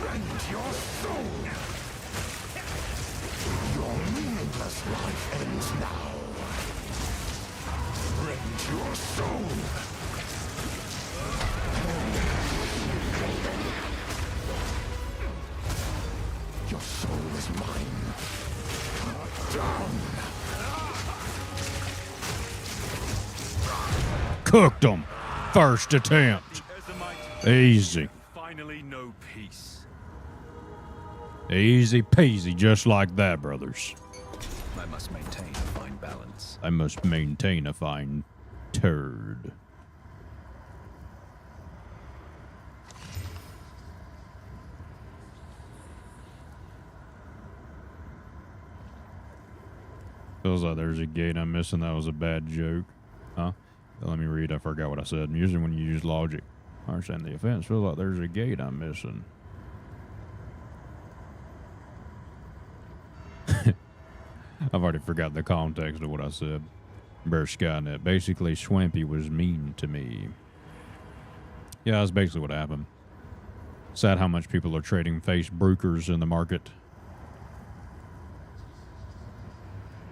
Rend your soul. Your meaningless life ends now. Rend your soul. Your soul is mine. Down. Cooked them. First attempt. Easy. Finally know peace. Easy peasy, just like that, brothers. I must maintain a fine balance. I must maintain a fine turd. Feels like there's a gate I'm missing. That was a bad joke. Huh? Let me read. I forgot what I said. Usually when you use logic, I understand the offense. Feels like there's a gate I'm missing. I've already forgot the context of what I said. Bear Skynet. Basically, Swampy was mean to me. Yeah, that's basically what happened. Sad how much people are trading face brokers in the market.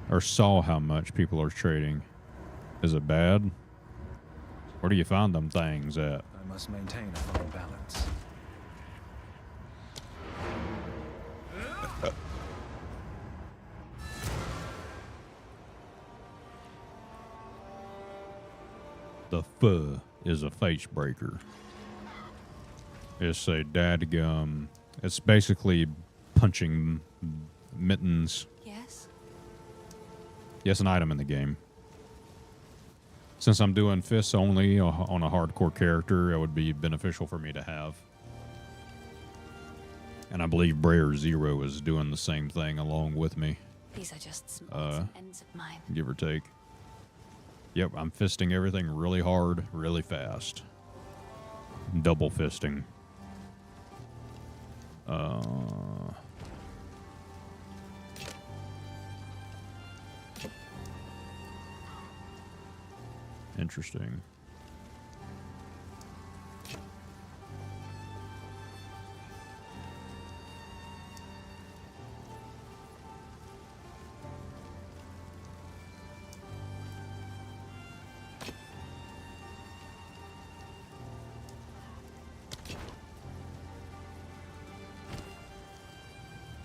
Or saw how much people are trading. Is it bad? Where do you find them things at? I must maintain a fine balance. The pho is a face breaker. It's a dadgum. It's basically punching mittens. Yes? Yes, an item in the game. Since I'm doing fists only on a hardcore character, it would be beneficial for me to have. And I believe Brer Zero is doing the same thing along with me. These are just some odds and ends of mine. Give or take. Yep, I'm fisting everything really hard, really fast. Double fisting. Interesting.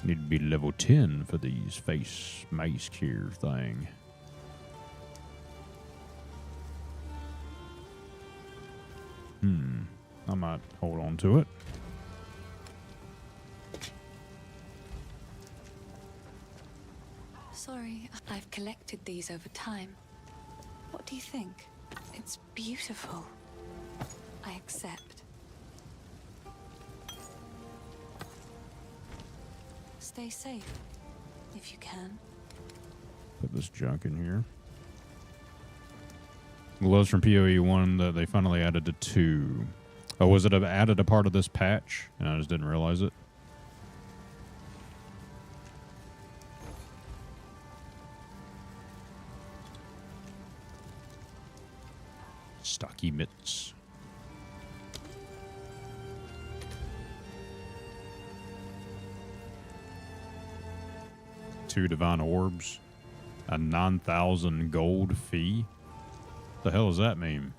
Need to be level 10 for these face mace here thing. I might hold on to it. Sorry, I've collected these over time. What do you think? It's beautiful. I accept. Stay safe, if you can. Put this junk in here. Gloves from POE 1 that they finally added to 2. Oh, was it added a part of this patch? And I just didn't realize it. Stocky mitts. Two divine orbs. A 9,000 gold fee. The hell does that mean?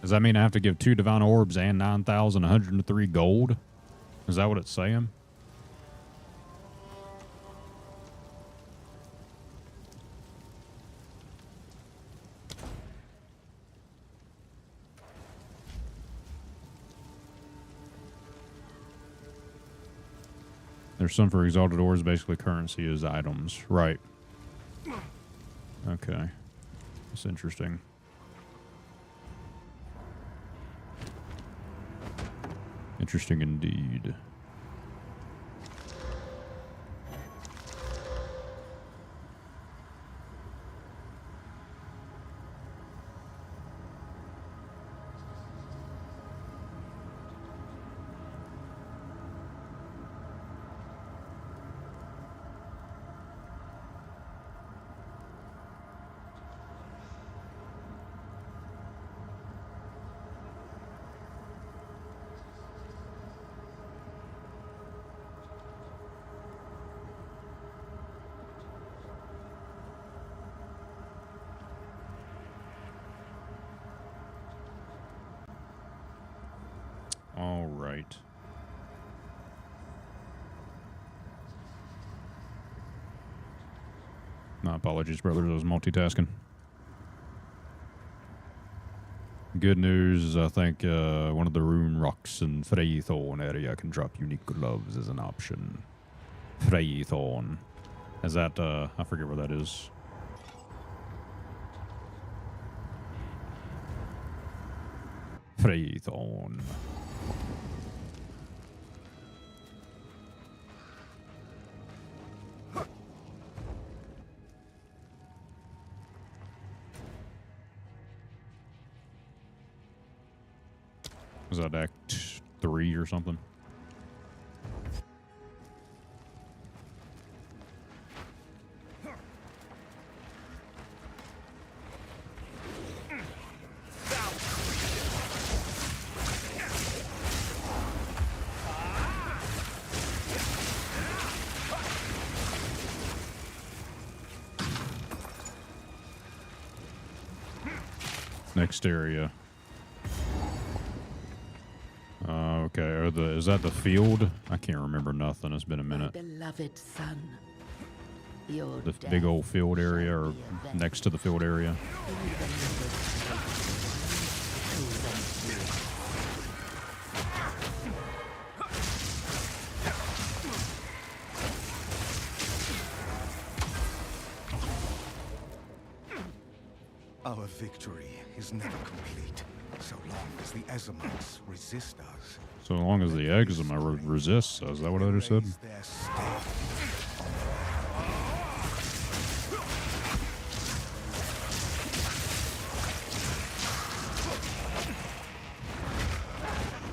Does that mean I have to give 2 divine orbs and 9,103 gold? Is that what it's saying? There's some for exalted ores. Basically, currency is items. Right. Okay. That's interesting. Interesting indeed. All right. My apologies, brothers. I was multitasking. Good news is I think one of the rune rocks in Freythorn area can drop unique gloves as an option. Freythorn. Is that, I forget where that is. Freythorn. Was that Act 3 or something? Next area. Okay, is that the field? I can't remember nothing. It's been a minute. Beloved son, your The big old field area, or next to the field area. Our victory is never complete, so long as the Azimuts resist us. So long as the eczema resists, is that what I just said?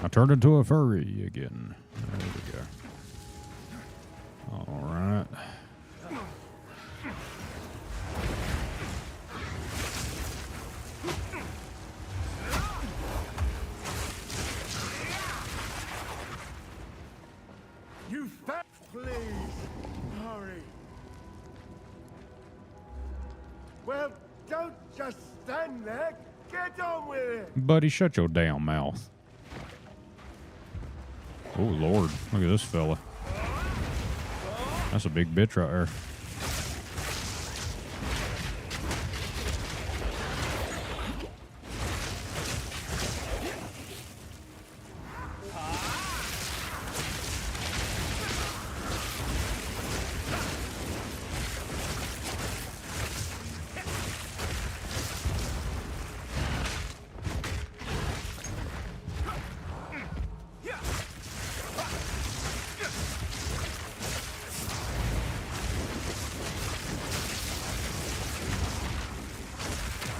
I turned into a furry again. There we go. All right. You fat, please hurry. Well, don't just stand there. Get on with it. Buddy, shut your damn mouth. Oh, Lord. Look at this fella. That's a big bitch right there.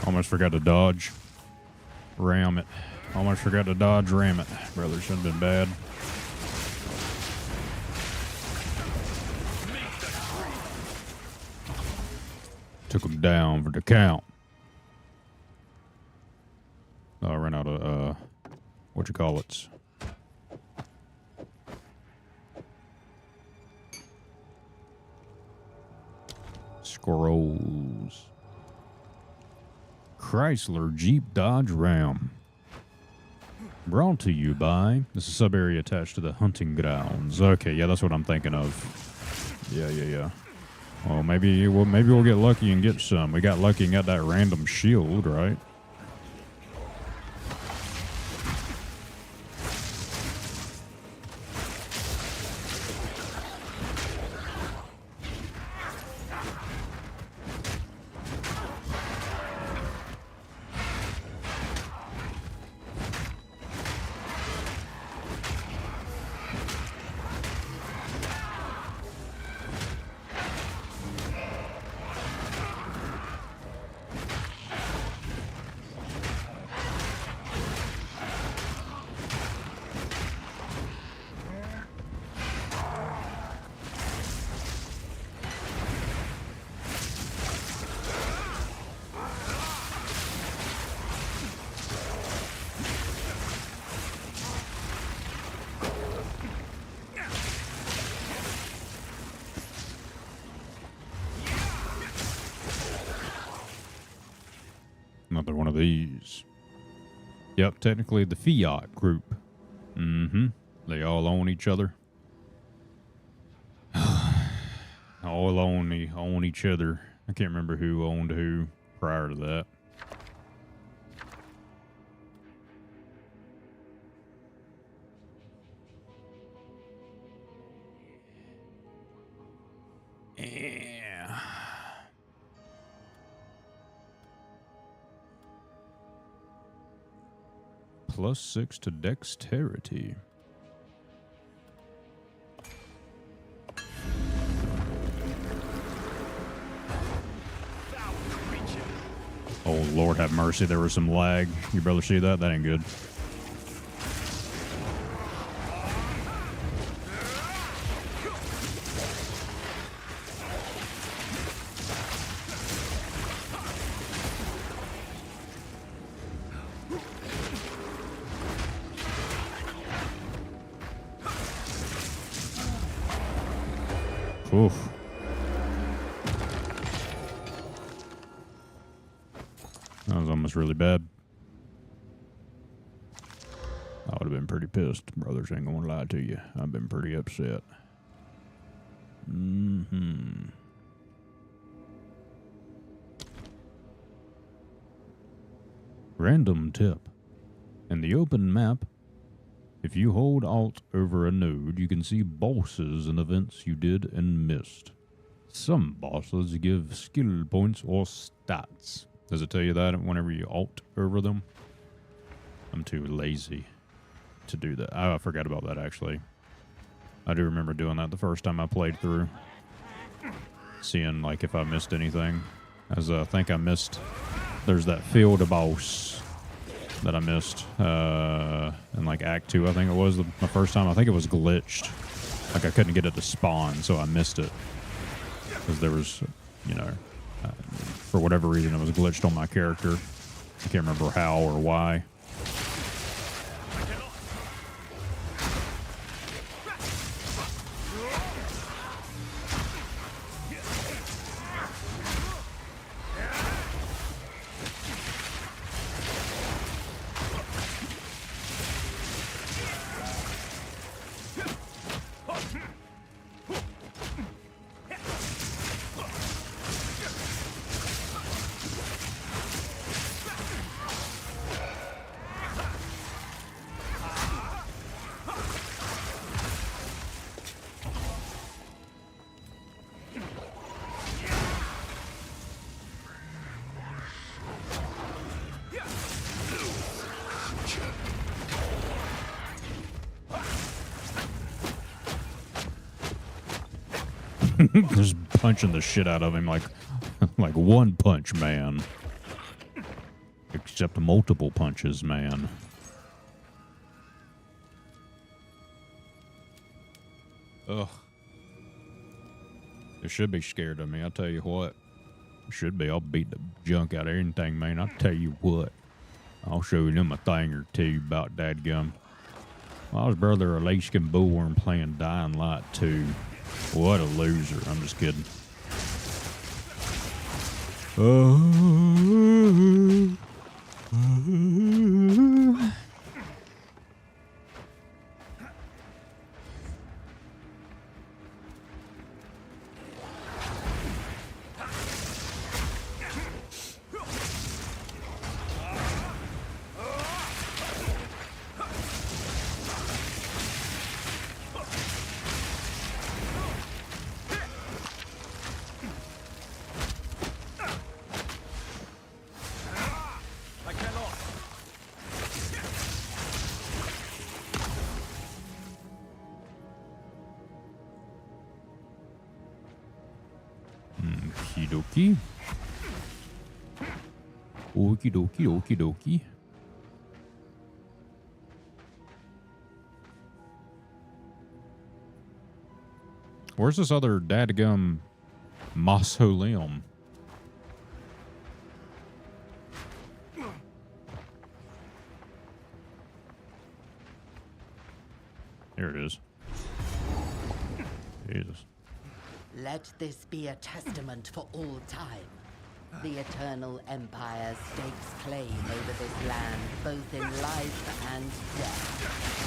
Almost forgot to dodge. Ram it. Almost forgot to dodge, ram it. Brother, shouldn't have been bad. Took him down for the count. Oh, I ran out of, what you call it? Scrolls. Chrysler Jeep Dodge Ram. Brought to you by... This is a sub-area attached to the hunting grounds. Okay, yeah, that's what I'm thinking of. Yeah. Well, maybe we'll get lucky and get some. We got lucky and got that random shield, right? Another one of these. Yep, technically the Fiat group. Mm-hmm. They all own each other. All own each other. I can't remember who owned who prior to that. Yeah. +6 to dexterity. Oh, Lord have mercy. There was some lag. You brother see that? That ain't good. Oof. That was almost really bad. I would have been pretty pissed. Brothers ain't gonna lie to you. I've been pretty upset. Mm-hmm. Random tip. In the open map, if you hold Alt over a node, you can see bosses and events you did and missed. Some bosses give skill points or stats. Does it tell you that whenever you Alt over them? I'm too lazy to do that. Oh, I forgot about that, actually. I do remember doing that the first time I played through. Seeing, like, if I missed anything. As I think I missed... There's that field boss that I missed in, like, Act 2, I think it was, the first time. I think it was glitched. Like, I couldn't get it to spawn, so I missed it. Because there was, you know... for whatever reason, it was glitched on my character. I can't remember how or why. Just punching the shit out of him like One Punch Man. Except multiple punches, man. Ugh. They should be scared of me, I'll tell you what. Should be. I'll beat the junk out of anything, man. I'll tell you what. I'll show them a thing or two about dadgum. I was brother Alaskan Bullworm playing Dying Light 2. What a loser. I'm just kidding. Okie dokie, okie dokie. Where's this other dadgum mausoleum? Here it is. Jesus. Let this be a testament for all time. The Eternal Empire stakes claim over this land, both in life and death.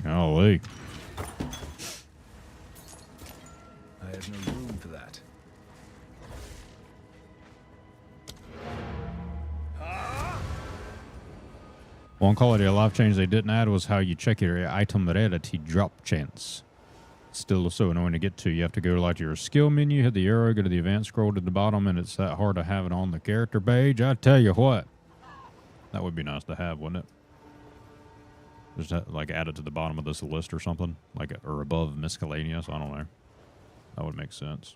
Golly. I have no room for that. One quality of life change they didn't add was how you check your item rarity drop chance. Still so annoying to get to. You have to go to like your skill menu, hit the arrow, go to the event, scroll to the bottom, and it's that hard to have it on the character page. I tell you what, that would be nice to have, wouldn't it? Just like add it to the bottom of this list or something, like or above miscellaneous. I don't know. That would make sense.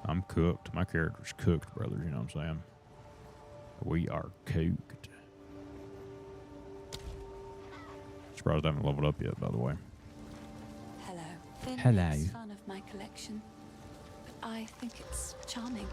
I'm cooked. My character's cooked, brothers. You know what I'm saying? We are cooked. Surprised I haven't leveled up yet, by the way. Hello. Finn Hello. makes fun of my collection, but I think it's charming.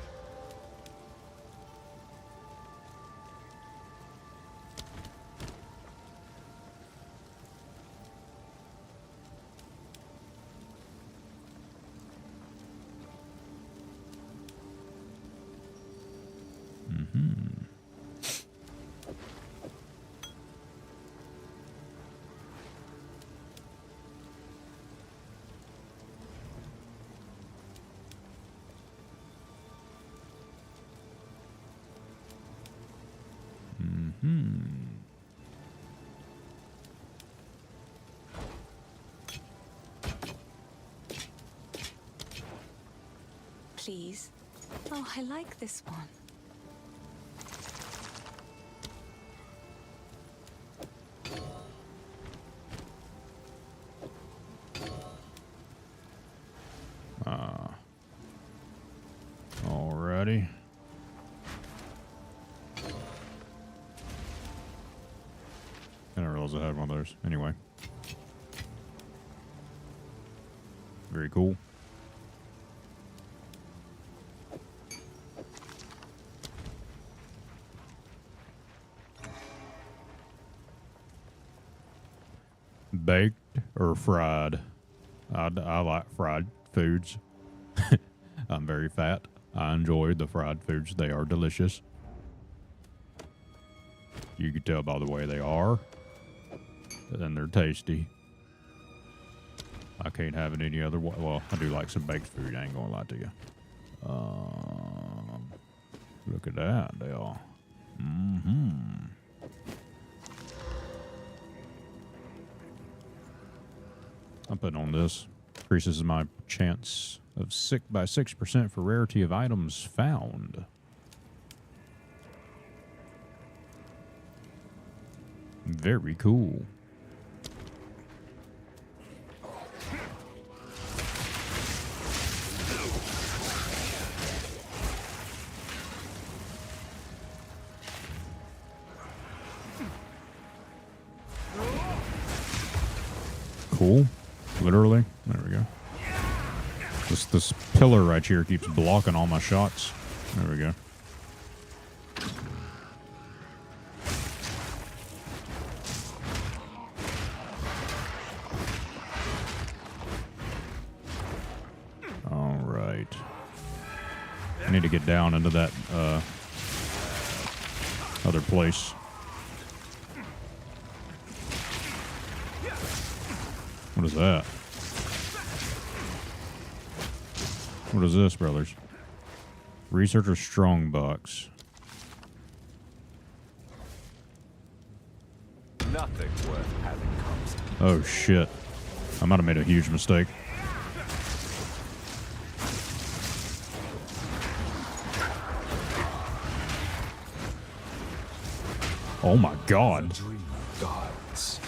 Please. Oh, I like this one. Alrighty. I didn't realize I had one of those. Anyway. Very cool. Baked or fried? I like fried foods. I'm very fat. I enjoy the fried foods. They are delicious. You can tell by the way they are. And they're tasty. I can't have it any other way. Well, I do like some baked food. I ain't gonna lie to you. Look at that, Dale. I'm putting on this. Increases my chance of by 6% for rarity of items found. Very cool. cool. Literally. There we go. This pillar right here keeps blocking all my shots. There we go. All right. I need to get down into that other place. What is that? What is this, brothers? Researcher Strongbox. Nothing worth having comes. Oh shit. I might have made a huge mistake. Oh my god. Gods.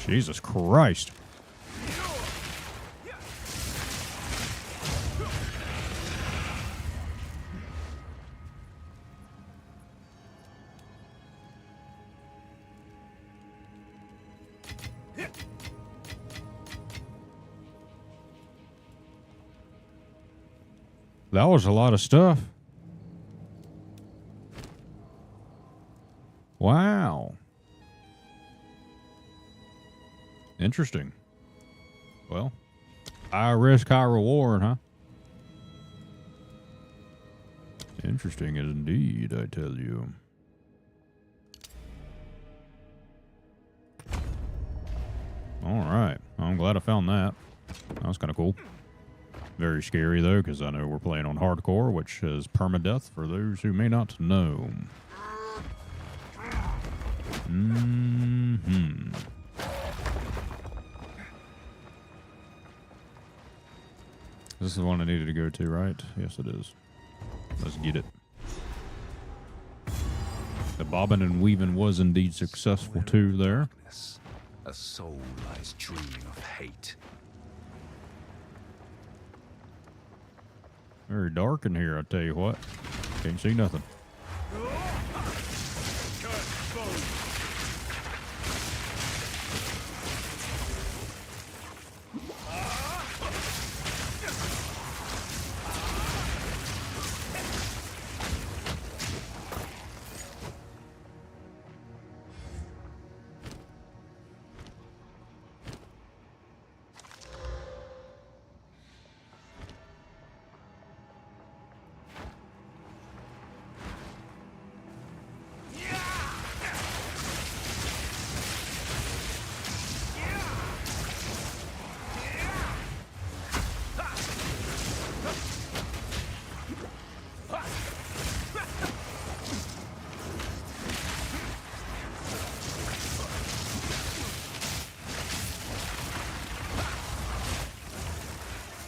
Jesus Christ. That was a lot of stuff. Wow. Interesting. Well, high risk, high reward, huh? Interesting indeed, I tell you. All right. I'm glad I found that. That was kind of cool. Very scary, though, because I know we're playing on hardcore, which is permadeath for those who may not know. Mm-hmm. This is the one I needed to go to, right? Yes, it is. Let's get it. The bobbing and weaving was indeed successful, too, there. A soul lies dreaming of hate. Very dark in here, I tell you what. Can't see nothing.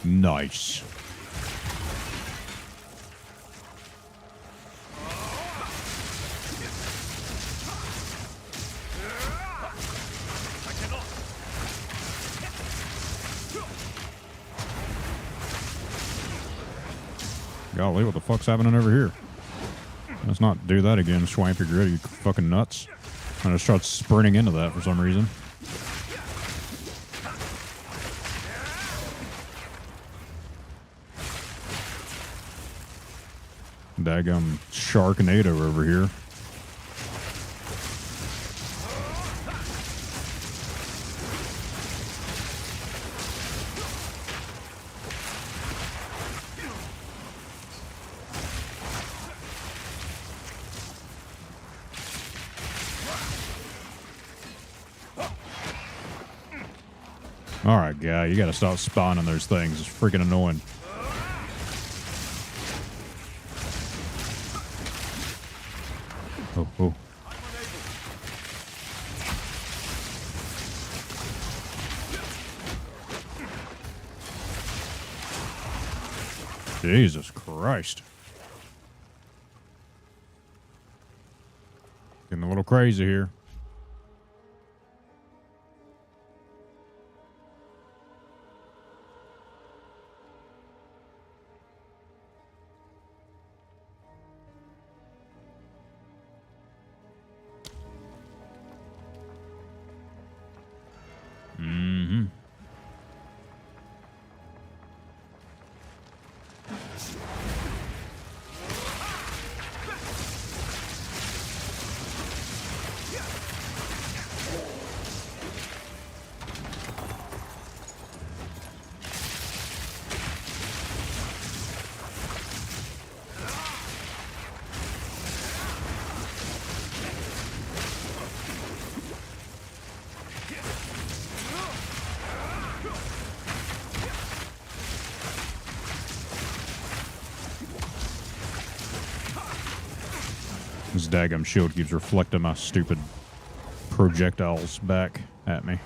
Nice. Golly, what the fuck's happening over here? Let's not do that again, Swampy Gritty, you fucking nuts. I just started sprinting into that for some reason. Daggum Sharknado over here. All right, guy, you gotta stop spawning those things. It's freaking annoying. Oh, oh. Jesus Christ. Getting a little crazy here. Mm-hmm. This daggum shield keeps reflecting my stupid projectiles back at me.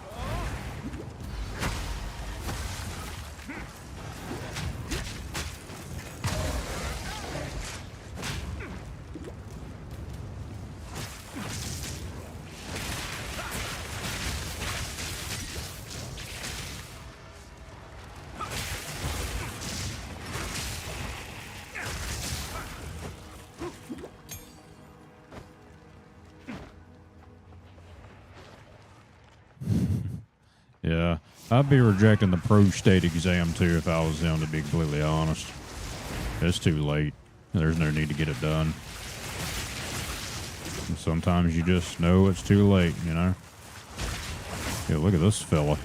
Yeah, I'd be rejecting the pro state exam too if I was him, to be completely honest. It's too late. There's no need to get it done. And sometimes you just know it's too late, you know? Yeah, look at this fella.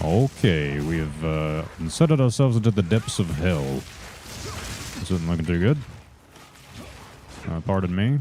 Okay, we have inserted ourselves into the depths of hell. This isn't looking too good. Pardon me.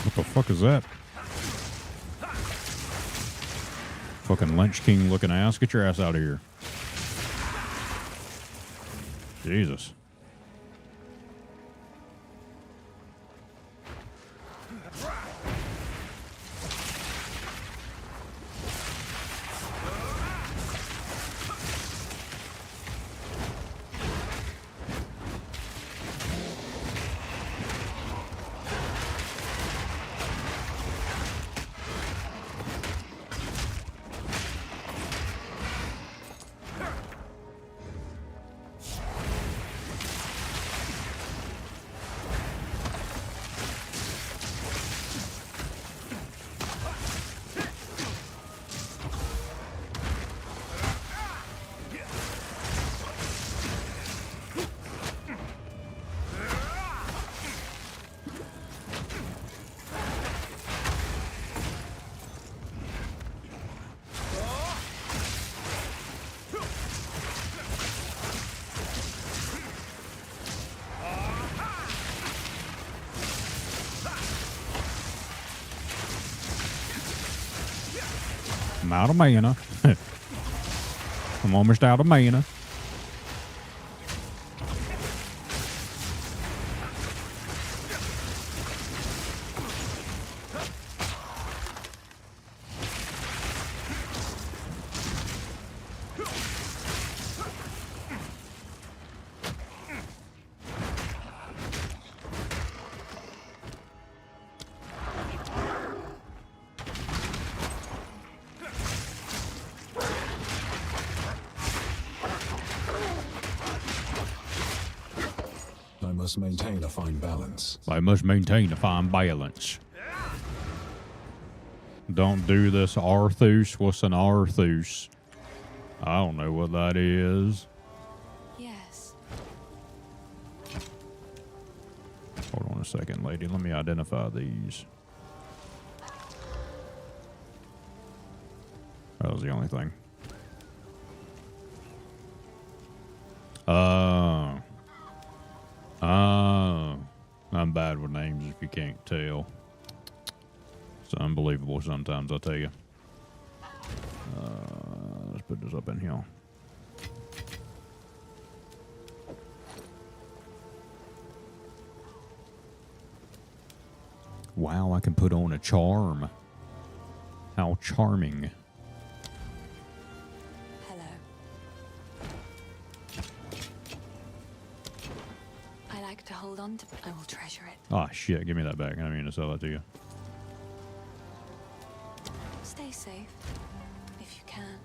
What the fuck is that? Fucking Lynch King looking ass. Get your ass out of here. Jesus. I'm out of mana. I'm almost out of mana. I must maintain a fine balance. I must maintain a fine balance. Don't do this, Arthus. What's an Arthus? I don't know what that is. Yes. Hold on a second, lady. Let me identify these. That was the only thing. I'm bad with names if you can't tell. It's unbelievable sometimes, I'll tell you. Let's put this up in here. Wow, I can put on a charm. How charming. Hello. I like to hold on to. I will treasure it. Ah, shit. Give me that back. I didn't mean to sell that to you. Stay safe, if you can.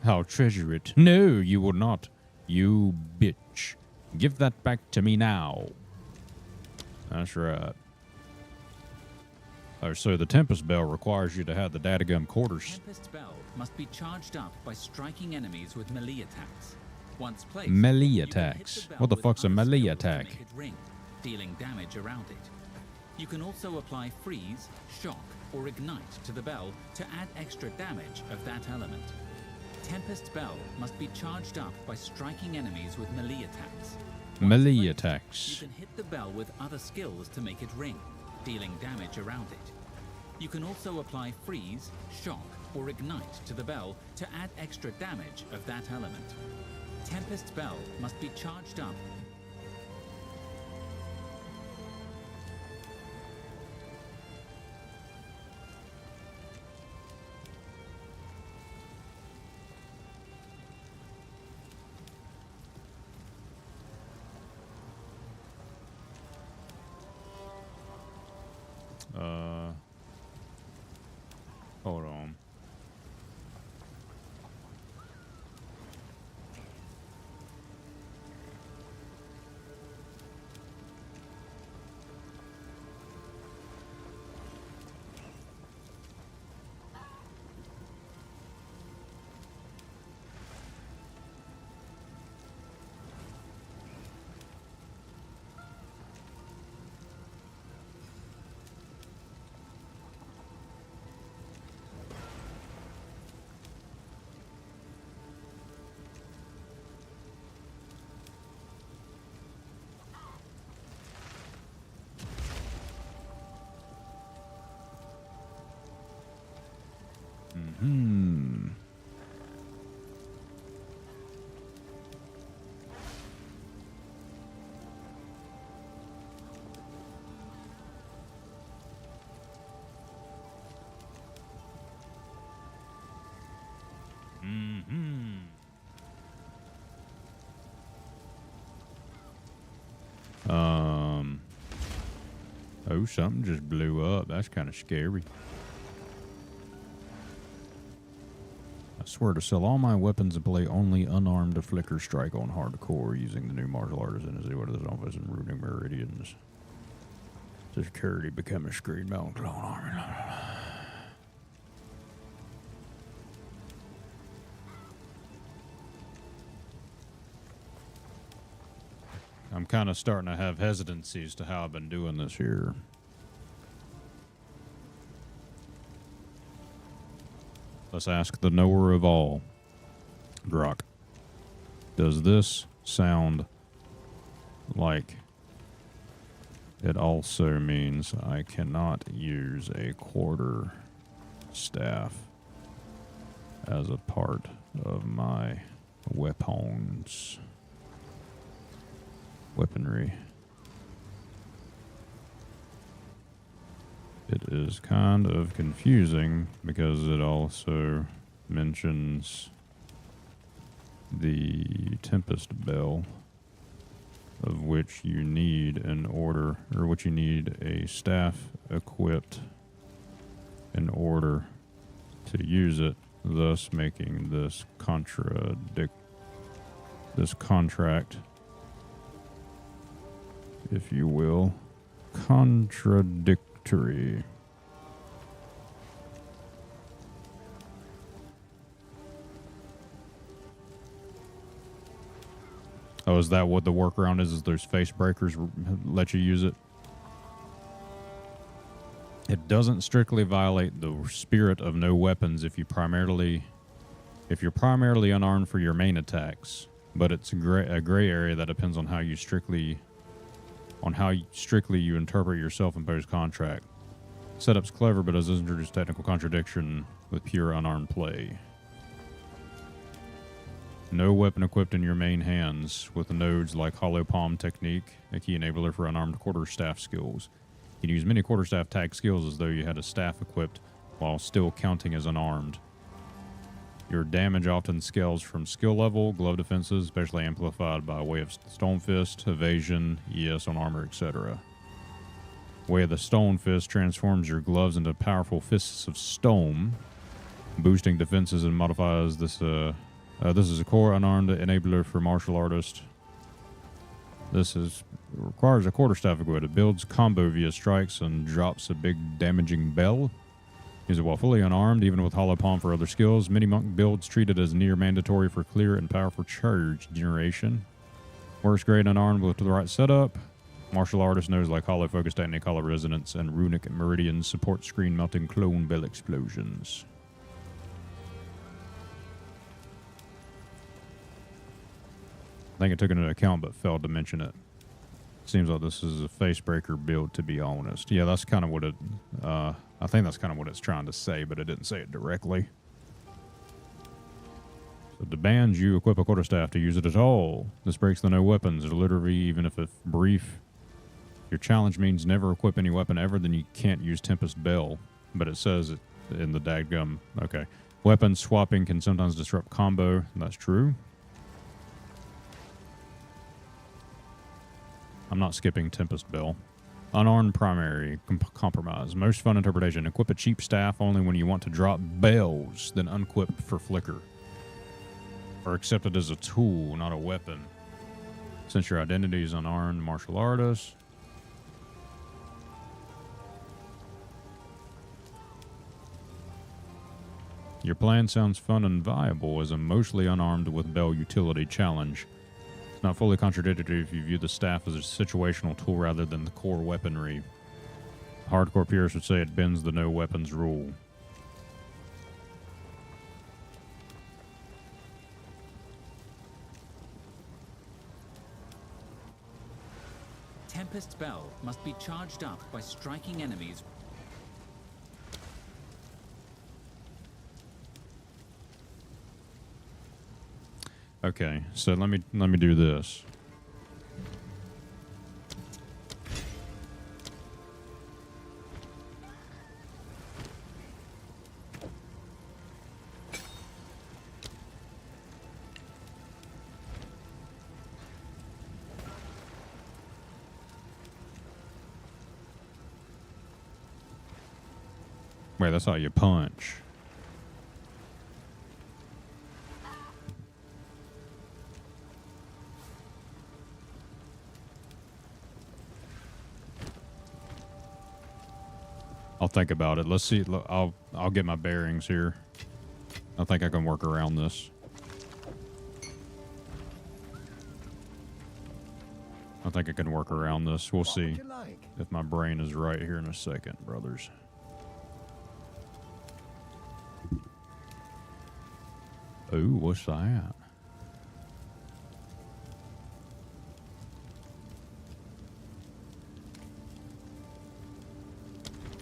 I'll treasure it. No, you will not. You bitch. Give that back to me now. That's right. Oh, so the Tempest Bell requires you to have the Dadagum quarters. Tempest Bell must be charged up by striking enemies with melee attacks. Once placed, Melee attacks. What the fuck's a melee attack? Make it ring, dealing damage around it. You can also apply freeze, shock, or ignite to the bell to add extra damage of that element. Tempest Bell must be charged up by striking enemies with melee attacks. Melee attacks. You can hit the bell with other skills to make it ring, dealing damage around it. You can also apply freeze, shock, or ignite to the bell to add extra damage of that element. Tempest Bell must be charged up. Hold on. Hmm. Mm-hmm. Oh, something just blew up. That's kind of scary. I swear to sell all my weapons and play only unarmed flicker strike on hardcore using the new martial artist in the Order of the Office and Runic Meridians. Security become a screen mount clone army. I'm kind of starting to have hesitancy as to how I've been doing this here. Let's ask the knower of all. Grok. Does this sound like it also means I cannot use a quarter staff as a part of my weapons? Weaponry. It is kind of confusing because it also mentions the Tempest Bell, of which you need in order, or which you need a staff equipped in order to use it, thus making this contract, if you will, contradictory. Oh, is that what the workaround is? Is those face breakers let you use it? It doesn't strictly violate the spirit of no weapons if you're primarily unarmed for your main attacks, but it's a gray area that depends on how strictly you interpret your self-imposed contract. Setup's clever, but does introduce technical contradiction with pure unarmed play. No weapon equipped in your main hands with nodes like Hollow Palm Technique, a key enabler for unarmed quarterstaff skills. You can use many quarterstaff tag skills as though you had a staff equipped while still counting as unarmed. Your damage often scales from skill level, glove defenses, especially amplified by way of Stone Fist, evasion, ES on armor, etc. Way of the Stone Fist transforms your gloves into powerful fists of stone, boosting defenses and modifies this. This is a core unarmed enabler for martial artist. Requires a quarterstaff equipped. It builds combo via strikes and drops a big damaging bell. Use it while fully unarmed, even with Hollow Palm for other skills. Mini monk builds treated as near mandatory for clear and powerful charge generation. Works great unarmed with the right setup. Martial artist knows like Hollow Focus Technique, Hollow Resonance, and Runic Meridians support screen melting clone bell explosions. I think it took it into account but failed to mention it. Seems like this is a facebreaker build, to be honest. Yeah, that's kind of what it... I think that's kind of what it's trying to say, but it didn't say it directly. So it demands you equip a quarterstaff to use it at all. This breaks the no weapons. Literally, even if it's brief. Your challenge means never equip any weapon ever, then you can't use Tempest Bell. But it says it in the dadgum. Okay. Weapon swapping can sometimes disrupt combo. That's true. I'm not skipping Tempest Bell. Unarmed primary compromise. Most fun interpretation. Equip a cheap staff only when you want to drop bells, then unequip for flicker. Or accept it as a tool, not a weapon. Since your identity is unarmed martial artist. Your plan sounds fun and viable as a mostly unarmed with bell utility challenge. Not fully contradictory if you view the staff as a situational tool rather than the core weaponry. Hardcore purists would say it bends the no weapons rule. Tempest's Bell must be charged up by striking enemies. Okay, so let me do this. Wait, that's how you punch. I'll think about it. Let's see. I'll get my bearings here. I think I can work around this. I think I can work around this. We'll see if my brain is right here in a second, brothers. Ooh, what's that?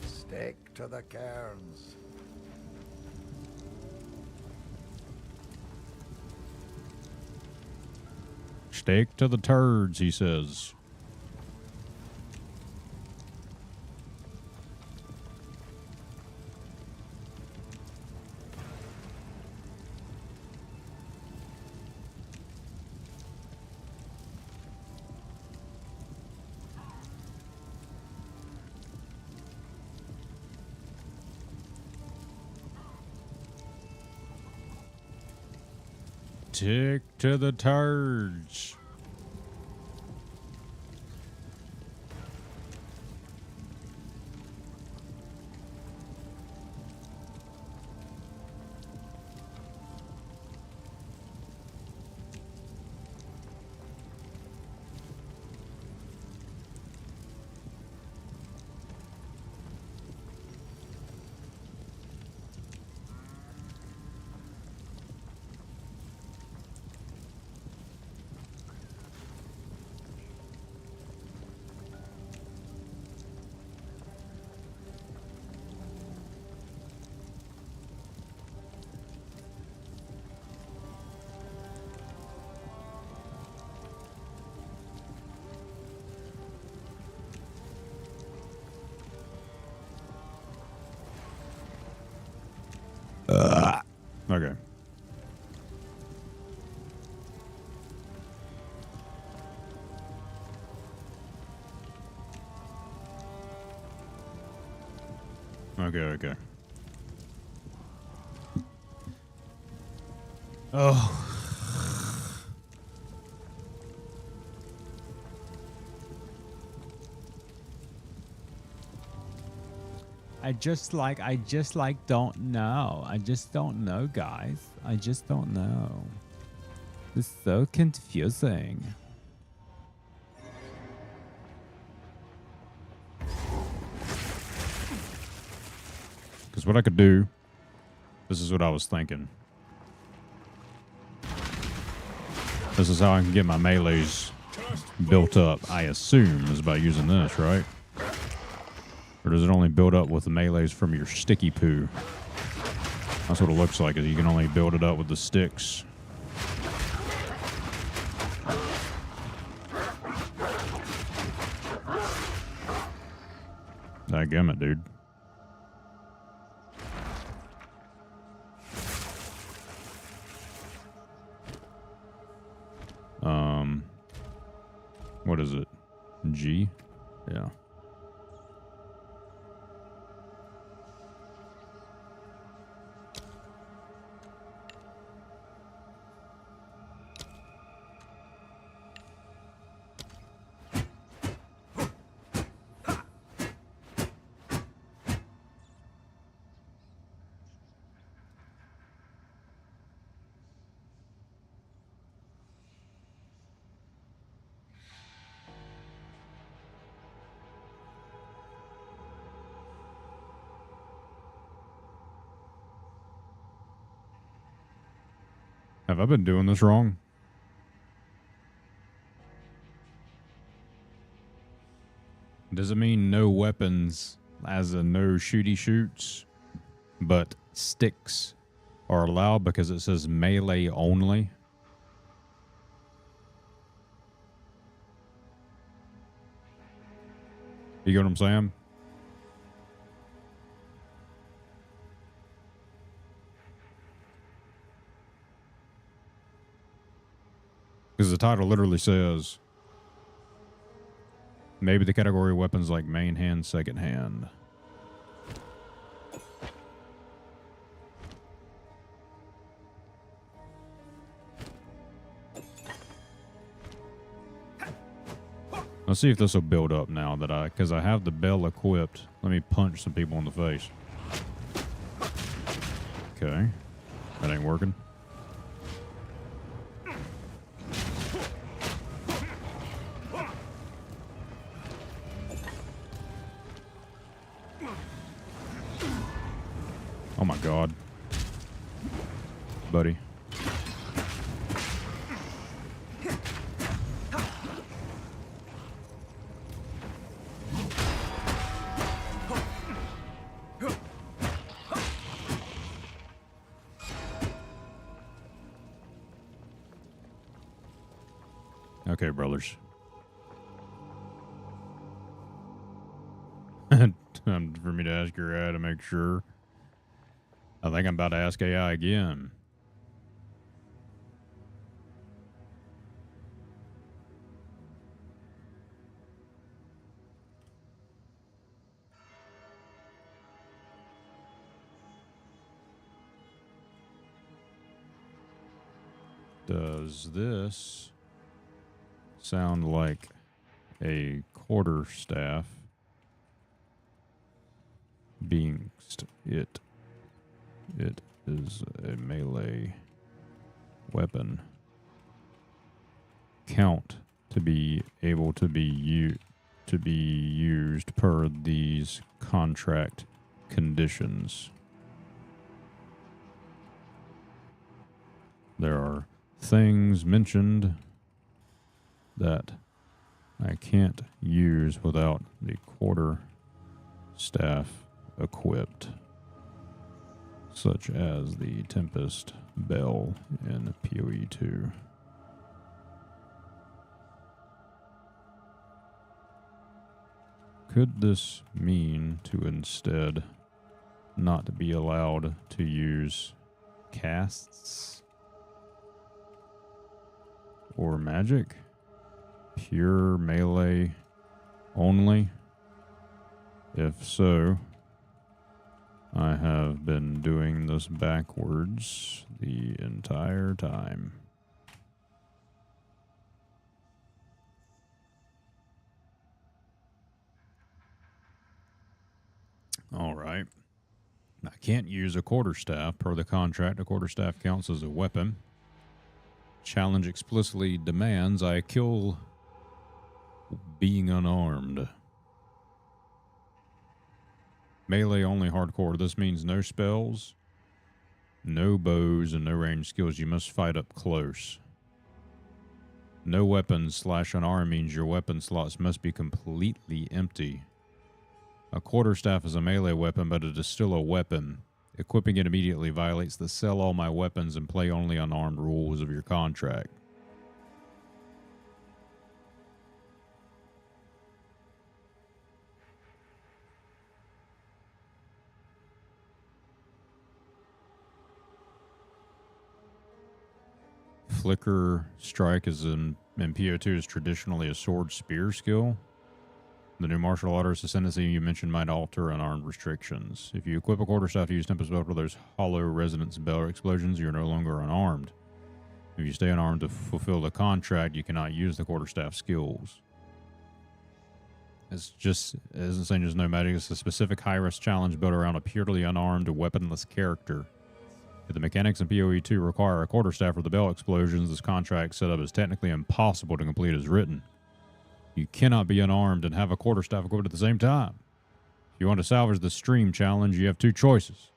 Stick to the cairns. Stick to the turds, he says. Stick to the turds. Okay. Okay. Oh. I just don't know. I just don't know, guys. I just don't know. It's so confusing. Because what I could do, this is what I was thinking. This is how I can get my melees built up, I assume, is by using this, right? Or does it only build up with the melees from your sticky poo? That's what it looks like, is you can only build it up with the sticks. Dadgummit, dude. What is it? G? Yeah. Have I been doing this wrong? Does it mean no weapons as in no shooty shoots, but sticks are allowed because it says melee only? You get what I'm saying? Because the title literally says, maybe the category of weapons like main hand, second hand. Let's see if this will build up now that because I have the bell equipped. Let me punch some people in the face. Okay. That ain't working. Oh my God. Buddy. Okay, brothers. Time for me to ask your AI to make sure. I think I'm about to ask AI again. Does this sound like a quarterstaff being it is a melee weapon? Count to be able to be used per these contract conditions. There are things mentioned that I can't use without the quarter staff equipped, such as the Tempest Bell in POE 2. Could this mean to instead not be allowed to use casts or magic? Pure melee only? If so, I have been doing this backwards the entire time. All right. I can't use a quarterstaff. Per the contract, a quarterstaff counts as a weapon. Challenge explicitly demands I kill being unarmed. Melee only hardcore. This means no spells, no bows, and no ranged skills. You must fight up close. No weapons / unarmed means your weapon slots must be completely empty. A quarterstaff is a melee weapon, but it is still a weapon. Equipping it immediately violates the sell all my weapons and play only unarmed rules of your contract. Flicker Strike is in PO2 is traditionally a sword spear skill. The new martial artist ascendancy you mentioned might alter unarmed restrictions. If you equip a quarterstaff to use Tempest Bell for those hollow resonance bell explosions, you're no longer unarmed. If you stay unarmed to fulfill the contract, you cannot use the quarterstaff skills. It isn't saying there's no magic. It's a specific high-risk challenge built around a purely unarmed, weaponless character. If the mechanics in POE 2 require a quarterstaff for the bell explosions, this contract setup is technically impossible to complete as written. You cannot be unarmed and have a quarterstaff equipped at the same time. If you want to salvage the stream challenge, you have two choices.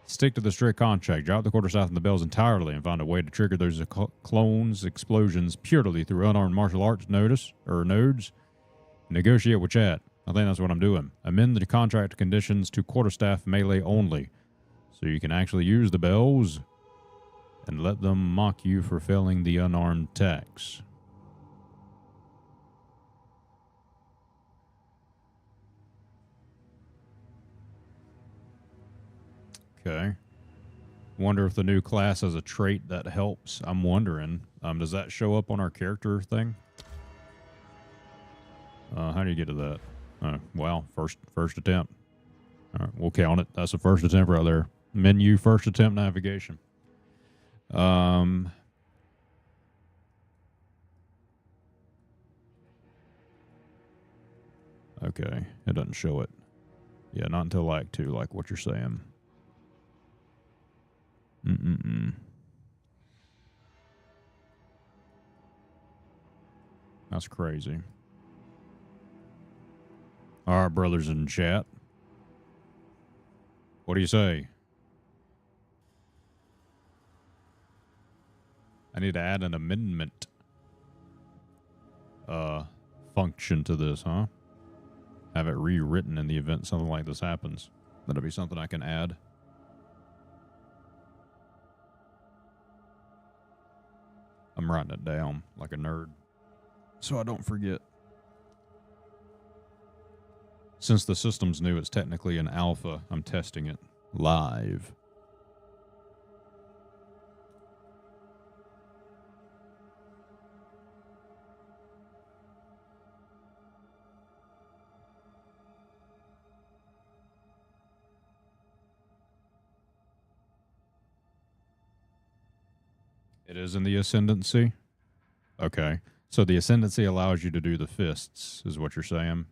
Stick to the strict contract, drop the quarterstaff and the bells entirely, and find a way to trigger those clones explosions purely through unarmed martial arts nodes. Negotiate with chat. I think that's what I'm doing. Amend the contract conditions to quarterstaff melee only, so you can actually use the bells and let them mock you for failing the unarmed attacks. Okay. Wonder if the new class has a trait that helps. I'm wondering. Does that show up on our character thing? How do you get to that? Well, first attempt. All right, we'll count it. That's the first attempt right there. Menu, first attempt navigation. Okay, it doesn't show it. Yeah, not until Act 2, like what you're saying. That's crazy. All right, brothers in chat. What do you say? I need to add an amendment function to this, huh? Have it rewritten in the event something like this happens. That'll be something I can add. I'm writing it down like a nerd so I don't forget. Since the system's new, it's technically an alpha. I'm testing it live. It is in the ascendancy? Okay. So the ascendancy allows you to do the fists, is what you're saying?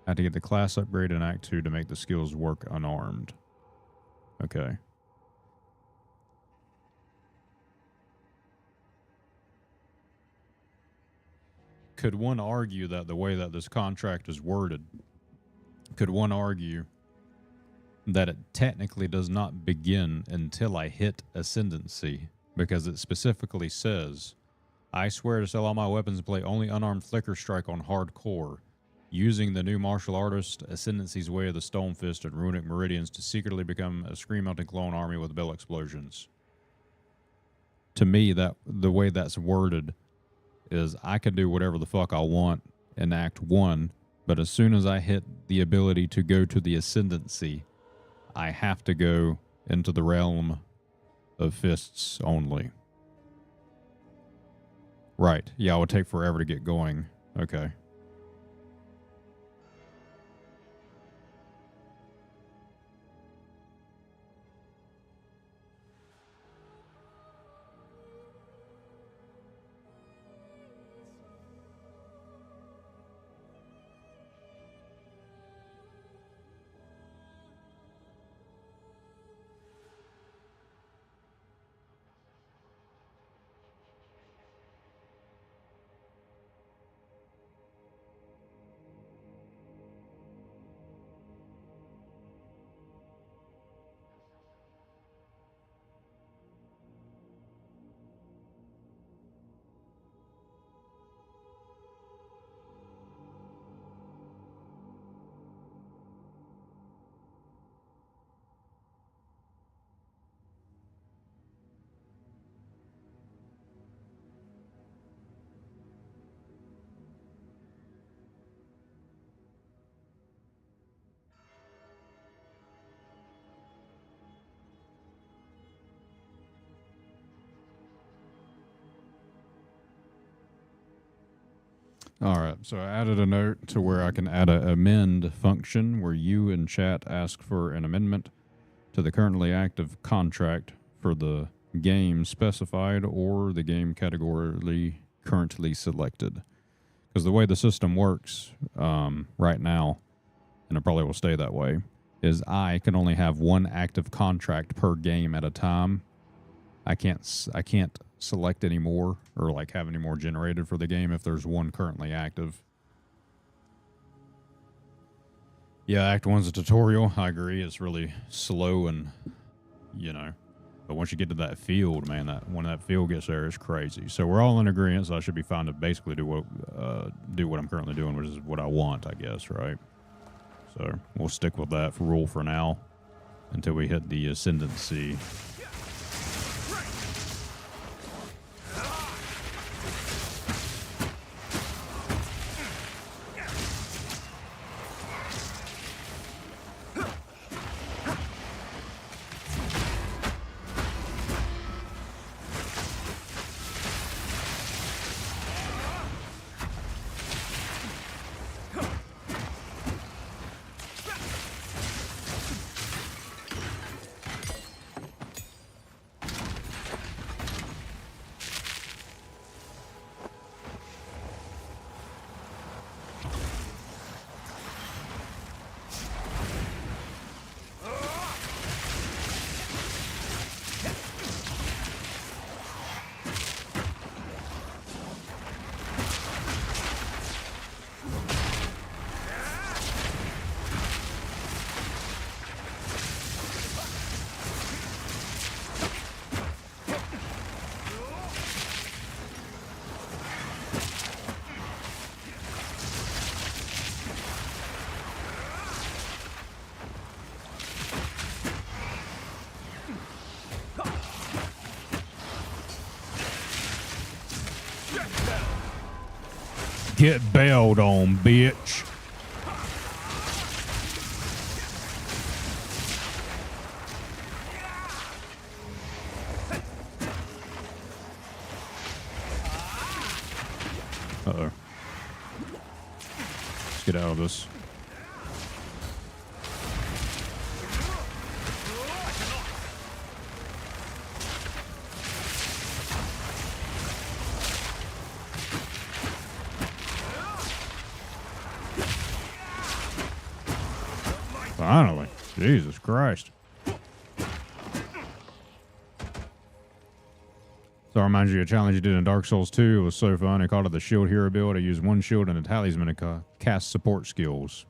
I had to get the class upgrade in Act 2 to make the skills work unarmed. Okay. Could one argue that the way that this contract is worded, could one argue that it technically does not begin until I hit ascendancy, because it specifically says, I swear to sell all my weapons and play only unarmed flicker strike on hardcore, using the new martial artist ascendancy's way of the stone fist and runic meridians to secretly become a screen melting clone army with bell explosions. To me, that the way that's worded is I can do whatever the fuck I want in Act 1, but as soon as I hit the ability to go to the ascendancy, I have to go into the realm of fists only. Right. Yeah, it would take forever to get going. Okay. All right, so I added a note to where I can add an amend function where you in chat ask for an amendment to the currently active contract for the game specified or the game categorically currently selected. Because the way the system works right now, and it probably will stay that way, is I can only have one active contract per game at a time. I can't select any more or like have any more generated for the game if there's one currently active. Yeah, Act 1's a tutorial. I agree. It's really slow and, you know, but once you get to that field, man, when that field gets there, it's crazy. So we're all in agreement, so I should be fine to basically do what I'm currently doing, which is what I want, I guess, right? So we'll stick with that rule for now until we hit the ascendancy. Get bailed on, bitch. Uh-oh. Let's get out of this. Finally. Jesus Christ. So it reminds you of a challenge you did in Dark Souls 2. It was so fun. I called it the Shield Hero build. I used one shield and a talisman to cast support skills.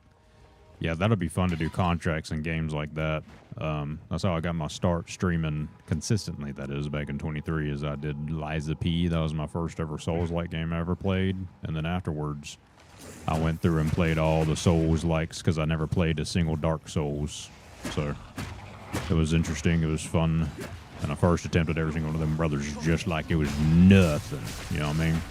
Yeah, that'll be fun to do contracts in games like that. That's how I got my start streaming consistently, that is, back in 23, as I did Liza P. That was my first ever Souls-like game I ever played. And then afterwards, I went through and played all the Souls-likes because I never played a single Dark Souls. So it was interesting. It was fun. And I first attempted every single one of them brothers just like it was nothing. You know what I mean?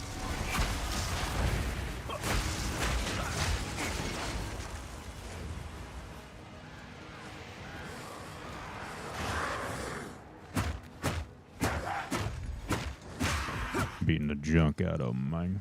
Beating the junk out of them, man.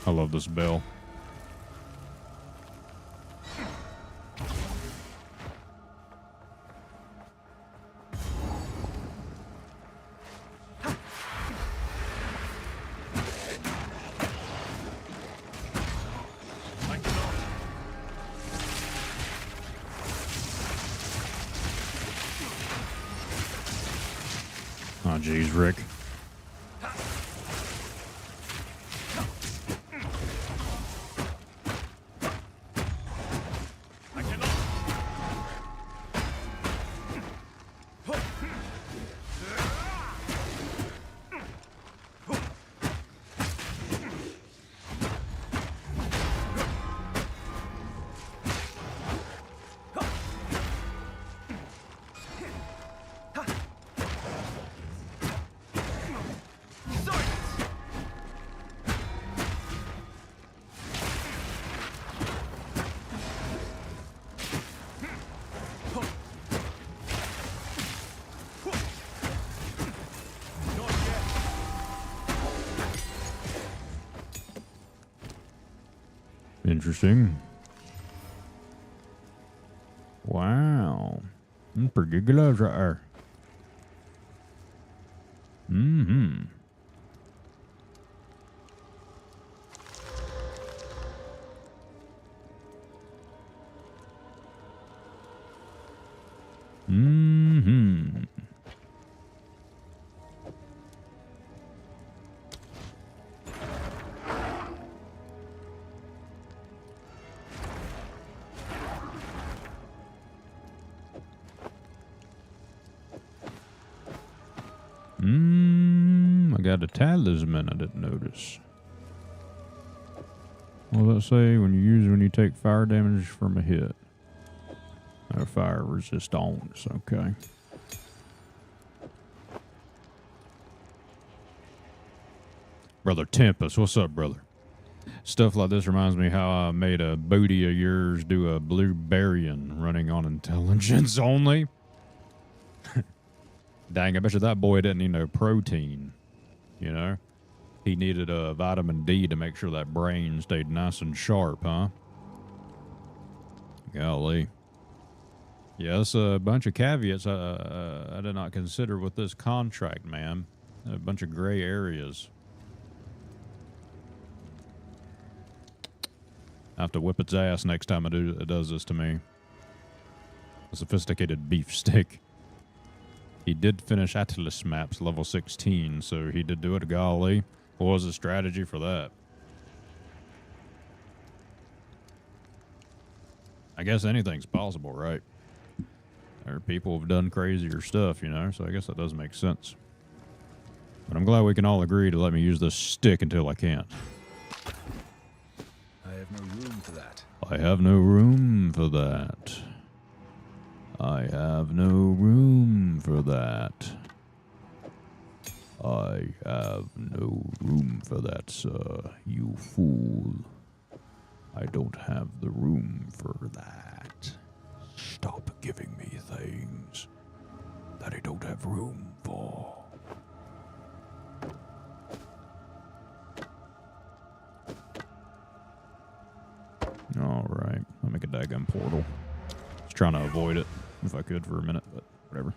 I love this bell. Oh, geez, Rick. Interesting. Wow. Pretty good gloves right there. Mm-hmm. Mm-hmm. I got a talisman I didn't notice. What does that say? When you take fire damage from a hit. No fire resist ons. Okay. Brother Tempest, what's up, brother? Stuff like this reminds me how I made a booty of yours do a blueberryan running on intelligence only. Dang, I bet you that boy didn't need no protein, you know? He needed a vitamin D to make sure that brain stayed nice and sharp, huh? Golly. Yeah, that's a bunch of caveats I did not consider with this contract, man. A bunch of gray areas. I have to whip its ass next time it does this to me. A sophisticated beef stick. He did finish Atlas maps level 16, so he did do it. Golly, what was the strategy for that? I guess anything's possible, right? There are people who've done crazier stuff, you know, so I guess that does make sense. But I'm glad we can all agree to let me use this stick until I can't. I have no room for that. I have no room for that. I have no room for that. I have no room for that, sir, you fool. I don't have the room for that. Stop giving me things that I don't have room for. Alright, I'll make a daggum portal. I was trying to avoid it if I could for a minute, but whatever.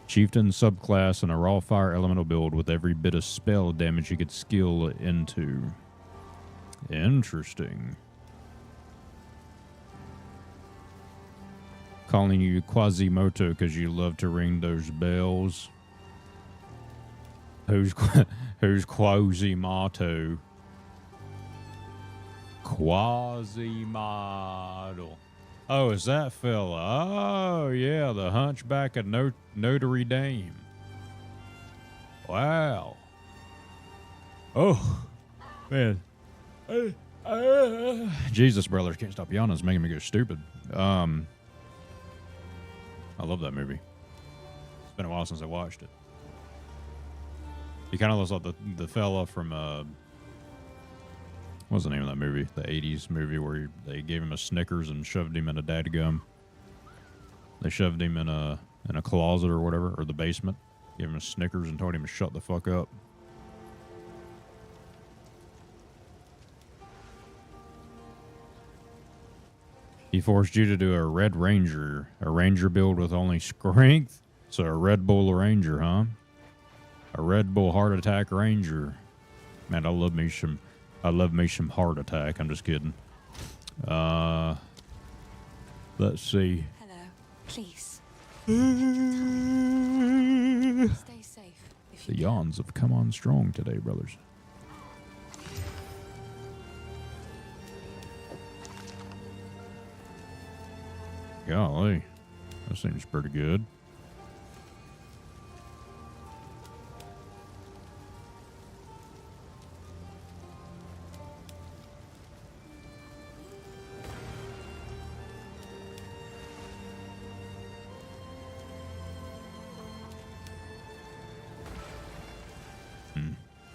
Chieftain subclass and a raw fire elemental build with every bit of spell damage you could skill into. Interesting. Calling you Quasimodo because you love to ring those bells. Who's Quasimodo? Quasimodo. Oh, is that fella? Oh, yeah, the Hunchback of Notre Dame. Wow. Oh, man. Jesus, brothers, can't stop yawning. It's making me go stupid. I love that movie. It's been a while since I watched it. He kind of looks like the fella from what's the name of that movie? The 80s movie where they gave him a Snickers and shoved him in a dadgum. They shoved him in a closet or whatever, or the basement. Gave him a Snickers and told him to shut the fuck up. He forced you to do a Red Ranger. A Ranger build with only strength? So a Red Bull Ranger, huh? A Red Bull Heart Attack Ranger. Man, I love me some Heart Attack. I'm just kidding. Let's see. Hello. Please. Stay safe. The yawns have come on strong today, brothers. Golly. That seems pretty good.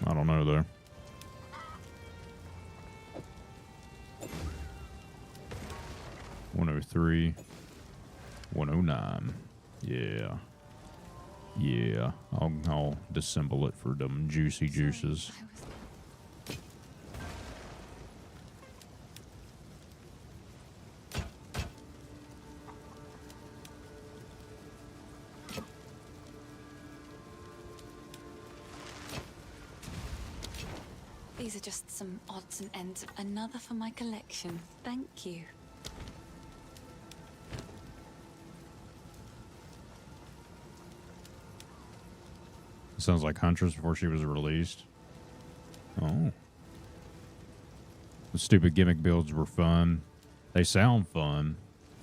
I don't know, though. $103. 109. Yeah. Yeah. I'll dissemble it for them juicy juices. These are just some odds and ends of another for my collection. Thank you. Sounds like Huntress before she was released. Oh. The stupid gimmick builds were fun. They sound fun.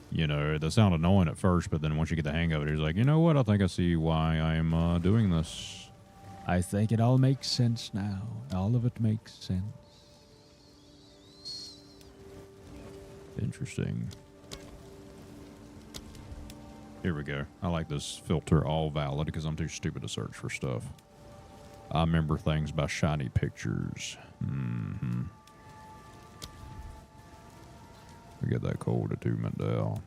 You know, they sound annoying at first, but then once you get the hang of it, he's like, you know what? I think I see why I am doing this. I think it all makes sense now. All of it makes sense. Interesting. Here we go. I like this filter all valid because I'm too stupid to search for stuff. I remember things by shiny pictures. We get that cold attunement down.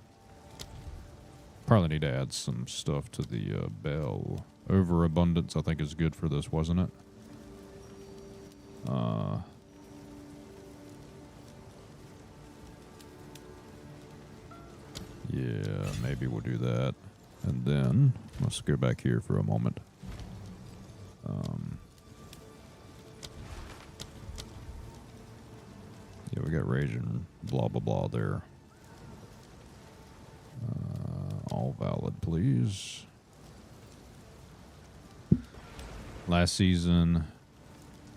Probably need to add some stuff to the bell. Overabundance, I think, is good for this, wasn't it? Yeah, maybe we'll do that. And then, let's go back here for a moment. Yeah, we got rage and blah, blah, blah there. All valid, please. Last season,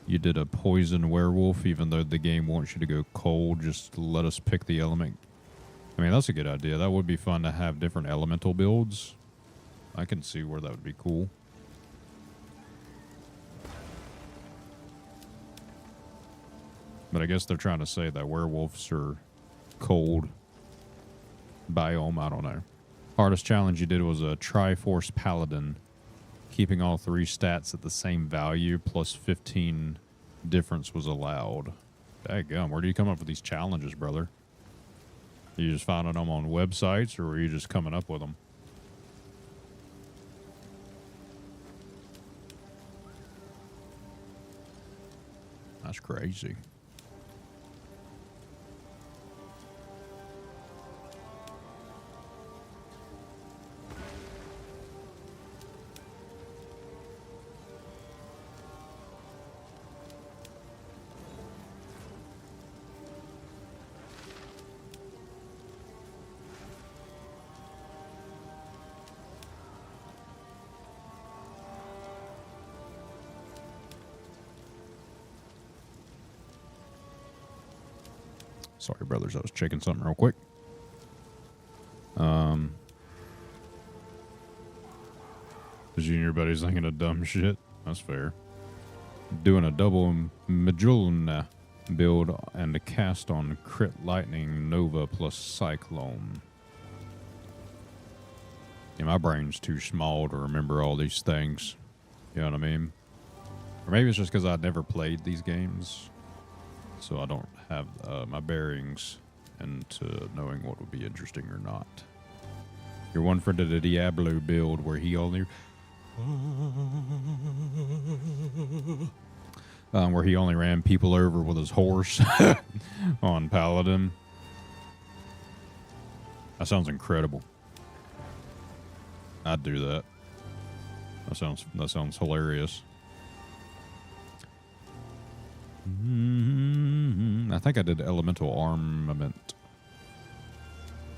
you did a poison werewolf, even though the game wants you to go cold. Just let us pick the element. I mean, that's a good idea. That would be fun to have different elemental builds. I can see where that would be cool. But I guess they're trying to say that werewolves are cold biome. I don't know. Hardest challenge you did was a Triforce Paladin. Keeping all 3 stats at the same value plus 15 difference was allowed. Daggum, where do you come up with these challenges, brother? Are you just finding them on websites, or are you just coming up with them? That's crazy. Sorry, brothers. I was checking something real quick. Junior buddy's thinking of dumb shit. That's fair. Doing a double Majulna build and a cast on Crit Lightning Nova plus Cyclone. Yeah, my brain's too small to remember all these things. You know what I mean? Or maybe it's just because I've never played these games. So I don't have my bearings into knowing what would be interesting or not. Your one friend did a Diablo build where he only ran people over with his horse on Paladin. That sounds incredible. I'd do that. That sounds hilarious. I think I did Elemental Armament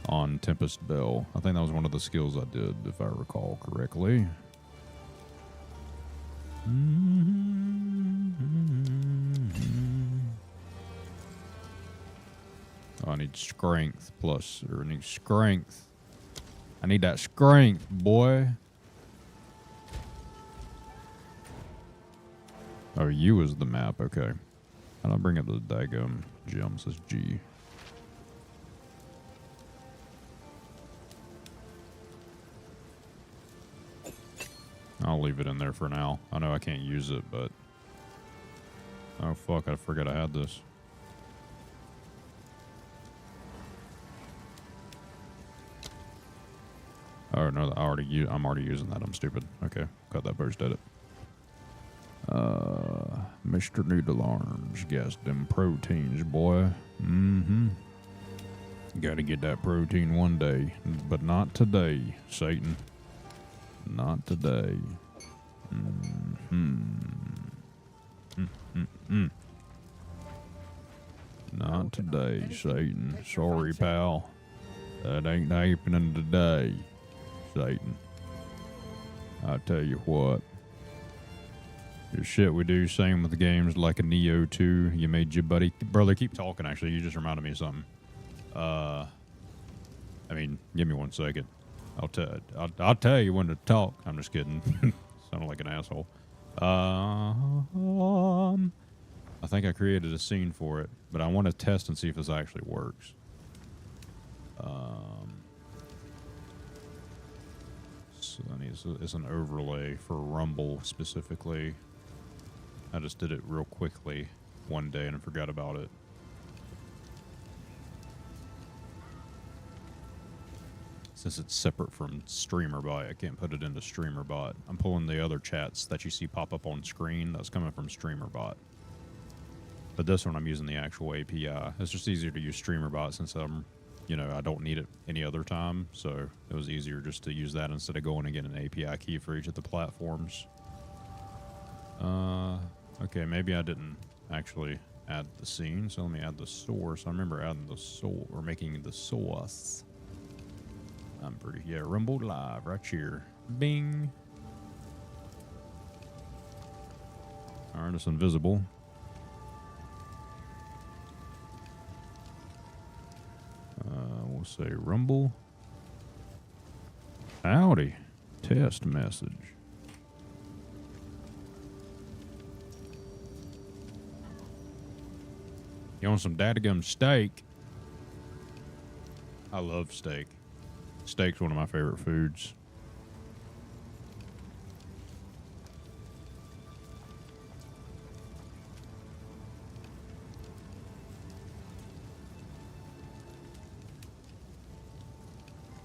on Tempest Bell. I think that was one of the skills I did, if I recall correctly. Oh, I need strength plus, or I need strength. I need that strength, boy. Oh, U is the map, okay. How do I bring up the daggum gems as G? I'll leave it in there for now. I know I can't use it, but... Oh, fuck, I forgot I had this. Oh, no, I'm already using that. I'm stupid. Okay, cut that burst edit. Mr. Noodle Arms, guess them proteins, boy. Gotta get that protein one day, but not today, Satan. Not today. Not today, Satan. Sorry, pal. That ain't happening today, Satan. I tell you what. Your shit we do, same with the games like a Neo 2. You made your buddy... Brother, keep talking, actually. You just reminded me of something. I mean, give me 1 second. I'll tell you when to talk. I'm just kidding. Sounded like an asshole. I think I created a scene for it, but I want to test and see if this actually works. So it's an overlay for Rumble specifically. I just did it real quickly one day and I forgot about it. Since it's separate from StreamerBot, I can't put it into StreamerBot. I'm pulling the other chats that you see pop up on screen. That's coming from StreamerBot. But this one, I'm using the actual API. It's just easier to use StreamerBot since I don't need it any other time. So it was easier just to use that instead of going and getting an API key for each of the platforms. Okay, maybe I didn't actually add the scene. So let me add the source. I remember adding the source or making the source. I'm pretty, yeah, Rumble Live right here. Bing. All right, it's invisible. We'll say Rumble. Howdy. Test message. You want some dadgum steak? I love steak. Steak's one of my favorite foods.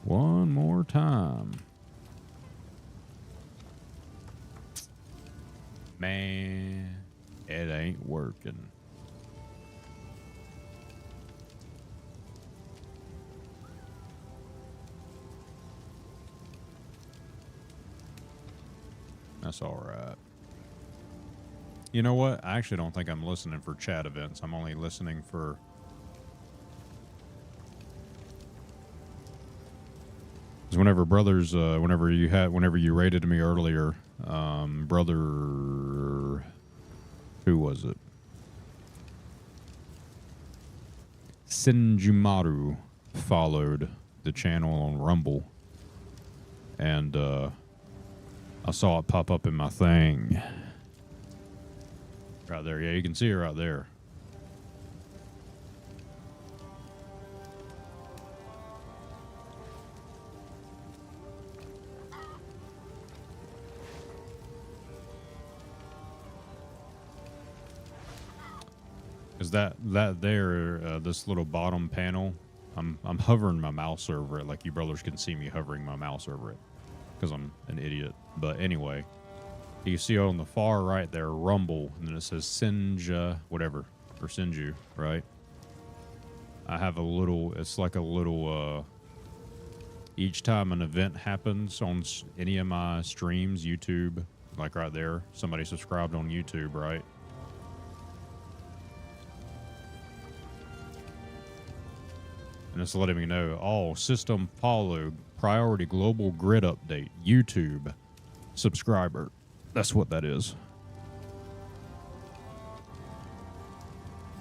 One more time. Man, it ain't working. That's all right. You know what? I actually don't think I'm listening for chat events. I'm only listening for... Because whenever brothers, whenever you rated me earlier, brother... Who was it? Sinjumaru followed the channel on Rumble. And, I saw it pop up in my thing. Right there. Yeah, you can see it right there. Is that there, this little bottom panel, I'm hovering my mouse over it, like you brothers can see me hovering my mouse over it, because I'm an idiot. But anyway, you see on the far right there, Rumble, and then it says Sinja, whatever, or Sinju, right? I have a little, it's like a little, each time an event happens on any of my streams, YouTube, like right there, somebody subscribed on YouTube, right? And it's letting me know, all system follow, priority global grid update, YouTube, subscriber. That's what that is.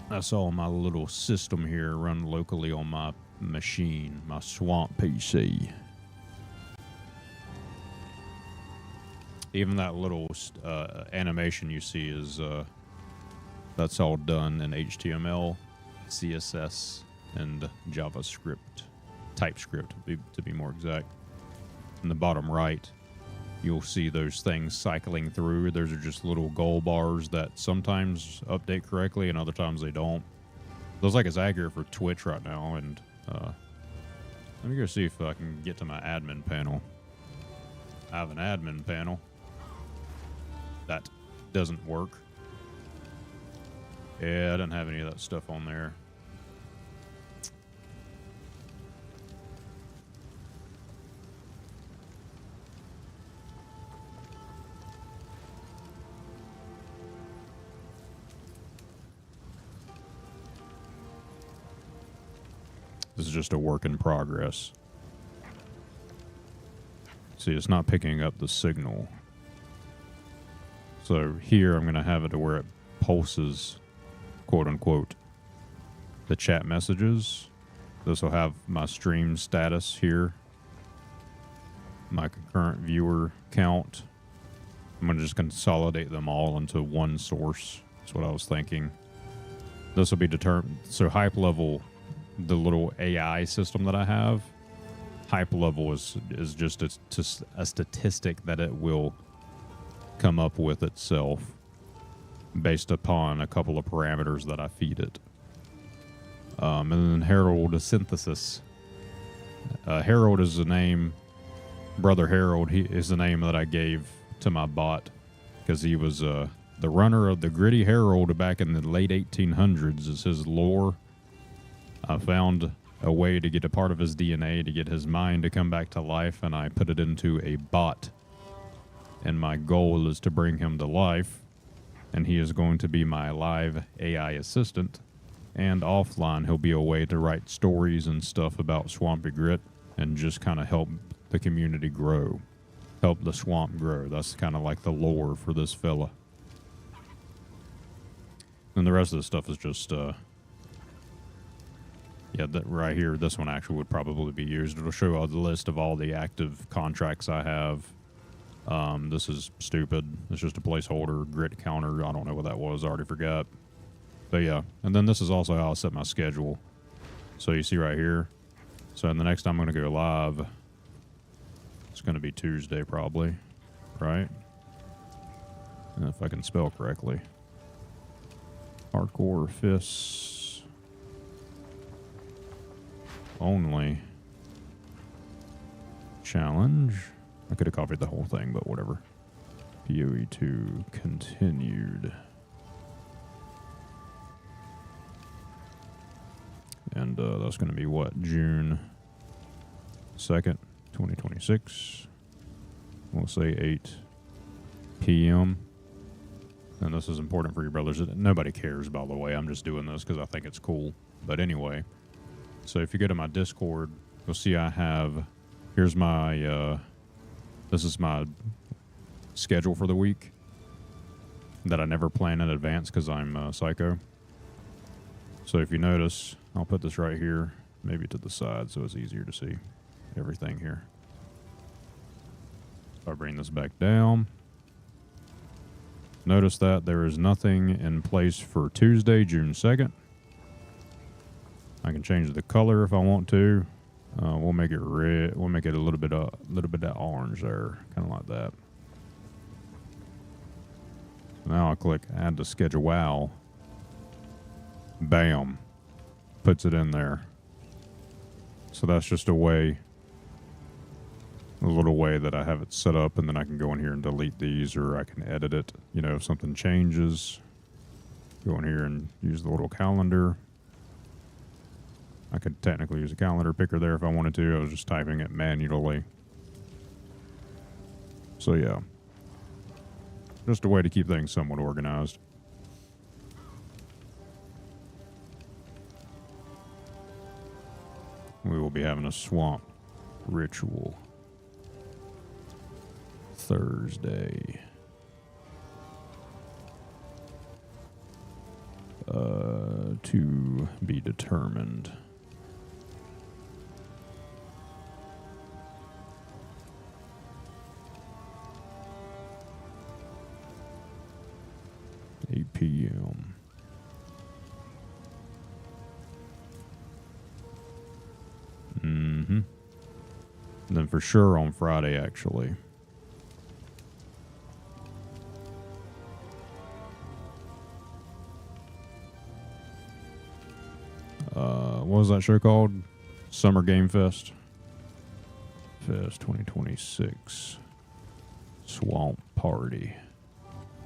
That's all my little system here run locally on my machine, my Swamp PC. Even that little animation you see is, that's all done in HTML, CSS, and JavaScript, TypeScript to be more exact. In the bottom right, you'll see those things cycling through. Those are just little goal bars that sometimes update correctly and other times they don't. Looks like it's accurate for Twitch right now. And let me go see if I can get to my admin panel. I have an admin panel. That doesn't work. Yeah, I didn't have any of that stuff on there. This is just a work in progress. See, it's not picking up the signal. So here I'm going to have it to where it pulses, quote unquote, the chat messages. This will have my stream status here, my concurrent viewer count. I'm going to just consolidate them all into one source. That's what I was thinking. This will be determined. So hype level, the little AI system that I have, hype level is just a statistic that it will come up with itself based upon a couple of parameters that I feed it. And then Herald synthesis. Herald is the name, Brother Herald, he is the name that I gave to my bot because he was the runner of the Gritty Herald back in the late 1800s is his lore. I found a way to get a part of his DNA to get his mind to come back to life, and I put it into a bot. And my goal is to bring him to life, and he is going to be my live AI assistant. And offline, he'll be a way to write stories and stuff about Swampy Grit. and just kind of help the community grow, help the swamp grow. That's kind of like the lore for this fella. And the rest of the stuff is just, yeah, that right here, this one actually would probably be used. It'll show all the list of all the active contracts I have. This is stupid. It's just a placeholder, grit counter. I don't know what that was. I already forgot. But yeah, and then this is also how I set my schedule. So you see right here. So the next time I'm going to go live, it's going to be Tuesday probably, right? And if I can spell correctly. Hardcore fists only challenge. I could have copied the whole thing, but whatever. POE 2 continued. And that's going to be what? June 2nd, 2026. We'll say 8 p.m. And this is important for you brothers. Nobody cares, by the way. I'm just doing this because I think it's cool. But anyway, so if you go to my Discord, you'll see I have, here's my, this is my schedule for the week that I never plan in advance because I'm psycho. So if you notice, I'll put this right here, maybe to the side so it's easier to see everything here. If I bring this back down, notice that there is nothing in place for Tuesday, June 2nd. I can change the color if I want to. We'll make it red. We'll make it a little bit of that orange there, kind of like that. Now I click add to schedule. Wow. Bam. Puts it in there. So that's just a little way that I have it set up, and then I can go in here and delete these, or I can edit it. You know, if something changes, go in here and use the little calendar. I could technically use a calendar picker there if I wanted to. I was just typing it manually. So yeah. Just a way to keep things somewhat organized. We will be having a swamp ritual Thursday. To be determined. p.m. And then for sure on Friday, actually. What was that show called? Summer Game Fest. Fest 2026. Swamp Party.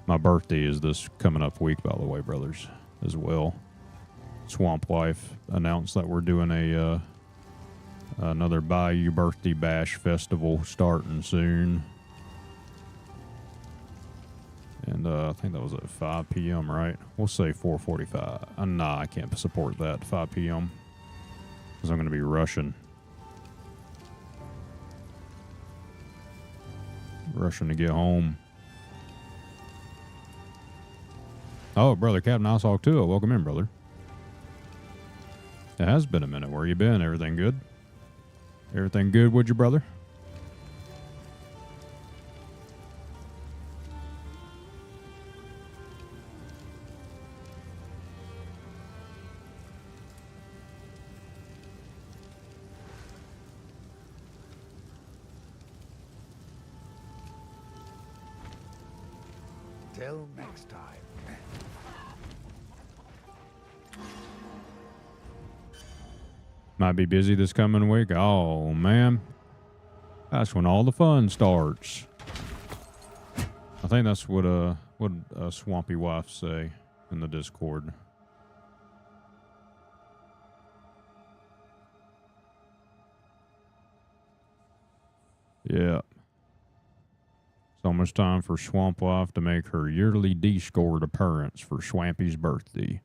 My birthday is this coming up week, by the way, brothers, as well. Swamp Life announced that we're doing a another Bayou Birthday Bash Festival starting soon. And I think that was at 5 p.m., right? We'll say 4:45. Nah, I can't support that 5 p.m. because I'm going to be rushing. Rushing to get home. Oh, brother Captain Osshawk 2. Welcome in, brother. It has been a minute. Where you been? Everything good? Everything good with you, brother? Till next time. Might be busy this coming week. Oh, man. That's when all the fun starts. I think that's what a Swampy Wife say in the Discord. Yeah. It's almost time for Swamp Wife to make her yearly D-scored appearance for Swampy's birthday.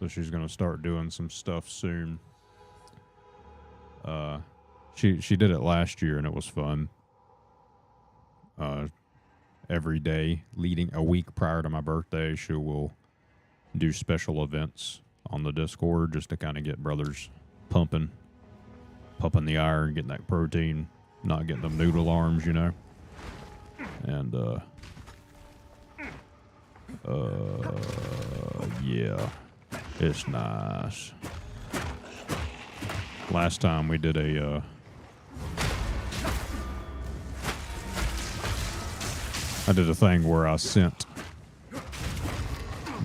So she's gonna start doing some stuff soon. She did it last year and it was fun. Every day leading a week prior to my birthday, she will do special events on the Discord just to kind of get brothers pumping the iron, getting that protein, not getting them noodle arms, you know. And yeah, it's nice. Last time we did I did a thing where I sent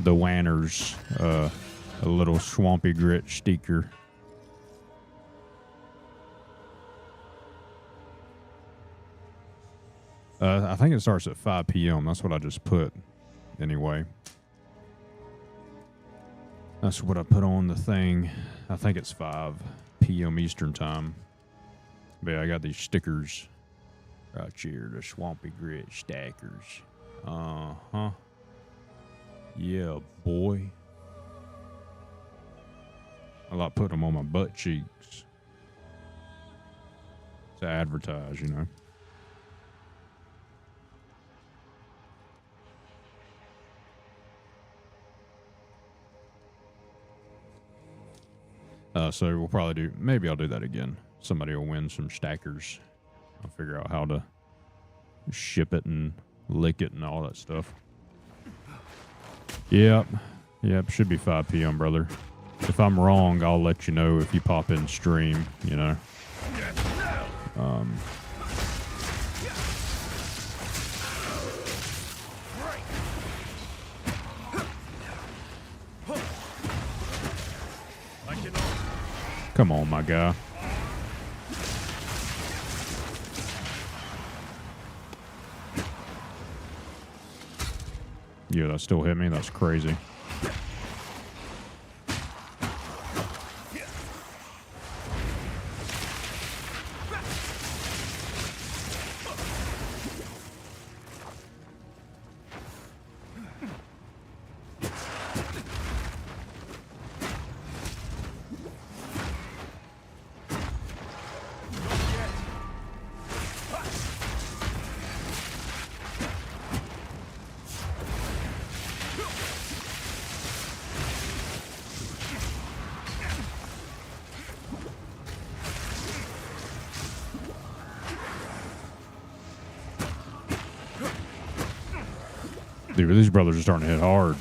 the Wanners a little swampy grit sticker. I think it starts at 5 p.m. That's what I just put. Anyway. That's what I put on the thing. I think it's 5 p.m. Eastern time. But yeah, I got these stickers right here. The Swampy Grit stackers. Uh-huh. Yeah, boy. I like putting them on my butt cheeks. To advertise, you know. So we'll probably do, maybe I'll do that again. Somebody will win some stackers. I'll figure out how to ship it and lick it and all that stuff. Yep. Should be 5 p.m., brother. If I'm wrong, I'll let you know if you pop in stream, you know. Come on, my guy. Yeah, that still hit me. That's crazy. Dude, these brothers are starting to hit hard.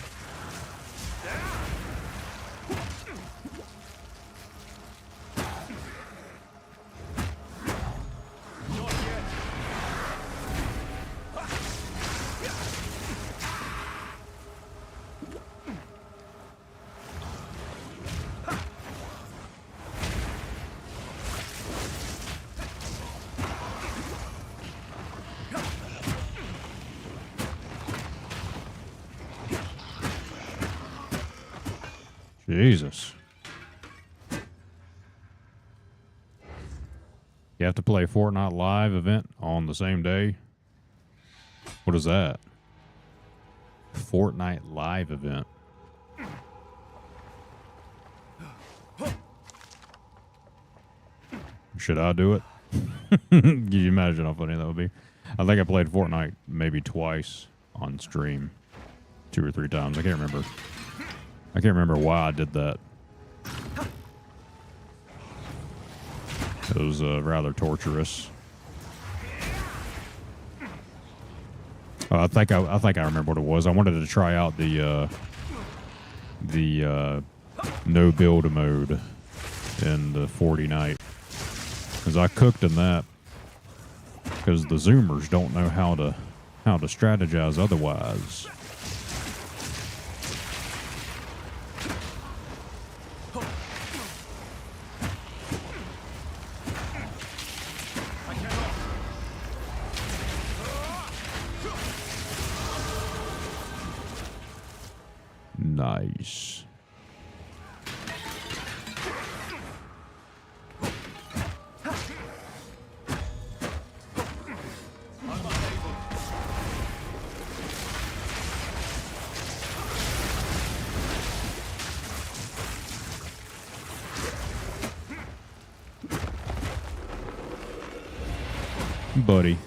Jesus. You have to play Fortnite Live event on the same day? What is that? Fortnite Live event. Should I do it? Can you imagine how funny that would be? I think I played Fortnite maybe twice on stream. 2 or 3 times. I can't remember. I can't remember why I did that. It was rather torturous. I think I remember what it was. I wanted to try out the no build mode in the 40 night, because I cooked in that. Because the Zoomers don't know how to strategize otherwise. Nice. buddy.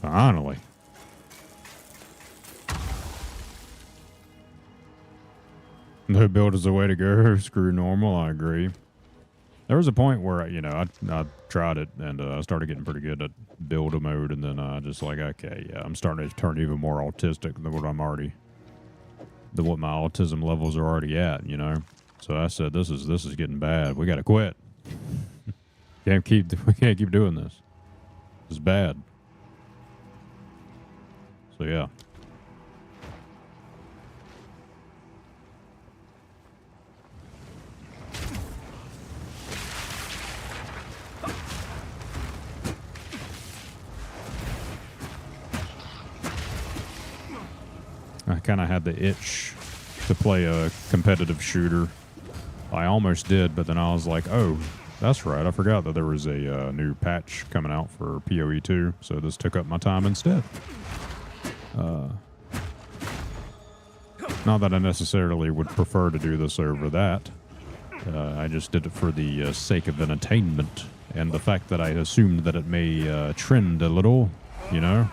Finally. No build is the way to go. Screw normal. I agree. There was a point where, you know, I tried it and I started getting pretty good at build mode, and then I just like, okay, yeah, I'm starting to turn even more autistic than what I'm already, than what my autism levels are already at, you know. So I said, this is getting bad. We got to quit. We can't keep doing this. It's bad. So yeah. I kind of had the itch to play a competitive shooter. I almost did, but then I was like, oh, that's right. I forgot that there was a new patch coming out for POE 2, so this took up my time instead. Not that I necessarily would prefer to do this over that. I just did it for the sake of entertainment and the fact that I assumed that it may trend a little, you know?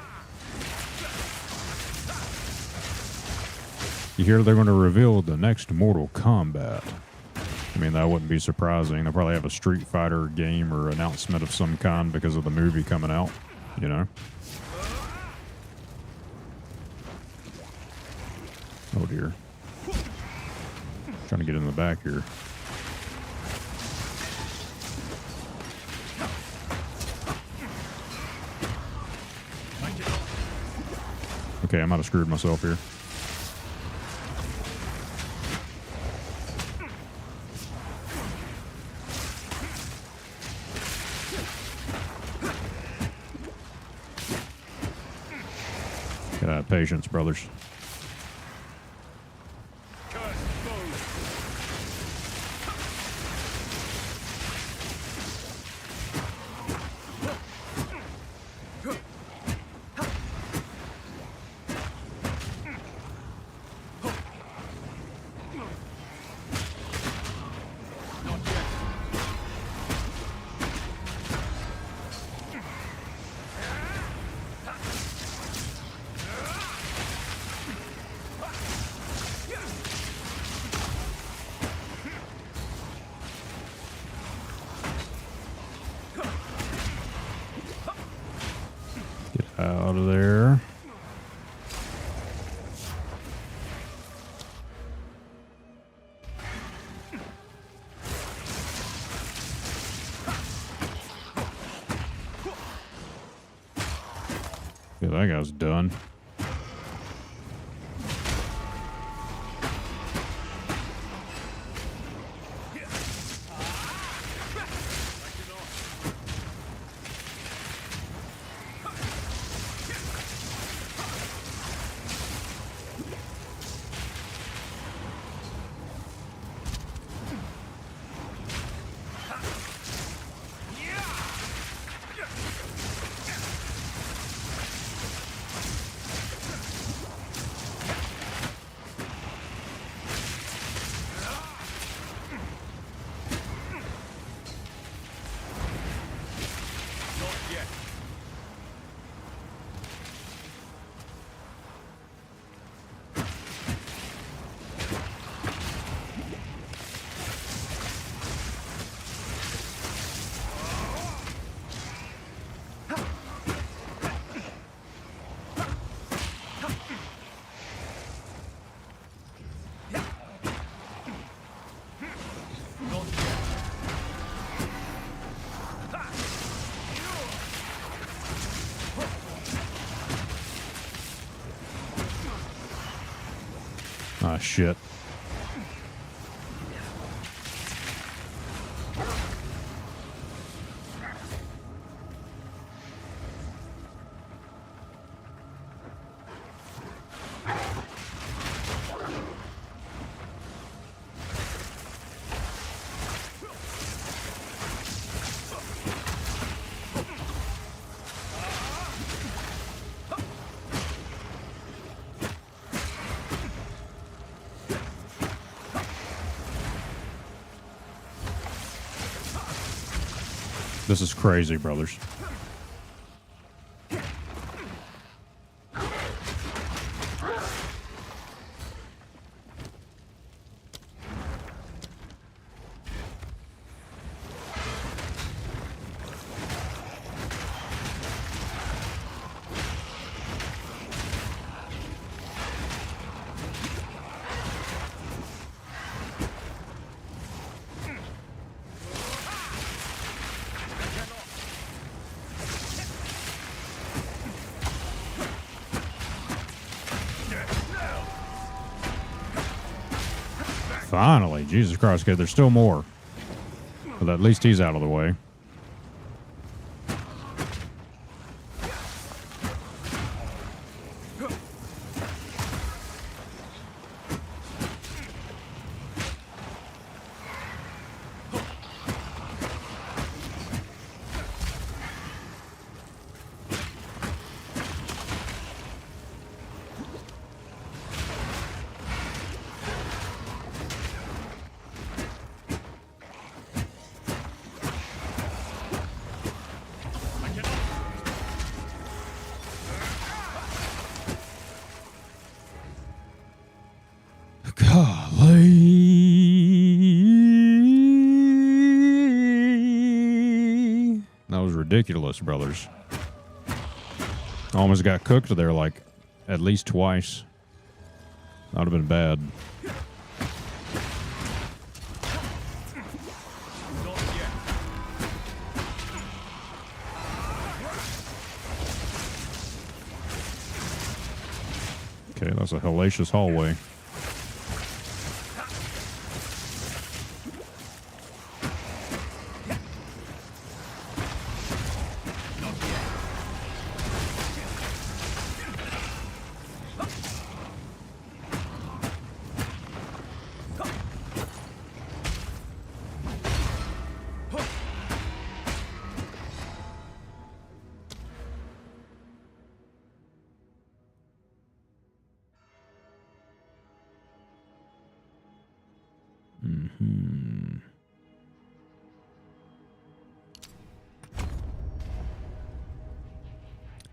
You hear they're going to reveal the next Mortal Kombat. I mean, that wouldn't be surprising. They'll probably have a Street Fighter game or announcement of some kind because of the movie coming out, you know? Oh dear. Trying to get in the back here. Okay, I might have screwed myself here. Gotta have patience, brothers. Out of there. Yeah, that guy's done. Ah, shit. This is crazy, brothers. Finally, Jesus Christ, okay, there's still more. But at least he's out of the way. Golly. That was ridiculous, brothers. Almost got cooked there like at least twice. That would have been bad. Okay, that's a hellacious hallway.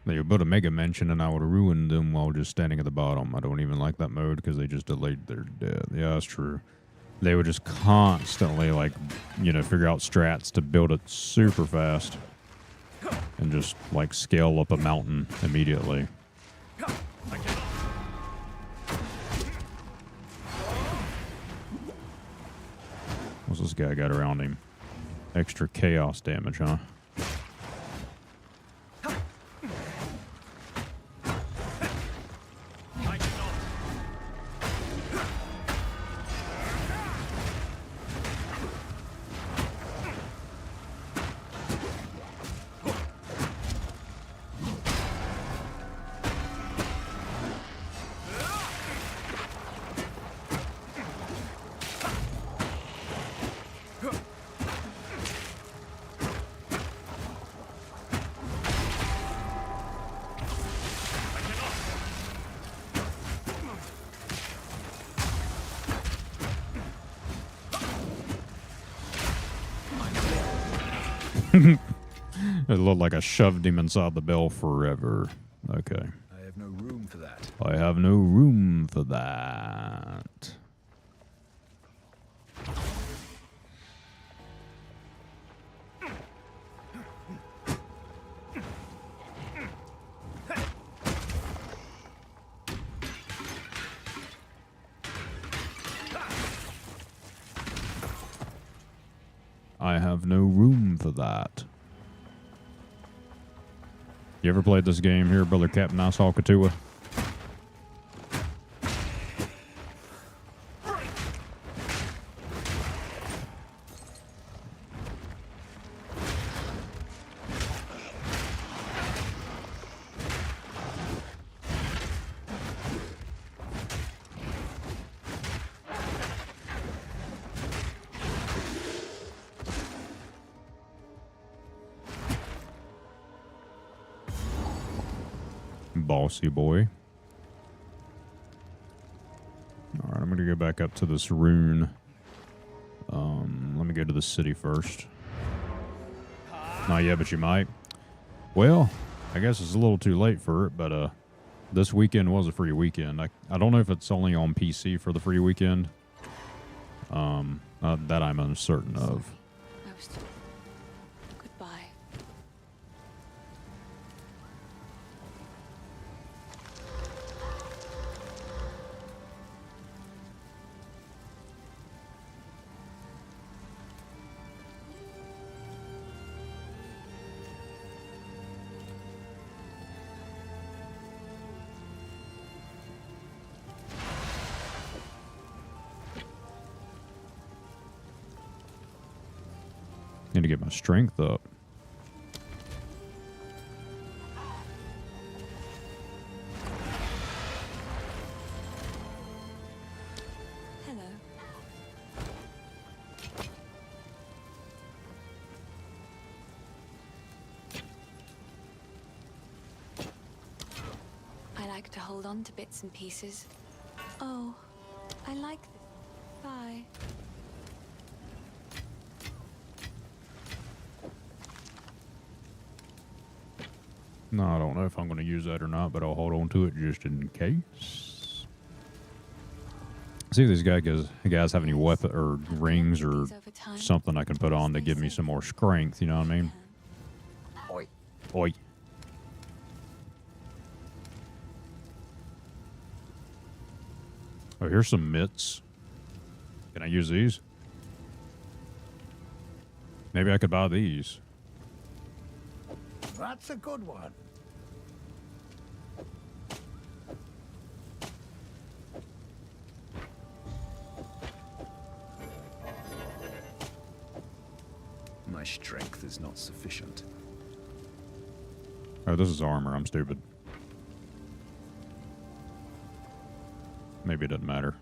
They would put a mega mention and I would have ruined them while just standing at the bottom. I don't even like that mode because they just delayed their death. Yeah, that's true. They would just constantly, like, you know, figure out strats to build it super fast and just, like, scale up a mountain immediately. What's this guy got around him? Extra chaos damage, huh? It looked like I shoved him inside the bell forever. Okay. I have no room for that. I have no room for that. I have no room for that. You ever played this game here, Brother Captain Icehawk Katua? Bossy boy. Alright, I'm gonna go back up to this rune. Let me go to the city first. Not yet, but you might. Well, I guess it's a little too late for it, but this weekend was a free weekend. I don't know if it's only on PC for the free weekend. That I'm uncertain of. Goodbye. Need to get my strength up. Hello. I like to hold on to bits and pieces. Oh, I like this. Bye. No, I don't know if I'm going to use that or not, but I'll hold on to it just in case. See if these guys have any weapon or rings or something I can put on to give me some more strength. You know what I mean? Oi. Oi. Oh, here's some mitts. Can I use these? Maybe I could buy these. That's a good one. My strength is not sufficient. Oh, this is armor. I'm stupid. Maybe it doesn't matter.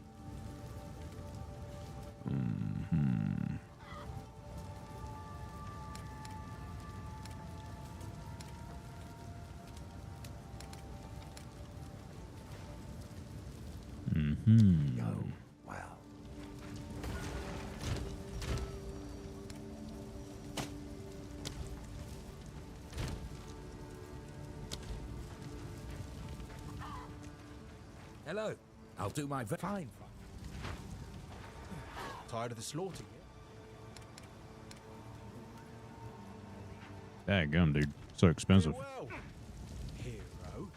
Oh, wow. Hello. I'll do my fine. Tired of the slaughter yet? Dadgum, dude. So expensive. Well, hero.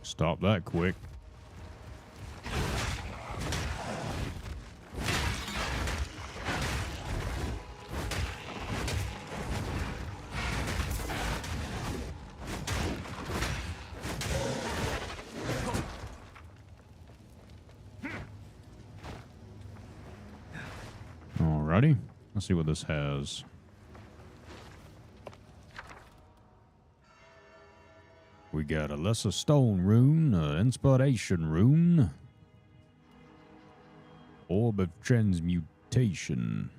Stop that quick. Alrighty. Let's see what this has. We got a lesser stone rune, inspiration rune, orb of transmutation.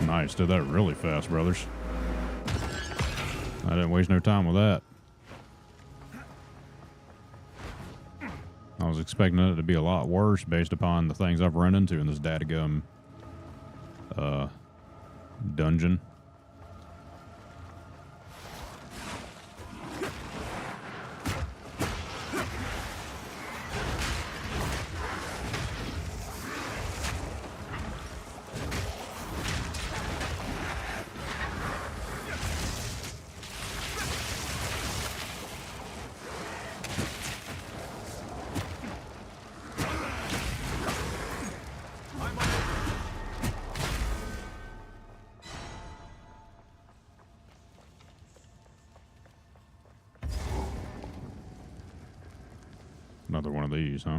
Nice, did that really fast, brothers. I didn't waste no time with that. I was expecting it to be a lot worse based upon the things I've run into in this dadgum dungeon. one of these, huh?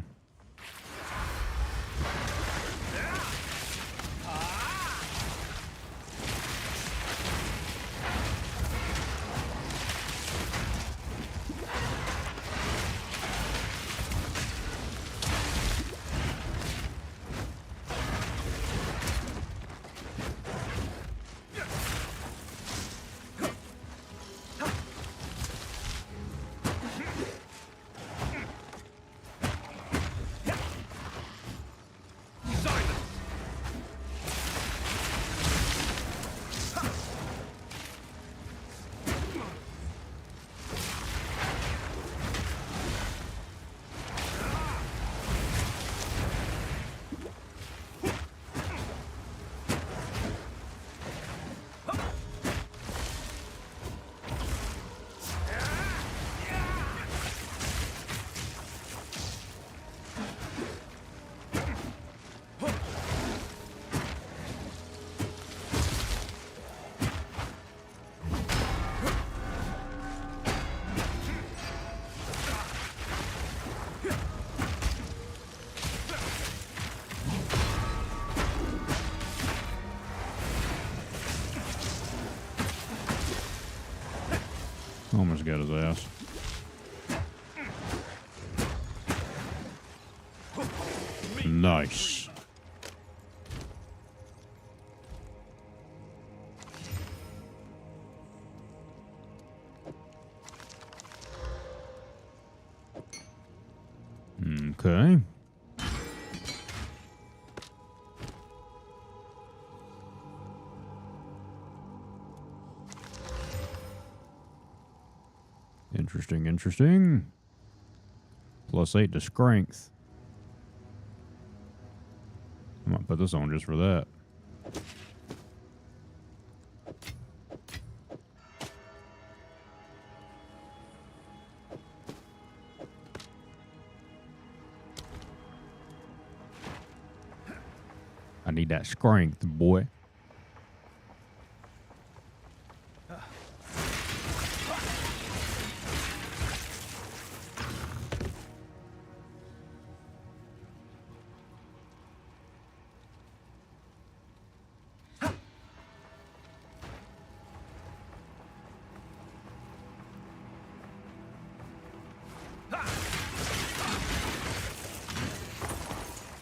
Almost got his ass. Nice. Okay. Interesting, interesting. +8 to strength. I might put this on just for that. I need that strength, boy.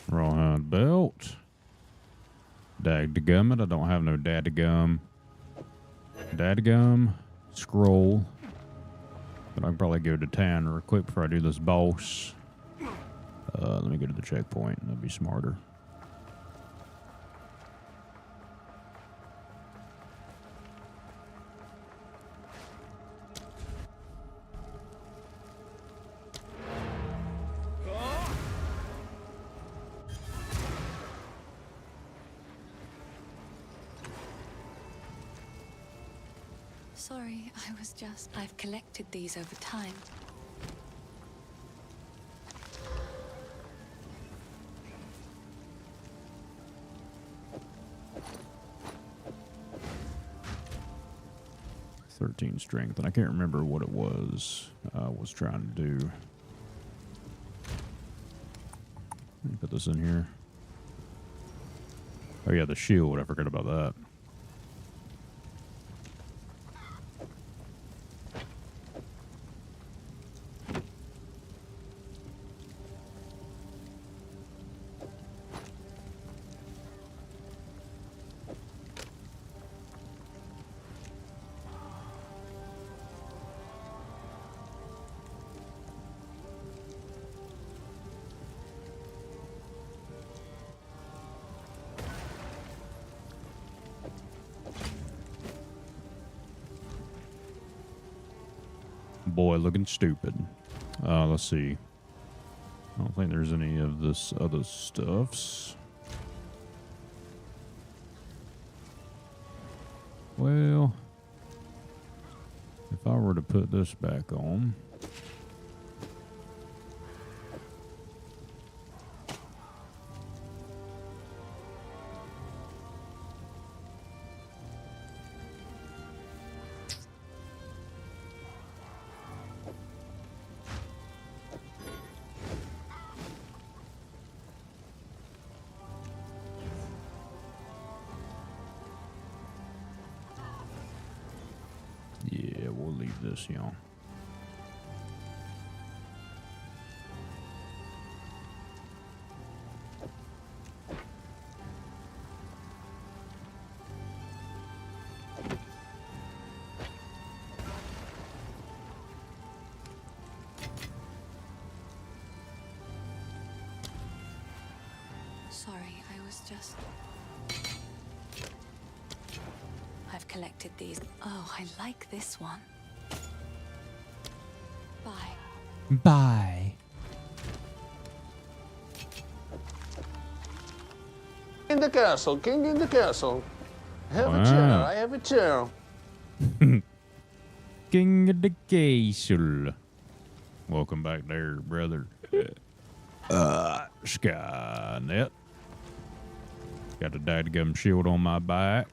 Rawhide belt. Dadgummit. I don't have no dadgum. Dadgum. Scroll. But I can probably go to town real quick before I do this boss. Let me go to the checkpoint. That'd be smarter. Sorry, I've collected these over time. .13 strength, and I can't remember what it was I was trying to do. Let me put this in here. Oh yeah, the shield. I forgot about that. Boy, looking stupid. Let's see. I don't think there's any of this other stuffs. Well, if I were to put this back on. this, y'all. Sorry, I was just... I've collected these. Oh, I like this one. Bye. Bye. In the castle, king in the castle. Have a Wow. chair, I have a chair. King of the Castle. Welcome back there, brother. Skynet. Got the dadgum shield on my back.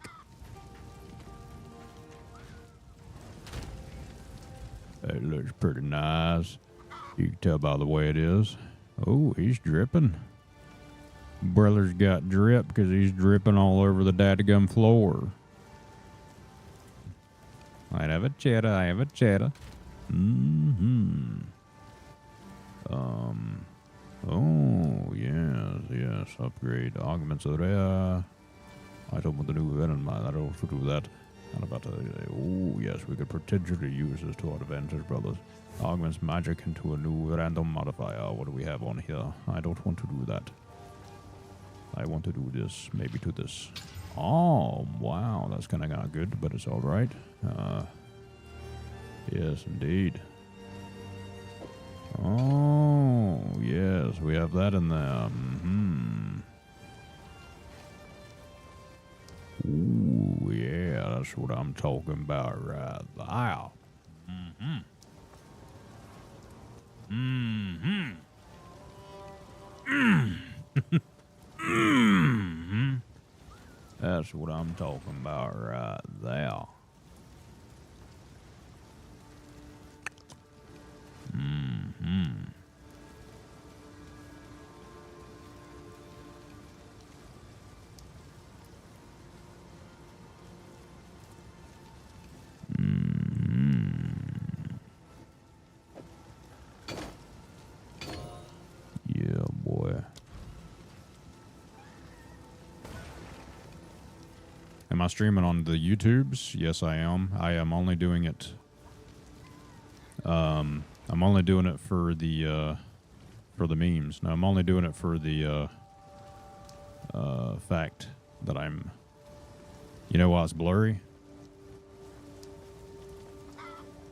It looks pretty nice. You can tell by the way it is. Oh, he's dripping. Brother's got drip because he's dripping all over the dadgum floor. I have a cheddar. I have a cheddar. Oh, yes. Upgrade augments are there. I don't want to do that in mind. I don't want to do that. Not about to. Oh, yes, we could potentially use this to our advantage, brothers. Augments magic into a new random modifier. What do we have on here? I don't want to do that. I want to do this. Maybe to this. Oh, wow. That's kind of not good, but it's all right. Yes, indeed. Oh, yes. We have that in there. Ooh, yeah. That's what I'm talking about right there. That's what I'm talking about right there. Yeah, boy. Am I streaming on the YouTubes? Yes, I am. I am only doing it. I'm only doing it for the memes. No, I'm only doing it for the fact that I'm. You know why it's blurry?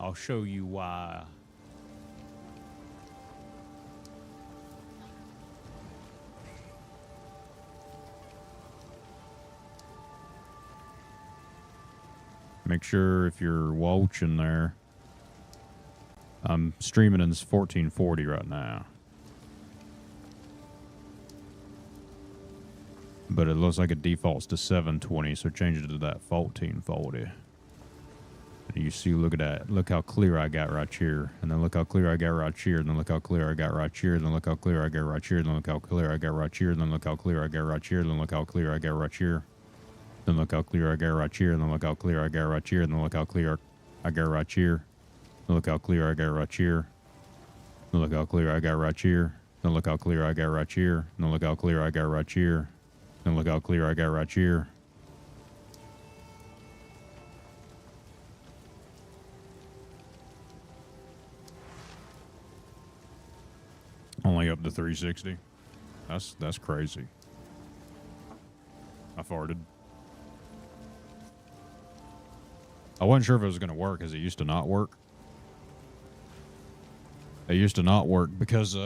I'll show you why. Make sure if you're watching there, I'm streaming in 1440 right now. But it looks like it defaults to 720, so change it to that 1440. You see, look at that. Look how clear I got right here. And then look how clear I got right here. And then look how clear I got right here. And then look how clear I got right here. And then look how clear I got right here. And then look how clear I got right here. And then look how clear I got right here. Then look how clear I got right here. And then look how clear I got right here. And then look how clear I got right here. Then look how clear I got right here. Then look how clear I got right here. Then look how clear I got right here. Then look how clear I got right here. Then look how clear I got right here. Only up to 360. That's crazy. I farted. I wasn't sure if it was going to work because it used to not work. It used to not work because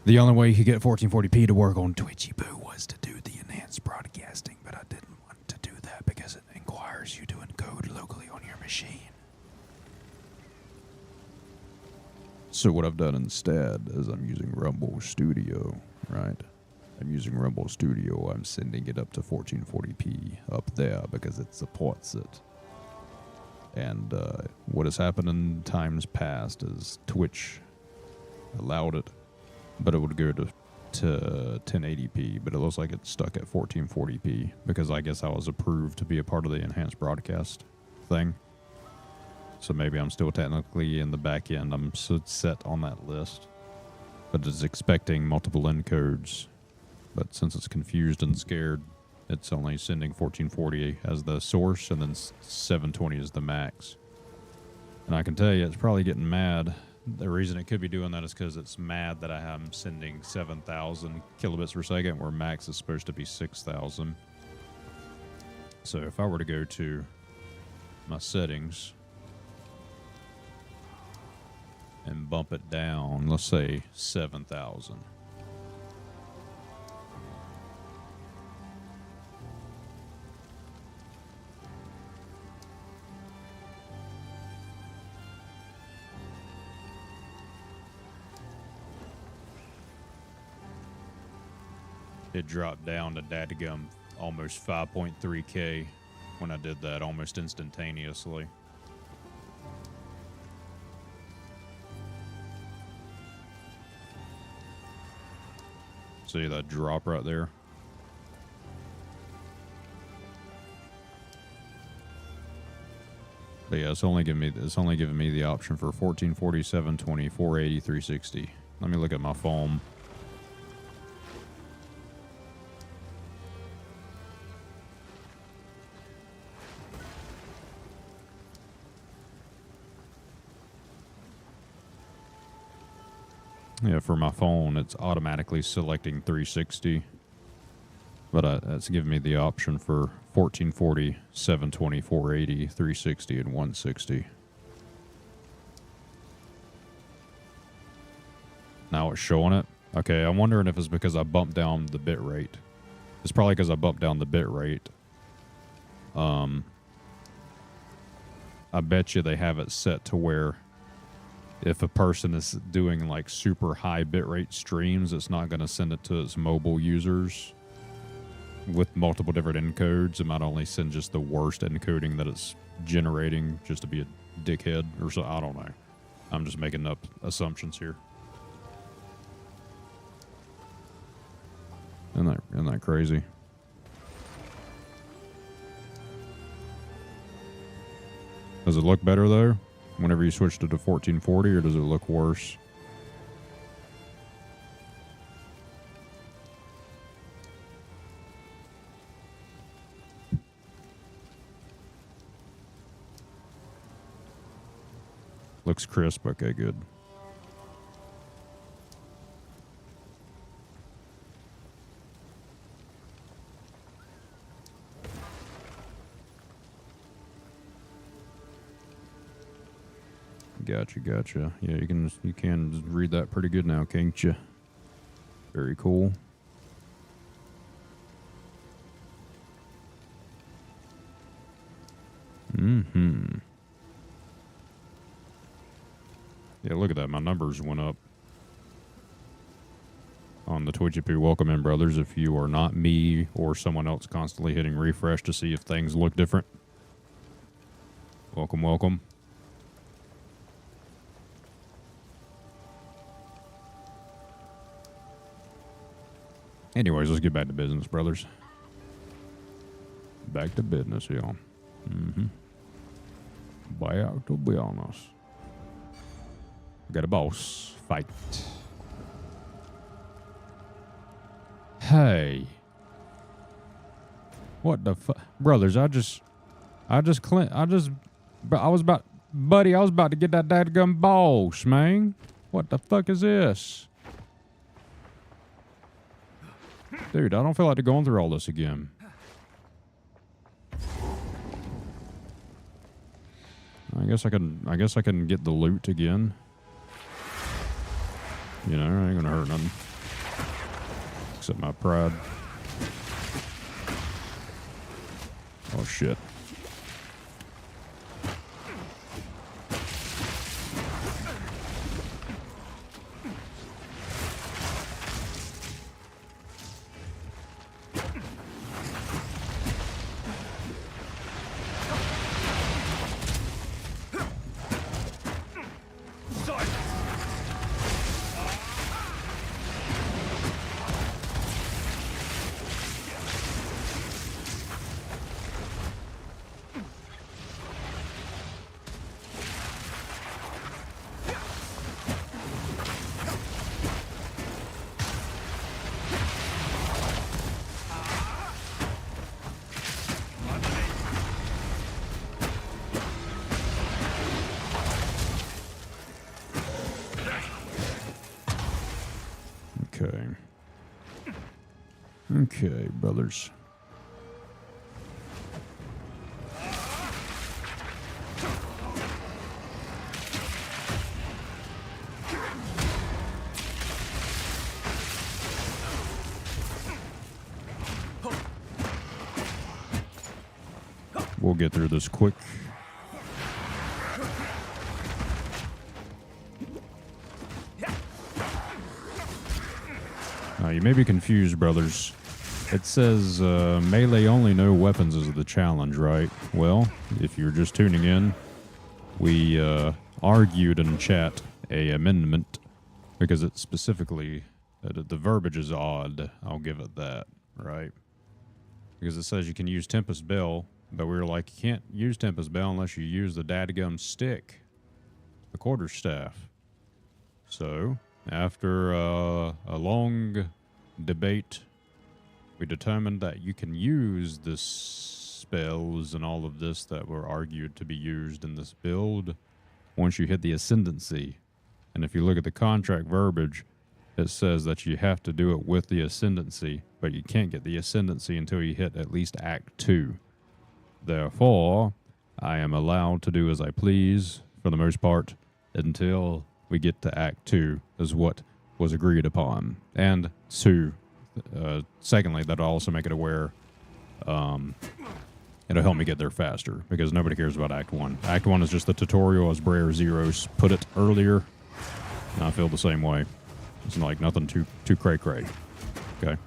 the only way you could get 1440p to work on Twitchy Boo was to do the enhanced broadcasting, but I didn't want to do that because it requires you to encode locally on your machine. So what I've done instead is I'm using Rumble Studio, right? I'm using Rumble Studio. I'm sending it up to 1440p up there because it supports it. And what has happened in times past is Twitch allowed it, but it would go to 1080p, but it looks like it's stuck at 1440p because I guess I was approved to be a part of the enhanced broadcast thing. So maybe I'm still technically in the back end. I'm set on that list. But it's expecting multiple encodes. But since it's confused and scared, it's only sending 1440 as the source, and then 720 is the max. And I can tell you, it's probably getting mad. The reason it could be doing that is because it's mad that I am sending 7,000 kilobits per second, where max is supposed to be 6,000. So if I were to go to my settings and bump it down, let's say 7,000. It dropped down to dadgum almost 5.3K when I did that, almost instantaneously. See that drop right there? But yeah, it's only giving me the option for 1440, 720, 480, 360. Let me look at my phone. Yeah, for my phone, it's automatically selecting 360. But it's giving me the option for 1440, 720, 480, 360, and 160. Now it's showing it. Okay, I'm wondering if it's because I bumped down the bit rate. It's probably because I bumped down the bit rate. I bet you they have it set to where if a person is doing like super high bitrate streams, it's not going to send it to its mobile users with multiple different encodes. It might only send just the worst encoding that it's generating just to be a dickhead or so. I don't know. I'm just making up assumptions here. Isn't that crazy? Does it look better though? Whenever you switched it to 1440, or does it look worse? Looks crisp. Okay, good. Gotcha. Yeah, you can read that pretty good now, can't you? Very cool. Yeah, look at that. My numbers went up on the Twitchy Poo. Welcome in, brothers. If you are not me or someone else constantly hitting refresh to see if things look different, welcome. Anyways, let's get back to business, brothers. Back to business, y'all. Back to business. We got a boss fight. Hey. What the fuck? Brothers, I was about to get that dadgum boss, man. What the fuck is this? Dude, I don't feel like going through all this again. I guess I can get the loot again. You know, it ain't gonna hurt nothing. Except my pride. Oh shit. Okay. Okay, brothers. We'll get through this quick. You may be confused, brothers. It says melee only, no weapons is the challenge, right? Well, if you're just tuning in, we argued in chat a amendment because it specifically, the verbiage is odd. I'll give it that, right? Because it says you can use Tempest Bell, but we were like, you can't use Tempest Bell unless you use the dadgum stick, the quarterstaff. So, after a long debate, we determined that you can use the spells and all of this that were argued to be used in this build once you hit the ascendancy. And if you look at the contract verbiage, it says that you have to do it with the ascendancy, but you can't get the ascendancy until you hit at least Act 2. Therefore, I am allowed to do as I please, for the most part, until we get to Act 2, is what was agreed upon. And 2, secondly, that'll also make it aware, it'll help me get there faster, because nobody cares about Act 1. Act 1 is just the tutorial, as Brer Zeros put it earlier, and I feel the same way. It's like nothing too cray-cray, okay?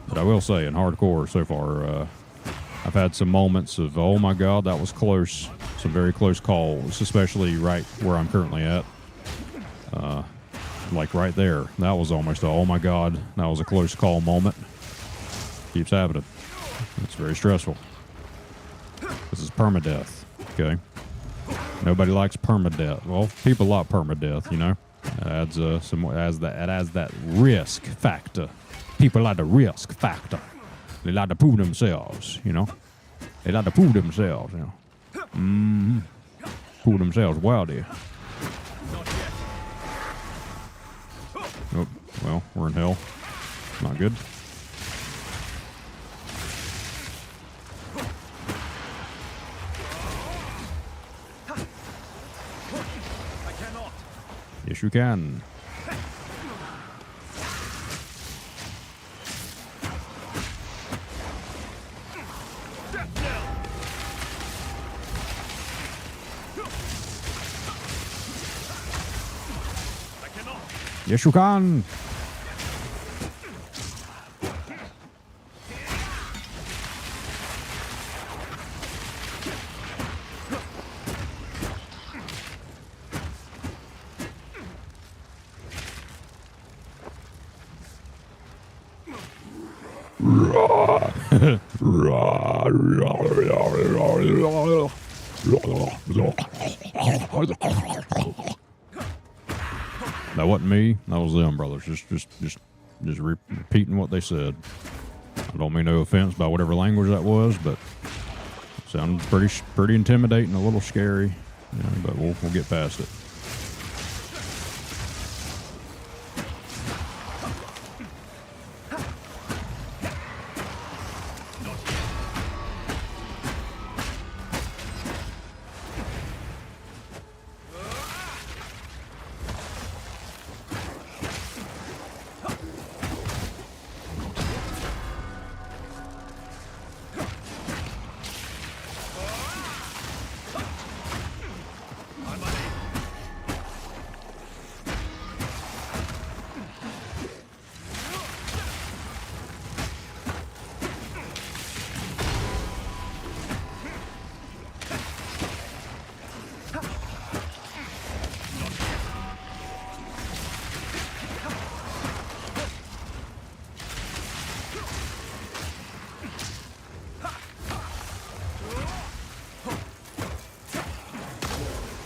But I will say, in hardcore so far, I've had some moments of, oh my god, that was close. Some very close calls, especially right where I'm currently at. Like right there. That was almost a, oh my god, that was a close call moment. Keeps happening. It's very stressful. This is permadeath, okay? Nobody likes permadeath. Well, people like permadeath, you know? It adds that risk factor. People like the risk factor. They like to prove themselves, you know? They like to prove themselves, you know? Prove themselves wild here. Oh, well, we're in hell. Not good. Yes, you can. Yes, you can. That wasn't me. That was them, brothers. Just repeating what they said. I don't mean no offense by whatever language that was, but it sounded pretty intimidating, a little scary. You know, but we'll get past it.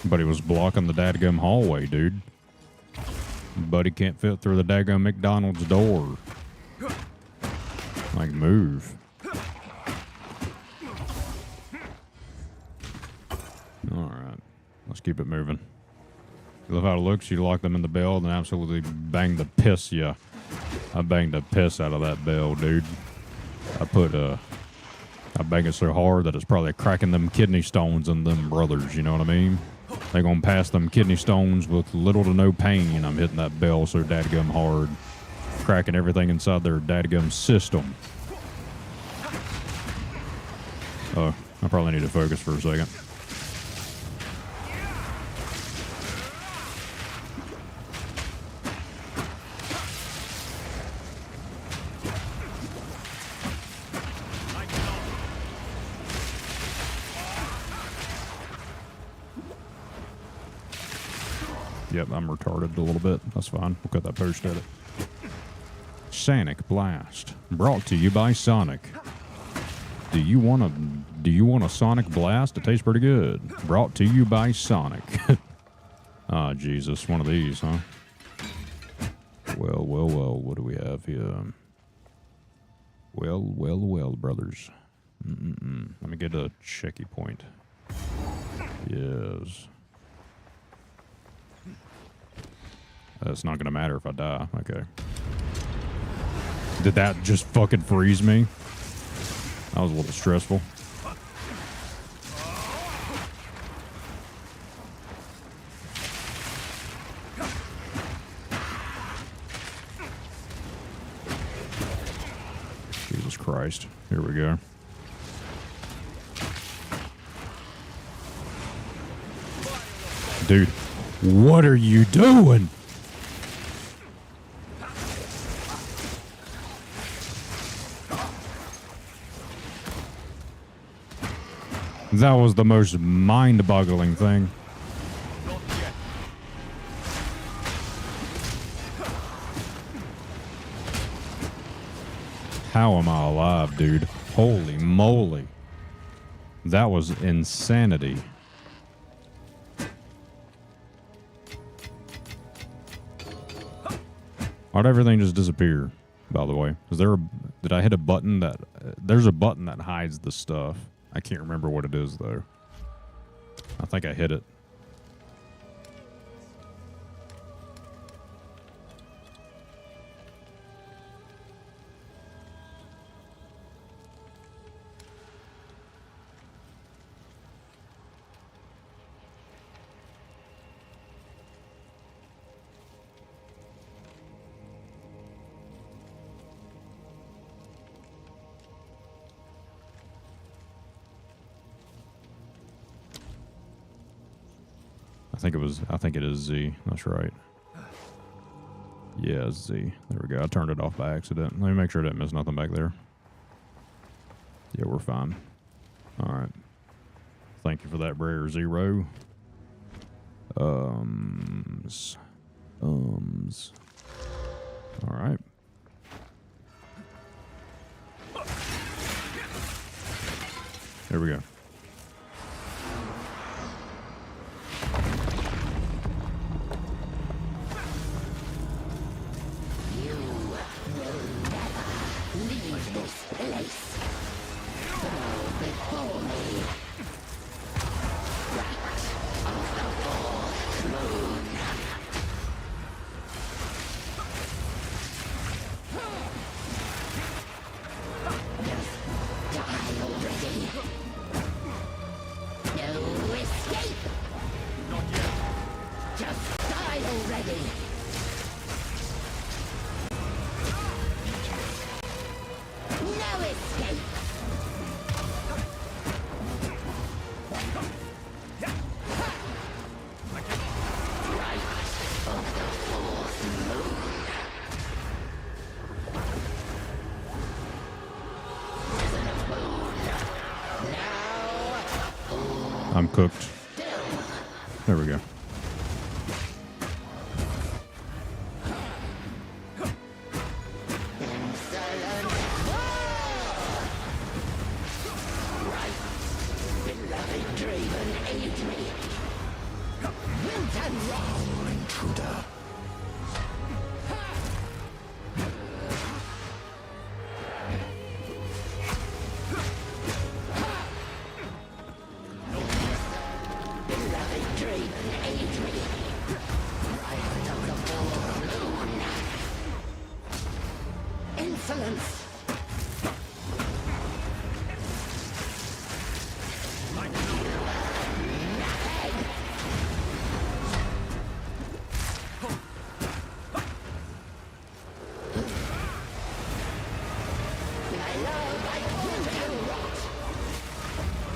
Buddy was blocking the dadgum hallway, dude. Buddy can't fit through the dadgum McDonald's door. Like, move. Alright. Let's keep it moving. You love how it looks. You lock them in the bell and absolutely bang the piss. Yeah, I banged the piss out of that bell, dude. I bang it so hard that it's probably cracking them kidney stones in them brothers. You know what I mean? They gonna pass them kidney stones with little to no pain. I'm hitting that bell so dadgum hard, cracking everything inside their dadgum system. Oh, I probably need to focus for a second. Yep, I'm retarded a little bit. That's fine. We'll cut that post edit. Sonic Blast, brought to you by Sonic. Do you want a Sonic Blast? It tastes pretty good. Brought to you by Sonic. Ah, Jesus, one of these, huh? Well, well, well. What do we have here? Well, well, well, brothers. Let me get a checky point. Yes. It's not gonna matter if I die. Okay. Did that just fucking freeze me? That was a little stressful. Jesus Christ. Here we go. Dude, what are you doing? That was the most mind-boggling thing. How am I alive, dude? Holy moly. That was insanity. Why'd everything just disappear, by the way? Did I hit a button that... there's a button that hides the stuff. I can't remember what it is, though. I think I hit it. I think it is Z. That's right. Yeah, Z. There we go. I turned it off by accident. Let me make sure I didn't miss nothing back there. Yeah, we're fine. All right. Thank you for that, Brer Zero. All right. There we go. I'm cooked. There we go.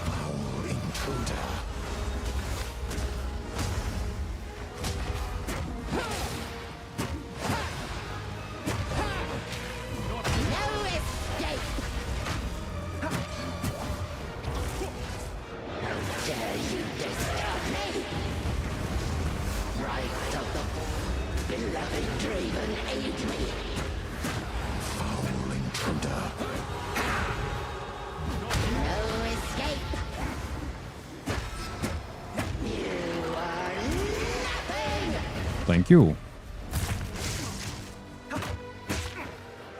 Foul intruder. No escape! How dare you disturb me? Rise of the beloved Draven, aid me! Foul intruder. No escape! You are nothing! Thank you.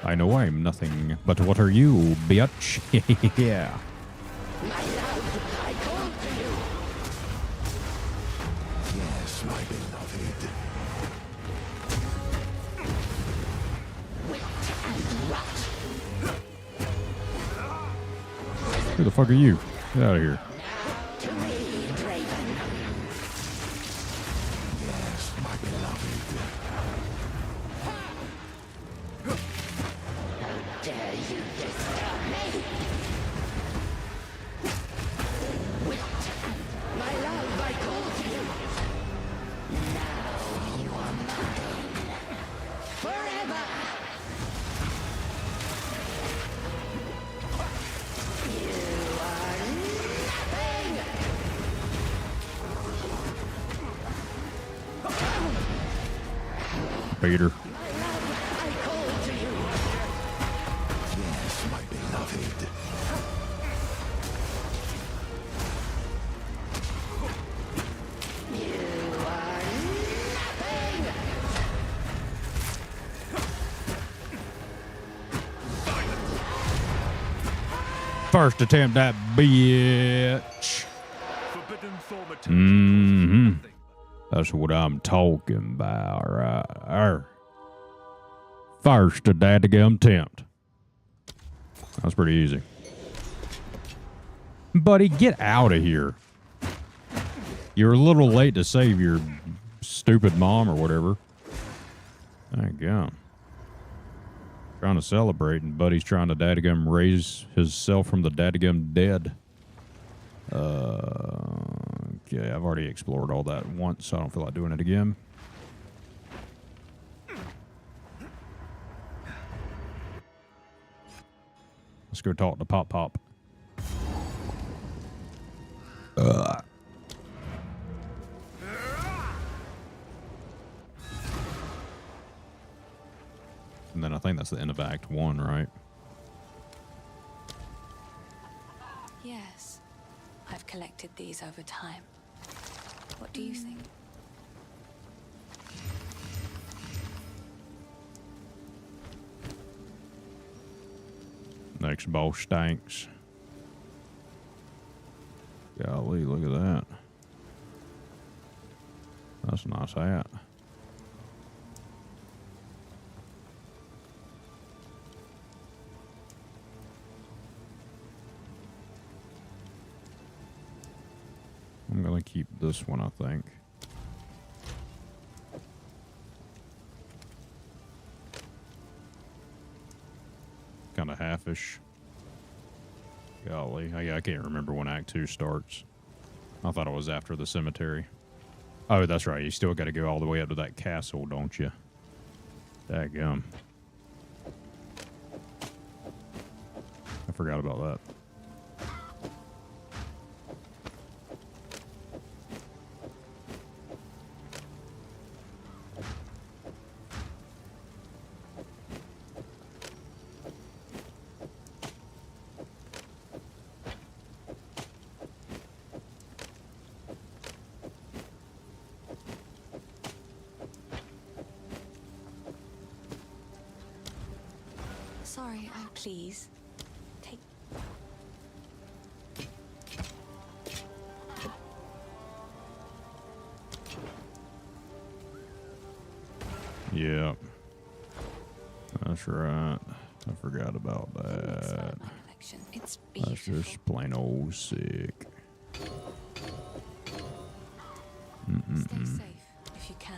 I know I'm nothing, but what are you, bitch? Yeah. My love, I called to you! Yes, my beloved. Wit and rot! Who the fuck are you? Get out of here. To me, Draven! Yes, my beloved. How dare you disturb me? Wit and my love, I called to you! Now you are mine. Forever! You are nothing! Peter. I called to you! Yes, my beloved. You are nothing! First attempt, that bitch. Mm-hmm. That's what I'm talking about right there. First dadgum attempt. That's pretty easy. Buddy, get out of here. You're a little late to save your stupid mom or whatever. Thank God. Trying to celebrate, and Buddy's trying to dadgum raise himself from the dadgum dead. Okay, I've already explored all that once, so I don't feel like doing it again. Let's go talk to Pop Pop. And then I think that's the end of Act 1, right? Yes. I've collected these over time. What do you think? Next boss stinks. Golly, look at that. That's a nice hat. I'm gonna keep this one, I think. Kind of halfish. Golly, I can't remember when Act 2 starts. I thought it was after the cemetery. Oh, that's right. You still got to go all the way up to that castle, don't you? Daggum. I forgot about that. Sorry, please. Take. Yeah. That's right. I forgot about that. It's That's just plain old sick. Stay safe if you can.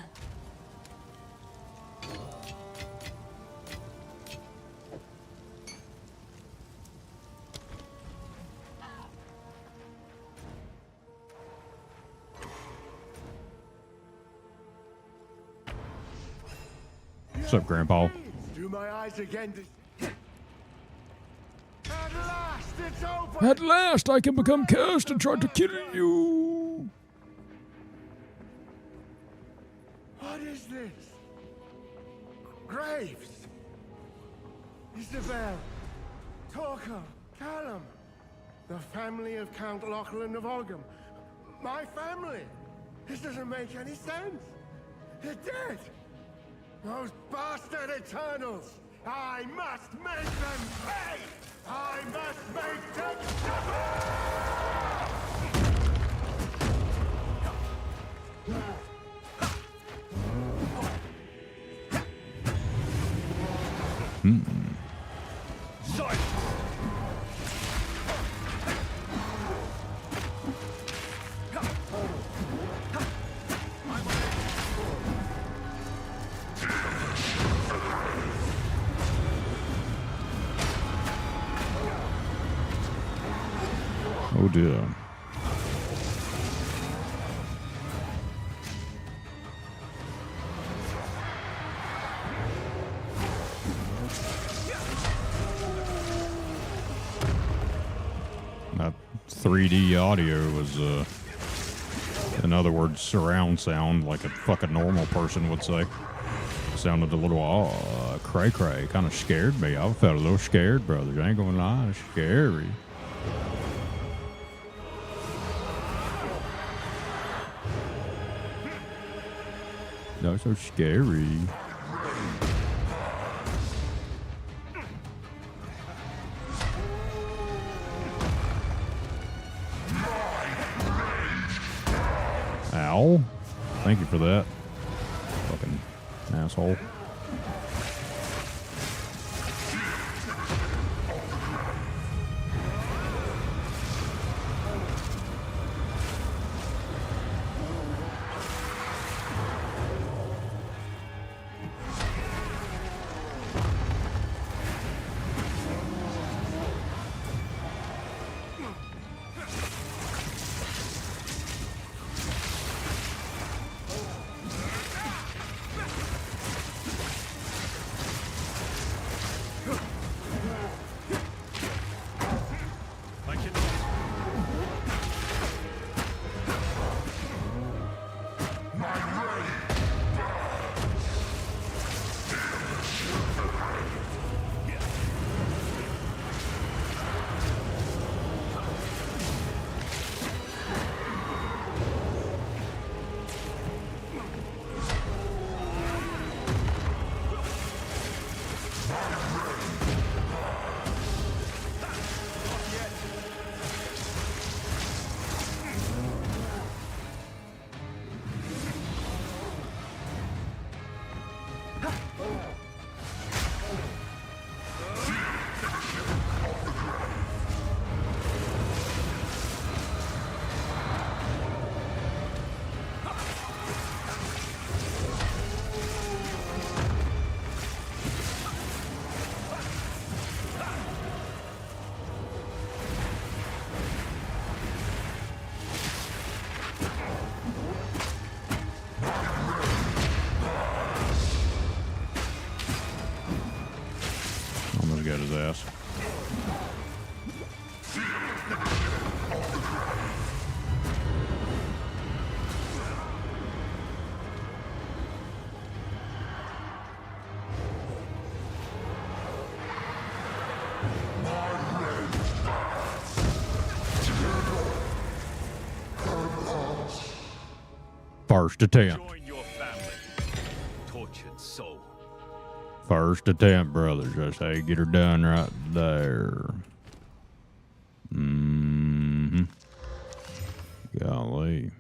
What's up, Grandpa? Do my eyes again. At last, it's over. At last, I can become cursed and try to kill you. What is this? Graves. Isabel. Torquil. Callum. The family of Count Lachlan of Ogham. My family. This doesn't make any sense. They're dead. Those bastard Eternals. I must make them pay. I must make them Oh dear. That 3D audio was, in other words, surround sound, like a fucking normal person would say. Sounded a little, cray-cray. Kind of scared me. I felt a little scared, brothers. I ain't gonna lie. It's scary. That was so scary. Ow. Thank you for that. Fucking asshole. Almost got his ass. First attempt. Join your family, tortured soul. First attempt, brothers. That's how you get her done right there. Mm-hmm. Golly.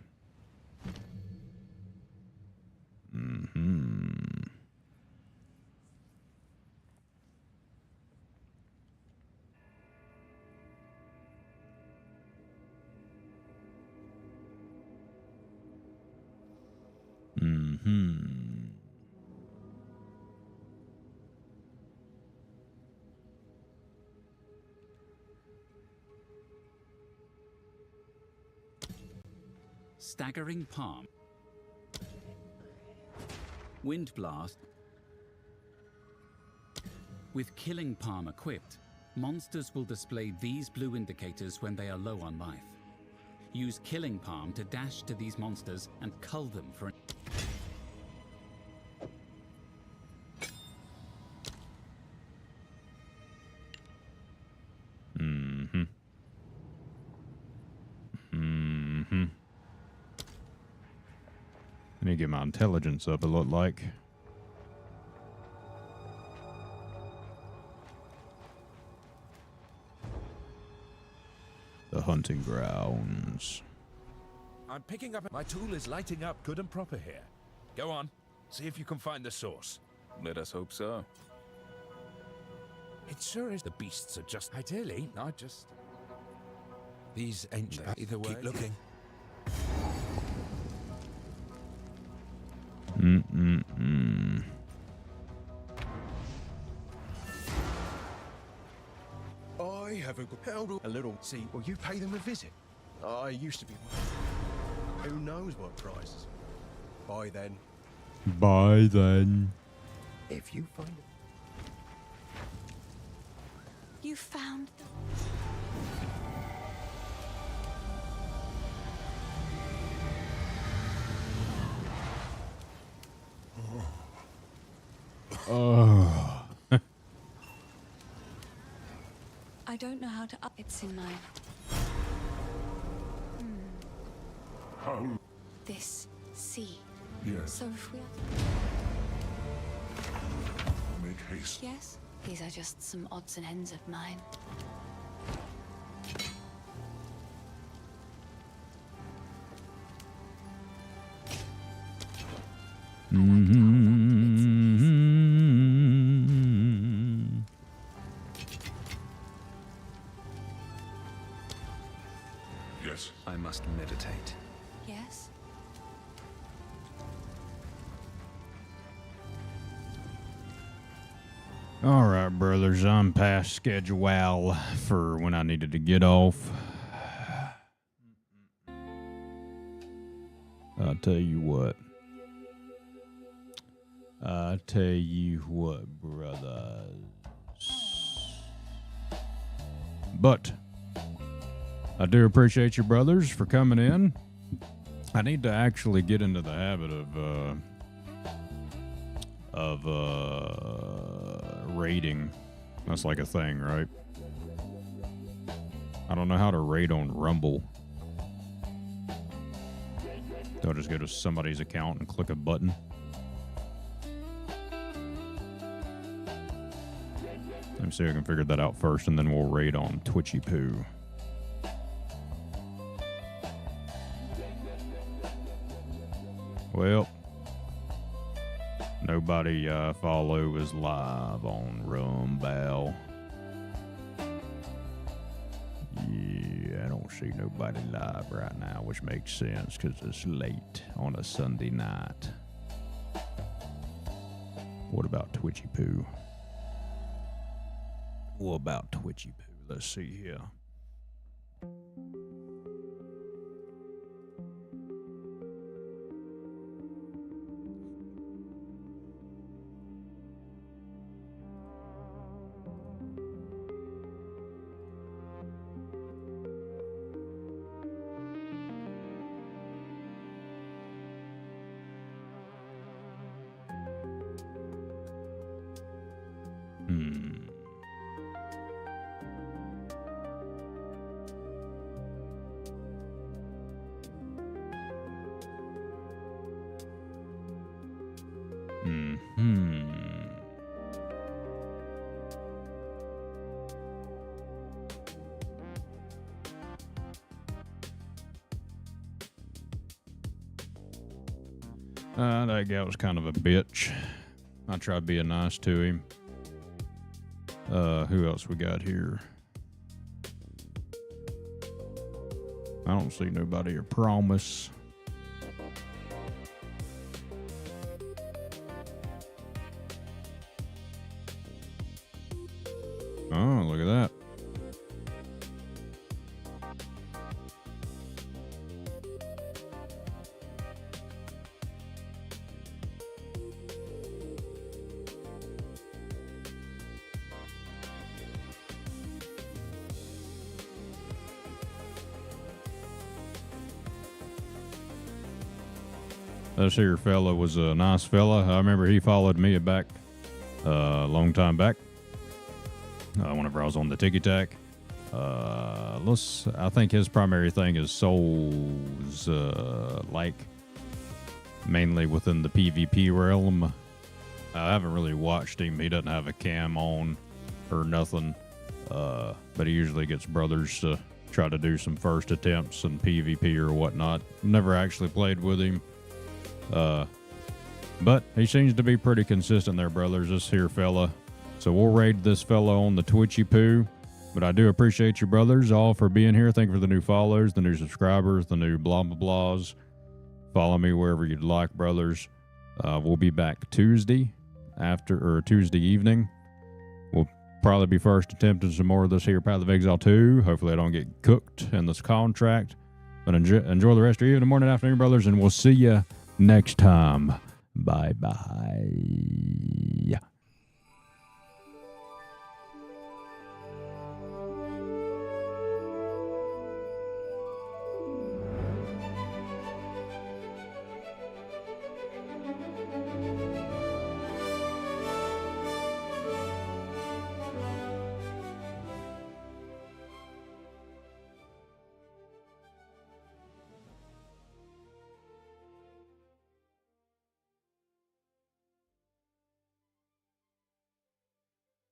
Mm-hmm. Mm-hmm. Staggering palm. Wind blast. With Killing Palm equipped, monsters will display these blue indicators when they are low on life. Use Killing Palm to dash to these monsters and cull them for an... I need to get my intelligence up, it looked like. The hunting grounds. I'm picking up... My tool is lighting up good and proper here. Go on. See if you can find the source. Let us hope so. It sure is. The beasts are just... Ideally, I just... These ancient... Either way. Keep looking. I haven't held a little. See, well, you pay them a visit. I used to be one. Who knows what prizes? By then. By then. If you find it. You found them. Oh. I don't know how to up. It's in my... This sea. Yes. So if we are... Make haste. Yes? These are just some odds and ends of mine. Yes. I must meditate. Yes? All right, brothers, I'm past schedule for when I needed to get off. I'll tell you what. Brothers. But I do appreciate you, brothers, for coming in. I need to actually get into the habit of raiding. That's like a thing, right? I don't know how to raid on Rumble. Do I just go to somebody's account and click a button? Let me see if I can figure that out first, and then we'll raid on Twitchy Poo. Well, nobody follow is live on Rumble. Yeah, I don't see nobody live right now, which makes sense because it's late on a Sunday night. What about Twitchy Poo? What about Twitchy Poo? Let's see here. That guy was kind of a bitch. I tried being nice to him. Who else we got here? I don't see nobody or promise. Oh, look at that. This here fella was a nice fella. I remember he followed me back a long time back. Whenever I was on the Tiki Tac. I think his primary thing is souls, like mainly within the PvP realm. I haven't really watched him. He doesn't have a cam on or nothing, but he usually gets brothers to try to do some first attempts in PvP or whatnot. Never actually played with him, but he seems to be pretty consistent there, brothers, this here fella. So we'll raid this fella on the Twitchy Poo. But I do appreciate you, brothers, all for being here. Thank you for the new followers, the new subscribers, the new blah, blah, blahs. Follow me wherever you'd like, brothers. We'll be back Tuesday evening. We'll probably be first attempting some more of this here Path of Exile 2. Hopefully I don't get cooked in this contract. But enjoy the rest of your evening, morning, afternoon, brothers, and we'll see you next time. Bye-bye.